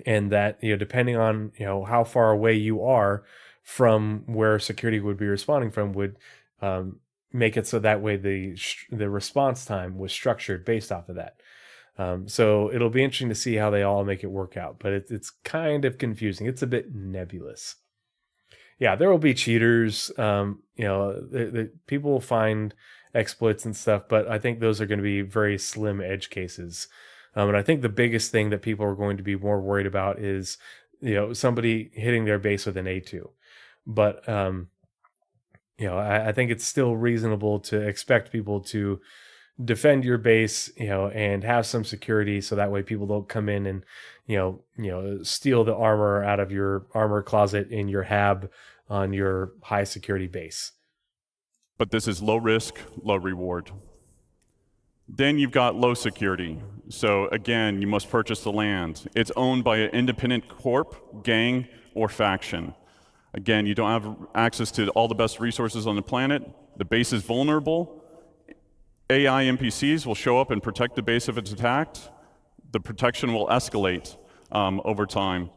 And that, depending on, how far away you are from where security would be responding from, would make it so that way the response time was structured based off of that. So it'll be interesting to see how they all make it work out, but it's kind of confusing. It's a bit nebulous. Yeah, there will be cheaters. The people will find exploits and stuff, but I think those are going to be very slim edge cases. And I think the biggest thing that people are going to be more worried about is, somebody hitting their base with an A2. But, I think it's still reasonable to expect people to defend your base, and have some security, so that way people don't come in and, steal the armor out of your armor closet in your hab on your high security base. But this is low risk, low reward. Then you've got low security. So again, you must purchase the land. It's owned by an independent corp, gang, or faction. Again, you don't have access to all the best resources on the planet. The base is vulnerable. AI NPCs will show up and protect the base if it's attacked. The protection will escalate over time.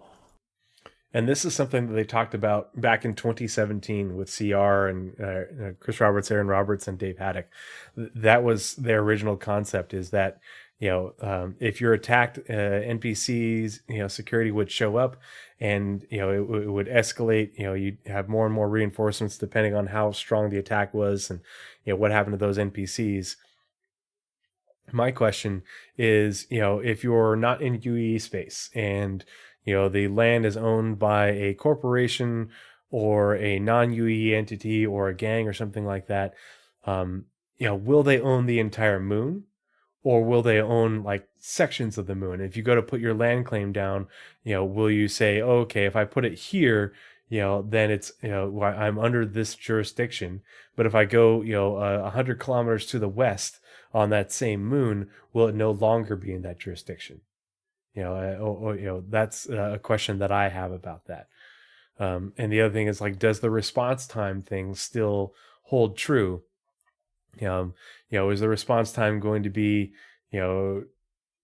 And this is something that they talked about back in 2017 with CR and Chris Roberts, Aaron Roberts, and Dave Haddock. That was their original concept, is that, if you're attacked, NPCs, security would show up, and, it would escalate. You'd have more and more reinforcements depending on how strong the attack was and, what happened to those NPCs. My question is, if you're not in UE space and, the land is owned by a corporation or a non-UE entity or a gang or something like that, will they own the entire moon, or will they own like sections of the moon? If you go to put your land claim down, will you say, oh, okay, if I put it here, then it's, I'm under this jurisdiction. But if I go, 100 kilometers to the west on that same moon, will it no longer be in that jurisdiction? That's a question that I have about that. And the other thing is like, does the response time thing still hold true? Is the response time going to be, 2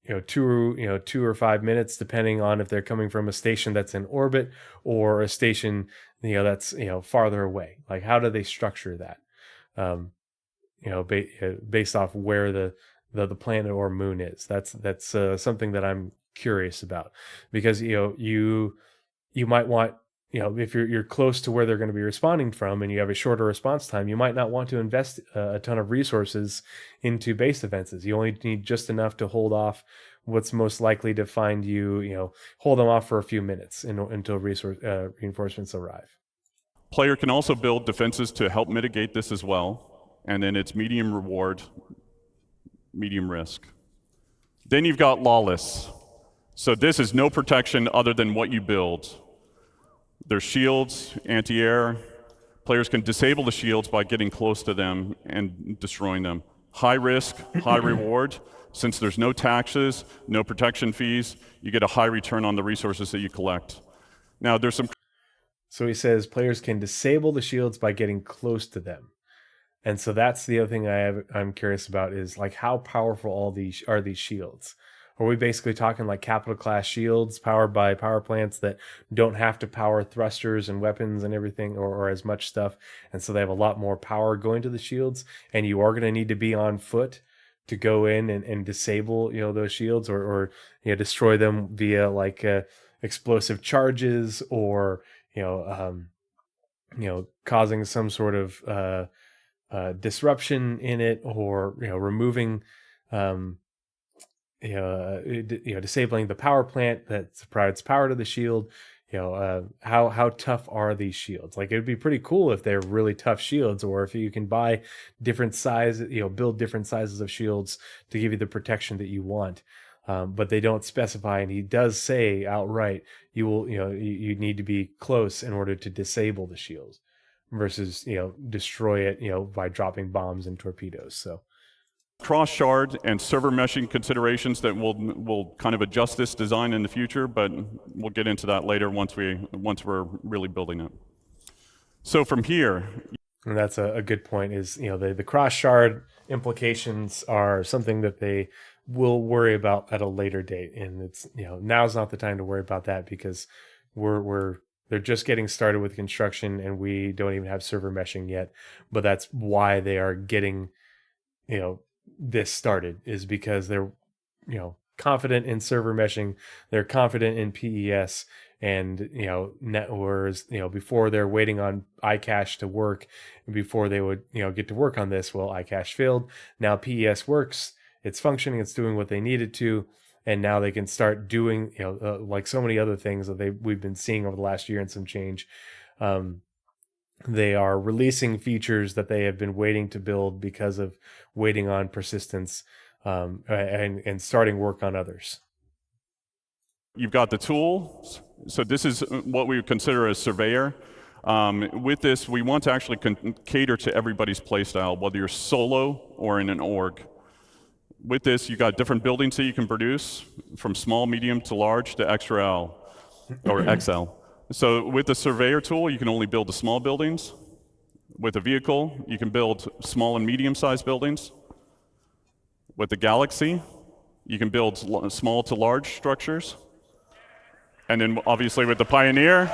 or 5 minutes, depending on if they're coming from a station that's in orbit or a station, that's, farther away? Like, how do they structure that? Based off where the planet or moon is. That's something that I'm curious about, because, you might want, if you're close to where they're going to be responding from and you have a shorter response time, you might not want to invest a ton of resources into base defenses. You only need just enough to hold off what's most likely to find you, hold them off for a few minutes until reinforcements arrive. Player can also build defenses to help mitigate this as well, and then it's medium reward, medium risk. Then you've got lawless. So this is no protection other than what you build. There's shields, anti-air. Players can disable the shields by getting close to them and destroying them. High risk, high reward. Since there's no taxes, no protection fees, you get a high return on the resources that you collect. Now, there's some... So he says players can disable the shields by getting close to them. And so that's the other thing I'm curious about, is like, how powerful are these shields? Are we basically talking like capital class shields powered by power plants that don't have to power thrusters and weapons and everything, or as much stuff, and so they have a lot more power going to the shields, and you are going to need to be on foot to go in and disable those shields, or destroy them via like explosive charges, or causing some sort of disruption in it, or removing disabling the power plant that provides power to the shield. How tough are these shields? Like, it would be pretty cool if they're really tough shields, or if you can buy different size, build different sizes of shields to give you the protection that you want. But they don't specify, and he does say outright, you need to be close in order to disable the shields, versus destroy it by dropping bombs and torpedoes. So cross-shard and server meshing considerations that will kind of adjust this design in the future, but we'll get into that later once we're really building it. So from here, and that's a good point, is the cross-shard implications are something that they will worry about at a later date, and it's now's not the time to worry about that, because they're just getting started with construction, and we don't even have server meshing yet. But that's why they are getting this started, is because they're confident in server meshing, they're confident in PES, and networks, before they're waiting on iCache to work, and before they would get to work on this, well, iCache failed. Now PES works, it's functioning, it's doing what they needed to, and now they can start doing like so many other things that we've been seeing over the last year and some change. They are releasing features that they have been waiting to build because of waiting on persistence, and starting work on others. You've got the tool. So this is what we would consider a surveyor. With this, we want to actually cater to everybody's playstyle, whether you're solo or in an org. With this, you got different buildings that you can produce, from small, medium to large to XL or XL. So with the surveyor tool, you can only build the small buildings. With a vehicle, you can build small and medium-sized buildings. With the Galaxy, you can build small to large structures. And then obviously with the Pioneer,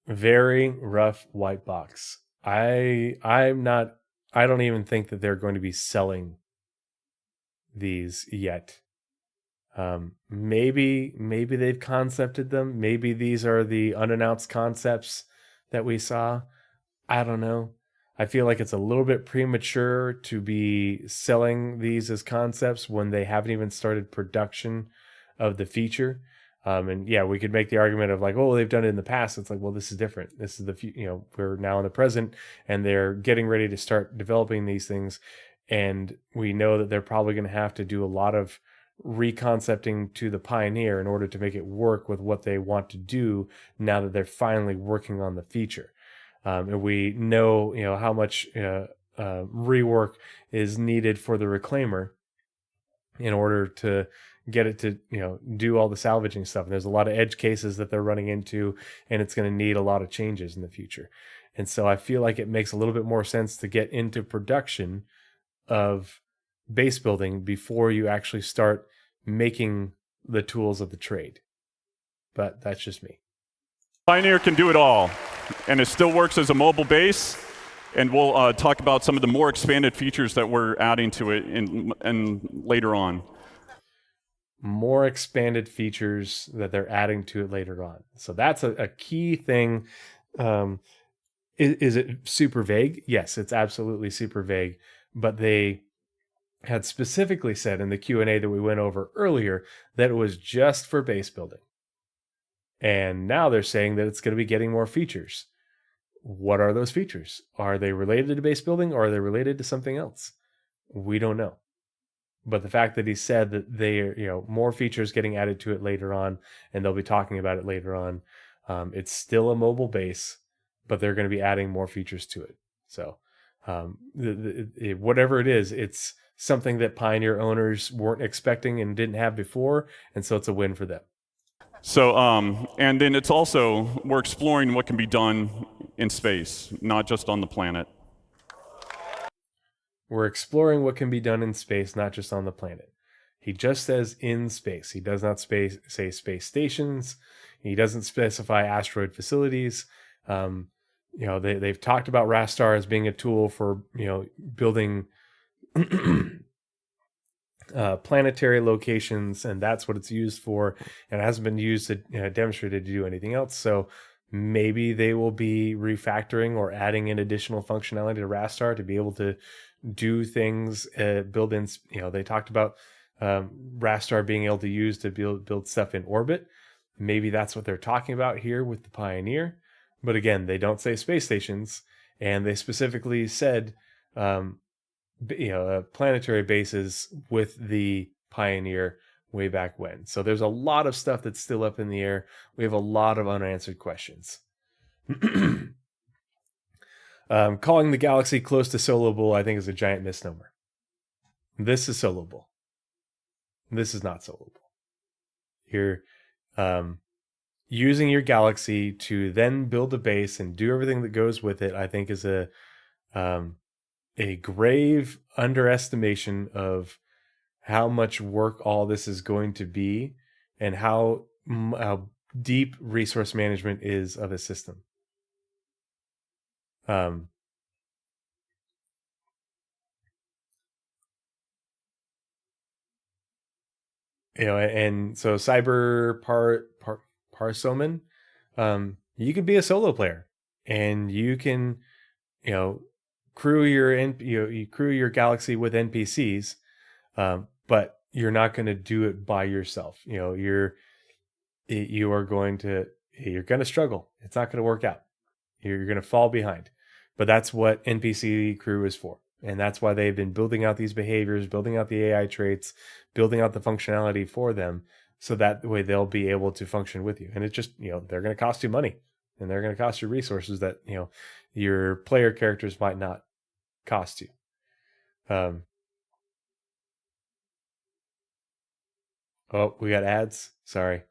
very rough white box. I don't even think that they're going to be selling these yet. Maybe they've concepted them. Maybe these are the unannounced concepts that we saw. I don't know. I feel like it's a little bit premature to be selling these as concepts when they haven't even started production of the feature. And yeah, we could make the argument of like, oh, they've done it in the past. It's like, well, this is different. This is we're now in the present, and they're getting ready to start developing these things. And we know that they're probably going to have to do a lot of reconcepting to the Pioneer in order to make it work with what they want to do now that they're finally working on the feature. And we know, how much rework is needed for the Reclaimer in order to get it to, do all the salvaging stuff. And there's a lot of edge cases that they're running into, and it's going to need a lot of changes in the future. And so I feel like it makes a little bit more sense to get into production of base building before you actually start making the tools of the trade. But that's just me. Pioneer can do it all, and it still works as a mobile base. And we'll talk about some of the more expanded features that we're adding to it in later on. More expanded features that they're adding to it later on. So that's a key thing. Is it super vague? Yes, it's absolutely super vague. But they had specifically said in the Q&A that we went over earlier that it was just for base building. And now they're saying that it's going to be getting more features. What are those features? Are they related to base building, or are they related to something else? We don't know. But the fact that he said that they are, more features getting added to it later on, and they'll be talking about it later on. It's still a mobile base, but they're going to be adding more features to it. So whatever it is, it's something that Pioneer owners weren't expecting and didn't have before, and so it's a win for them. So, and then it's also, we're exploring what can be done in space, not just on the planet. We're exploring what can be done in space, not just on the planet. He just says in space. He does not say space stations. He doesn't specify asteroid facilities. They've talked about Rastar as being a tool for, building planetary locations, and that's what it's used for, and it hasn't been used to demonstrated to do anything else. So maybe they will be refactoring or adding in additional functionality to Rastar to be able to do things, build in. They talked about Rastar being able to use to build stuff in orbit. Maybe that's what they're talking about here with the Pioneer. But again, they don't say space stations, and they specifically said planetary bases with the Pioneer way back when. So there's a lot of stuff that's still up in the air. We have a lot of unanswered questions. Calling the galaxy close to soloable, I think, is a giant misnomer. This is soloable. This is not soloable. You're using your galaxy to then build a base and do everything that goes with it, I think, is a grave underestimation of how much work all this is going to be and how deep resource management is of a system. And so Cyber Parsoman, you can be a solo player, and you can, crew your galaxy with NPCs, but you're not going to do it by yourself. You're going to struggle. It's not going to work out. You're going to fall behind. But that's what NPC crew is for. And that's why they've been building out these behaviors, building out the AI traits, building out the functionality for them, so that way they'll be able to function with you. And it's just, they're going to cost you money, and they're going to cost you resources that, your player characters might not cost you. Oh, we got ads. Sorry.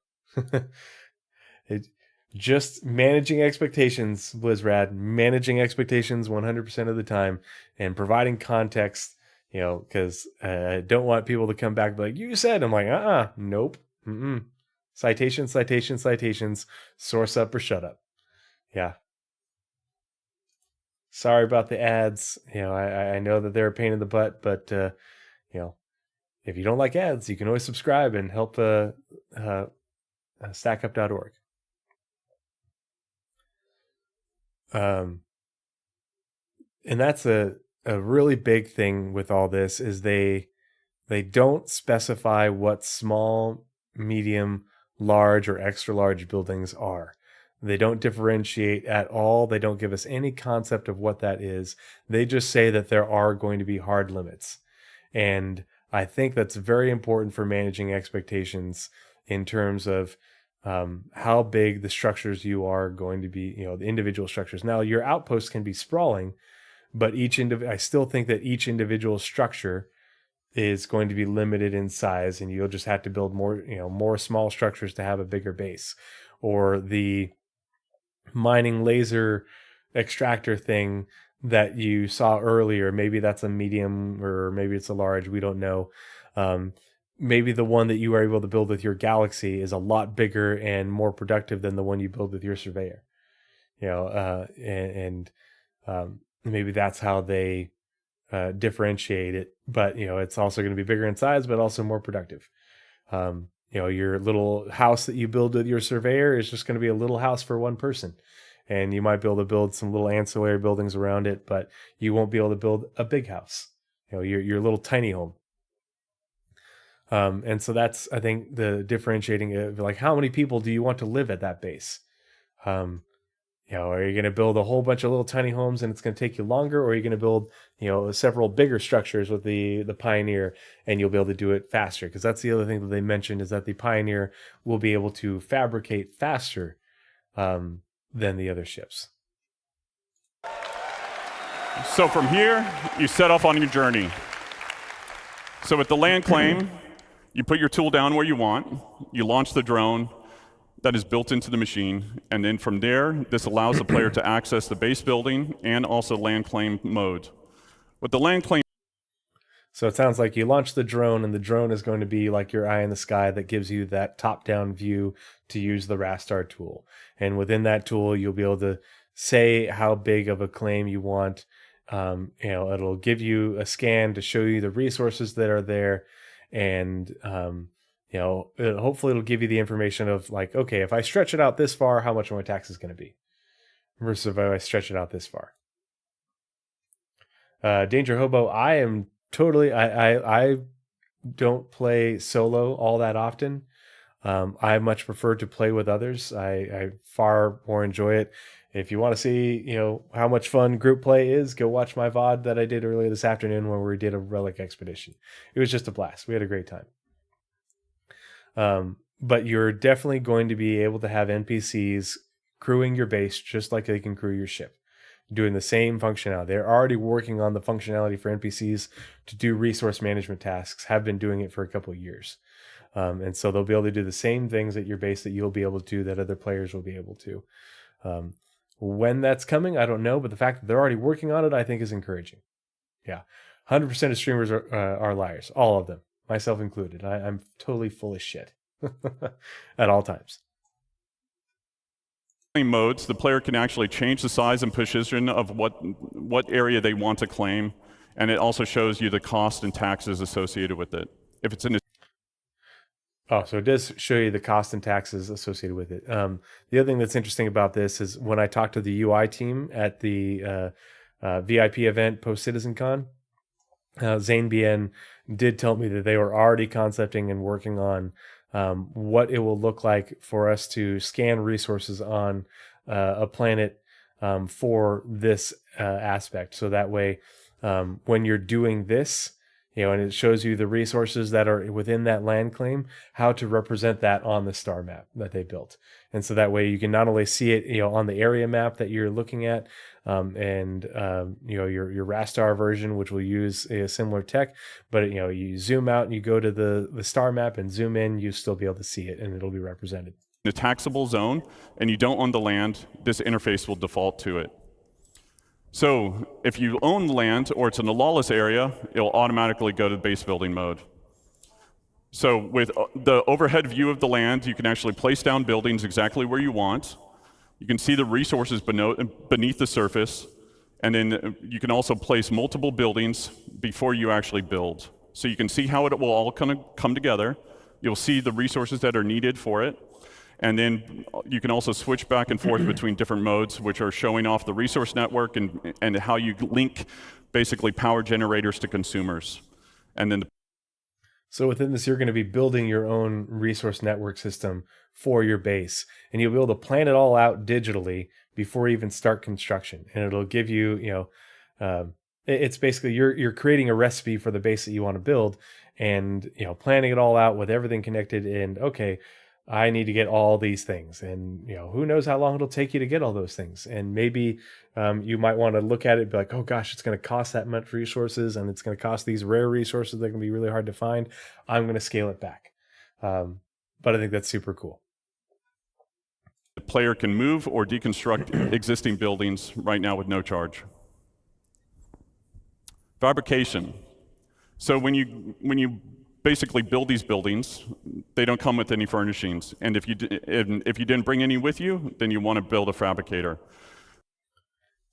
Just managing expectations, Blizzrad, managing expectations 100% of the time, and providing context, because I don't want people to come back and be like, you said. I'm like, nope. Citations, citations, citations, source up or shut up. Yeah. Sorry about the ads. I know that they're a pain in the butt, but, if you don't like ads, you can always subscribe and help stackup.org. And that's a really big thing with all this, is they don't specify what small, medium, large, or extra large buildings are. They don't differentiate at all. They don't give us any concept of what that is. They just say that there are going to be hard limits. And I think that's very important for managing expectations in terms of how big the structures you are going to be, the individual structures. Now, your outposts can be sprawling, but I still think that each individual structure is going to be limited in size, and you'll just have to build more small structures to have a bigger base. Or the mining laser extractor thing that you saw earlier, maybe that's a medium or maybe it's a large, we don't know. Maybe the one that you are able to build with your Galaxy is a lot bigger and more productive than the one you build with your Surveyor. Maybe that's how they differentiate it. But it's also going to be bigger in size, but also more productive. Your little house that you build with your Surveyor is just going to be a little house for one person. And you might be able to build some little ancillary buildings around it, but you won't be able to build a big house, your little tiny home. And so that's, I think, the differentiating of, like, how many people do you want to live at that base? Are you going to build a whole bunch of little tiny homes and it's going to take you longer, or are you going to build, several bigger structures with the Pioneer and you'll be able to do it faster? Because that's the other thing that they mentioned, is that the Pioneer will be able to fabricate faster than the other ships. So from here, you set off on your journey. So with the land claim, you put your tool down where you want, you launch the drone that is built into the machine, and then from there, this allows the player to access the base building and also land claim mode. With the land claim, so it sounds like you launch the drone, and the drone is going to be like your eye in the sky that gives you that top-down view to use the Rastar tool. And within that tool, you'll be able to say how big of a claim you want. It'll give you a scan to show you the resources that are there, and hopefully it'll give you the information of, like, okay, if I stretch it out this far, how much are my taxes going to be, versus if I stretch it out this far. Danger Hobo, I am totally, I don't play solo all that often. I much prefer to play with others. I far more enjoy it. If you want to see, how much fun group play is, go watch my VOD that I did earlier this afternoon where we did a relic expedition. It was just a blast. We had a great time. But you're definitely going to be able to have NPCs crewing your base just like they can crew your ship, doing the same functionality. They're already working on the functionality for NPCs to do resource management tasks, have been doing it for a couple of years. And so they'll be able to do the same things at your base that you'll be able to do, that other players will be able to. When that's coming, I don't know, but the fact that they're already working on it, I think, is encouraging. Yeah, 100% of streamers are liars, all of them, myself included. I'm totally full of shit at all times. Modes, the player can actually change the size and position of what area they want to claim, and it also shows you the cost and taxes associated with it. If it's in a so it does show you the cost and taxes associated with it. The other thing that's interesting about this is when I talked to the UI team at the VIP event post CitizenCon, Zane BN did tell me that they were already concepting and working on what it will look like for us to scan resources on a planet for this aspect. So that way, when you're doing this, and it shows you the resources that are within that land claim, how to represent that on the star map that they built. And so that way you can not only see it, on the area map that you're looking at, and your Rastar version, which will use a similar tech, but you zoom out and you go to the star map and zoom in, you still be able to see it and it'll be represented. In a taxable zone and you don't own the land, this interface will default to it. So if you own land or it's in a lawless area, it'll automatically go to base building mode. So with the overhead view of the land, you can actually place down buildings exactly where you want. You can see the resources beneath the surface, and then you can also place multiple buildings before you actually build. So you can see how it will all come together. You'll see the resources that are needed for it. And then you can also switch back and forth between different modes, which are showing off the resource network and how you link basically power generators to consumers. And then so within this, you're going to be building your own resource network system for your base, and you'll be able to plan it all out digitally before you even start construction. And it'll give you, it's basically you're creating a recipe for the base that you want to build, and planning it all out with everything connected. And okay, I need to get all these things, and who knows how long it'll take you to get all those things. And maybe you might want to look at it and be like, oh gosh, it's going to cost that much resources, and it's going to cost these rare resources that can be really hard to find. I'm going to scale it back. But I think that's super cool. The player can move or deconstruct existing buildings right now with no charge. Fabrication. So when you basically build these buildings, they don't come with any furnishings. And if you didn't bring any with you, then you want to build a fabricator.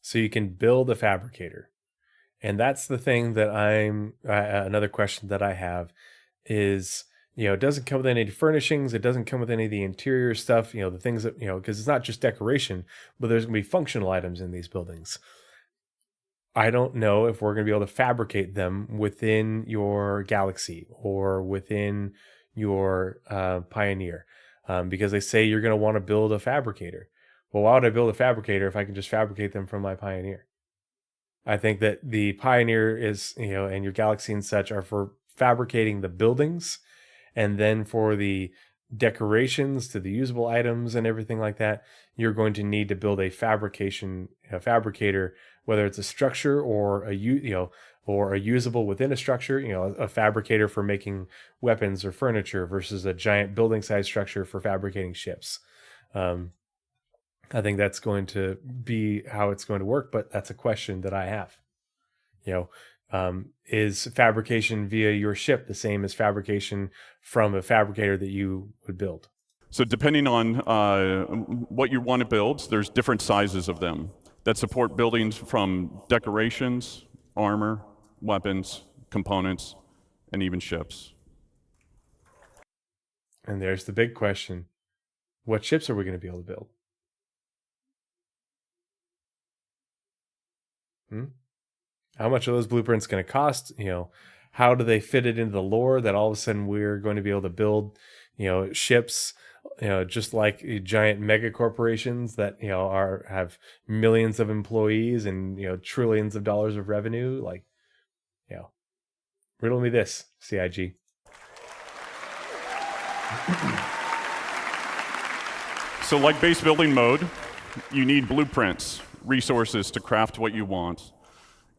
So you can build a fabricator. And that's the thing that another question that I have is, it doesn't come with any furnishings. It doesn't come with any of the interior stuff, the things that, because it's not just decoration, but there's going to be functional items in these buildings. I don't know if we're going to be able to fabricate them within your Galaxy or within your Pioneer, because they say you're going to want to build a fabricator. Well, why would I build a fabricator if I can just fabricate them from my Pioneer? I think that the Pioneer is, and your Galaxy and such are for fabricating the buildings, and then for the decorations to the usable items and everything like that, you're going to need to build a fabricator, whether it's a structure or a usable within a structure, a fabricator for making weapons or furniture versus a giant building size structure for fabricating ships. I think that's going to be how it's going to work, but that's a question that I have. Is fabrication via your ship the same as fabrication from a fabricator that you would build? So depending on what you want to build, there's different sizes of them that support buildings from decorations, armor, weapons, components, and even ships. And there's the big question. What ships are we going to be able to build? How much are those blueprints going to cost? How do they fit it into the lore that all of a sudden we're going to be able to build, ships, just like giant mega corporations that, have millions of employees and, trillions of dollars of revenue? Like, riddle me this, CIG. So like base building mode, you need blueprints, resources to craft what you want.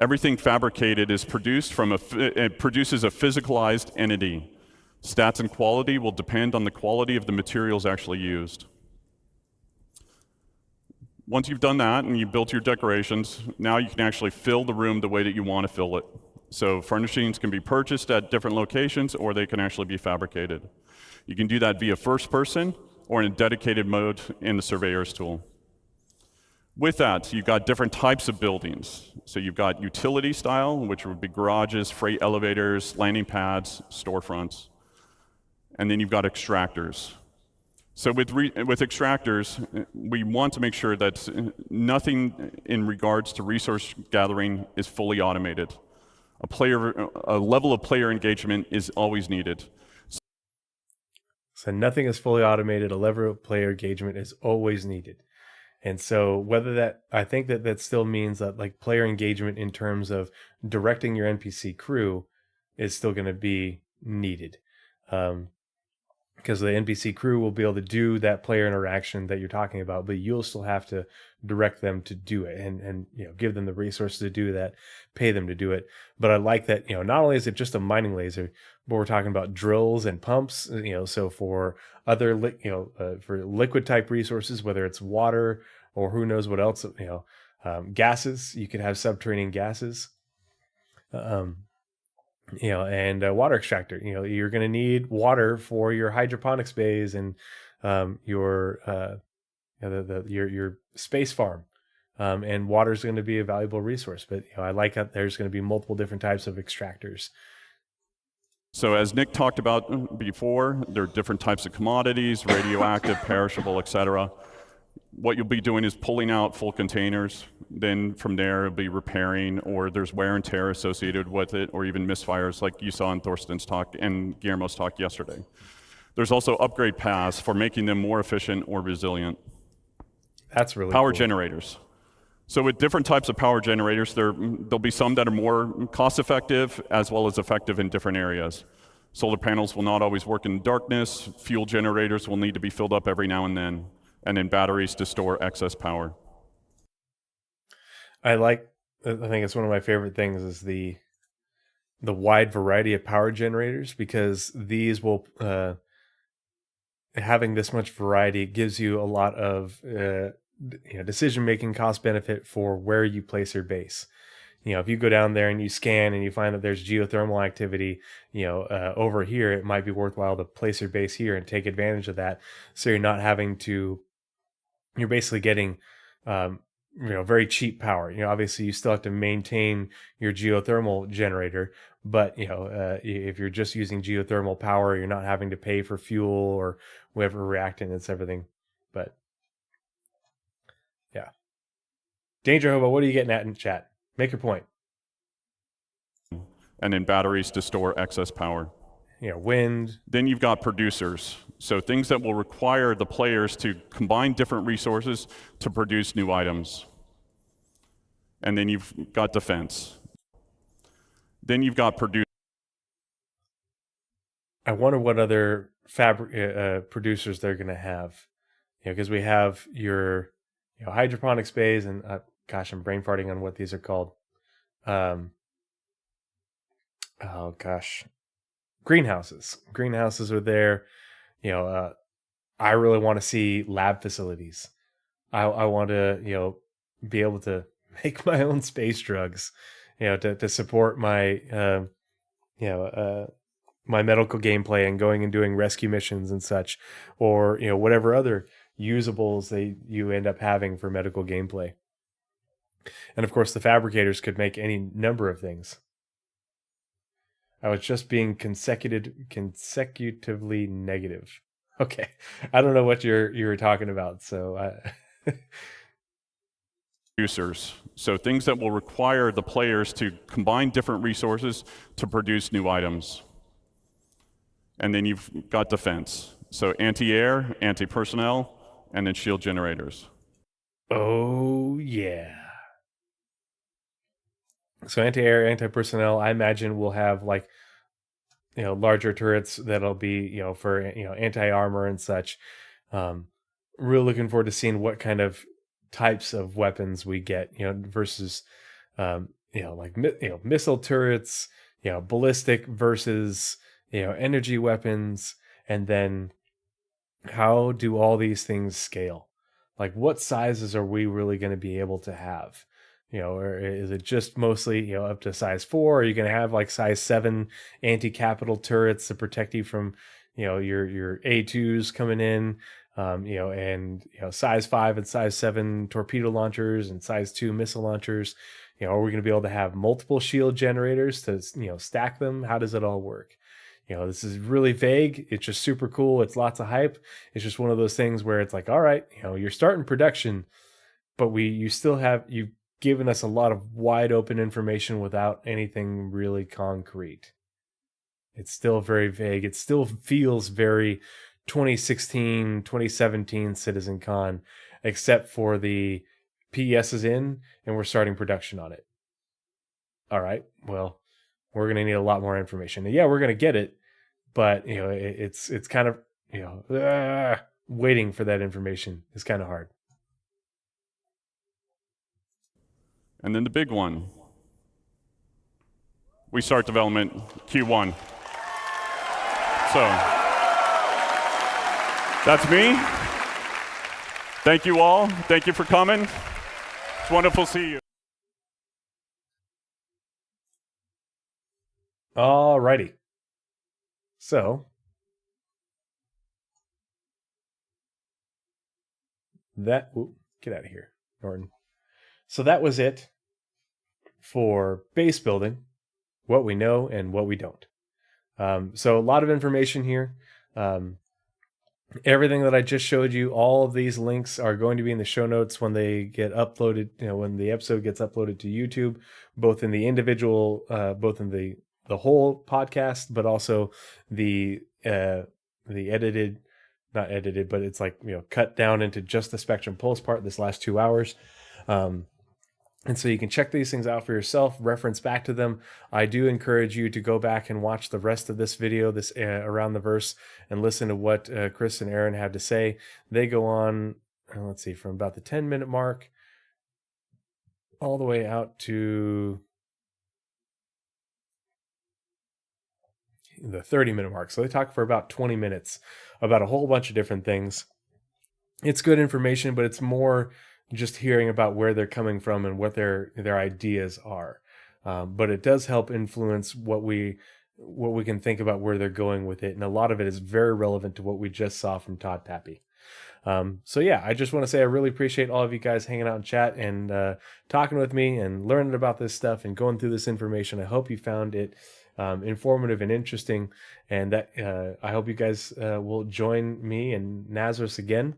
Everything fabricated is produced it produces a physicalized entity. Stats and quality will depend on the quality of the materials actually used. Once you've done that and you've built your decorations, now you can actually fill the room the way that you want to fill it. So furnishings can be purchased at different locations, or they can actually be fabricated. You can do that via first person or in a dedicated mode in the Surveyor's tool. With that, you've got different types of buildings. So you've got utility style, which would be garages, freight elevators, landing pads, storefronts. And then you've got extractors. So with extractors, we want to make sure that nothing in regards to resource gathering is fully automated. A level of player engagement is always needed. So nothing is fully automated. A level of player engagement is always needed. And so I think that still means that like player engagement in terms of directing your NPC crew is still going to be needed. Because the NPC crew will be able to do that player interaction that you're talking about, but you'll still have to direct them to do it and give them the resources to do that, pay them to do it. But I like that, not only is it just a mining laser, but we're talking about drills and pumps, so for other, for liquid type resources, whether it's water or who knows what else, gases, you could have subterranean gases. And a water extractor. You're going to need water for your hydroponics bays and your space farm. And water is going to be a valuable resource. But I like that there's going to be multiple different types of extractors. So as Nick talked about before, there are different types of commodities, radioactive, perishable, etc. What you'll be doing is pulling out full containers. Then from there, it'll be repairing, or there's wear and tear associated with it, or even misfires like you saw in Thorsten's talk and Guillermo's talk yesterday. There's also upgrade paths for making them more efficient or resilient. That's really Power cool. generators. So with different types of power generators, there'll be some that are more cost effective as well as effective in different areas. Solar panels will not always work in darkness. Fuel generators will need to be filled up every now and then in batteries to store excess power. I think it's one of my favorite things is the wide variety of power generators, because these will having this much variety gives you a lot of decision making, cost benefit for where you place your base. If you go down there and you scan and you find that there's geothermal activity, over here, it might be worthwhile to place your base here and take advantage of that. So you're basically getting, very cheap power. Obviously you still have to maintain your geothermal generator, but if you're just using geothermal power, you're not having to pay for fuel or whatever reactant. It's everything. But yeah, Danger Hobo, what are you getting at in chat? Make your point. And in batteries to store excess power. Wind. Then you've got producers. So things that will require the players to combine different resources to produce new items. And then you've got defense. Then you've got producers. I wonder what other producers they're going to have. Because we have your hydroponics bays and gosh, I'm brain farting on what these are called. Greenhouses. Greenhouses are there. I really want to see lab facilities. I want to, be able to make my own space drugs, to support my, my medical gameplay and going and doing rescue missions and such, or, whatever other usables you end up having for medical gameplay. And of course, the fabricators could make any number of things. I was just being consecutively negative. Okay, I don't know what you were talking about. So, producers. So things that will require the players to combine different resources to produce new items. And then you've got defense. So anti-air, anti-personnel, and then shield generators. Oh yeah. So anti-air, anti-personnel, I imagine we'll have larger turrets that'll be, for, anti-armor and such. Real looking forward to seeing what kind of types of weapons we get, versus, missile turrets, ballistic versus, energy weapons. And then how do all these things scale? Like what sizes are we really going to be able to have? Or is it just mostly, up to size 4? Are you going to have like size 7 anti-capital turrets to protect you from, your A2s coming in, and, size 5 and size 7 torpedo launchers and size 2 missile launchers? Are we going to be able to have multiple shield generators to, stack them? How does it all work? This is really vague. It's just super cool. It's lots of hype. It's just one of those things where it's like, all right, you're starting production, but you've given us a lot of wide open information without anything really concrete. It's still very vague. It still feels very 2016, 2017 Citizen Con, except for the PS is in and we're starting production on it. All right, well, we're going to need a lot more information. And yeah, we're going to get it, but it's kind of, waiting for that information is kind of hard. And then the big one. We start development Q1. So, that's me. Thank you all. Thank you for coming. It's wonderful to see you. Alrighty. So, get out of here, Norton. So that was it for base building, what we know and what we don't. So a lot of information here. Everything that I just showed you, all of these links are going to be in the show notes when they get uploaded, when the episode gets uploaded to YouTube, both in the individual, both in the whole podcast, but also the edited, not edited, but it's like, cut down into just the Spectrum Pulse part this last 2 hours. And so you can check these things out for yourself, reference back to them. I do encourage you to go back and watch the rest of this video, this Around the Verse, and listen to what Chris and Aaron have to say. They go on, let's see, from about the 10-minute mark all the way out to the 30-minute mark. So they talk for about 20 minutes about a whole bunch of different things. It's good information, but it's more just hearing about where they're coming from and what their ideas are. But it does help influence what we can think about where they're going with it. And a lot of it is very relevant to what we just saw from Todd Pappy. So yeah, I just want to say I really appreciate all of you guys hanging out in chat and talking with me and learning about this stuff and going through this information. I hope you found it informative and interesting, and that I hope you guys will join me and Nazeris again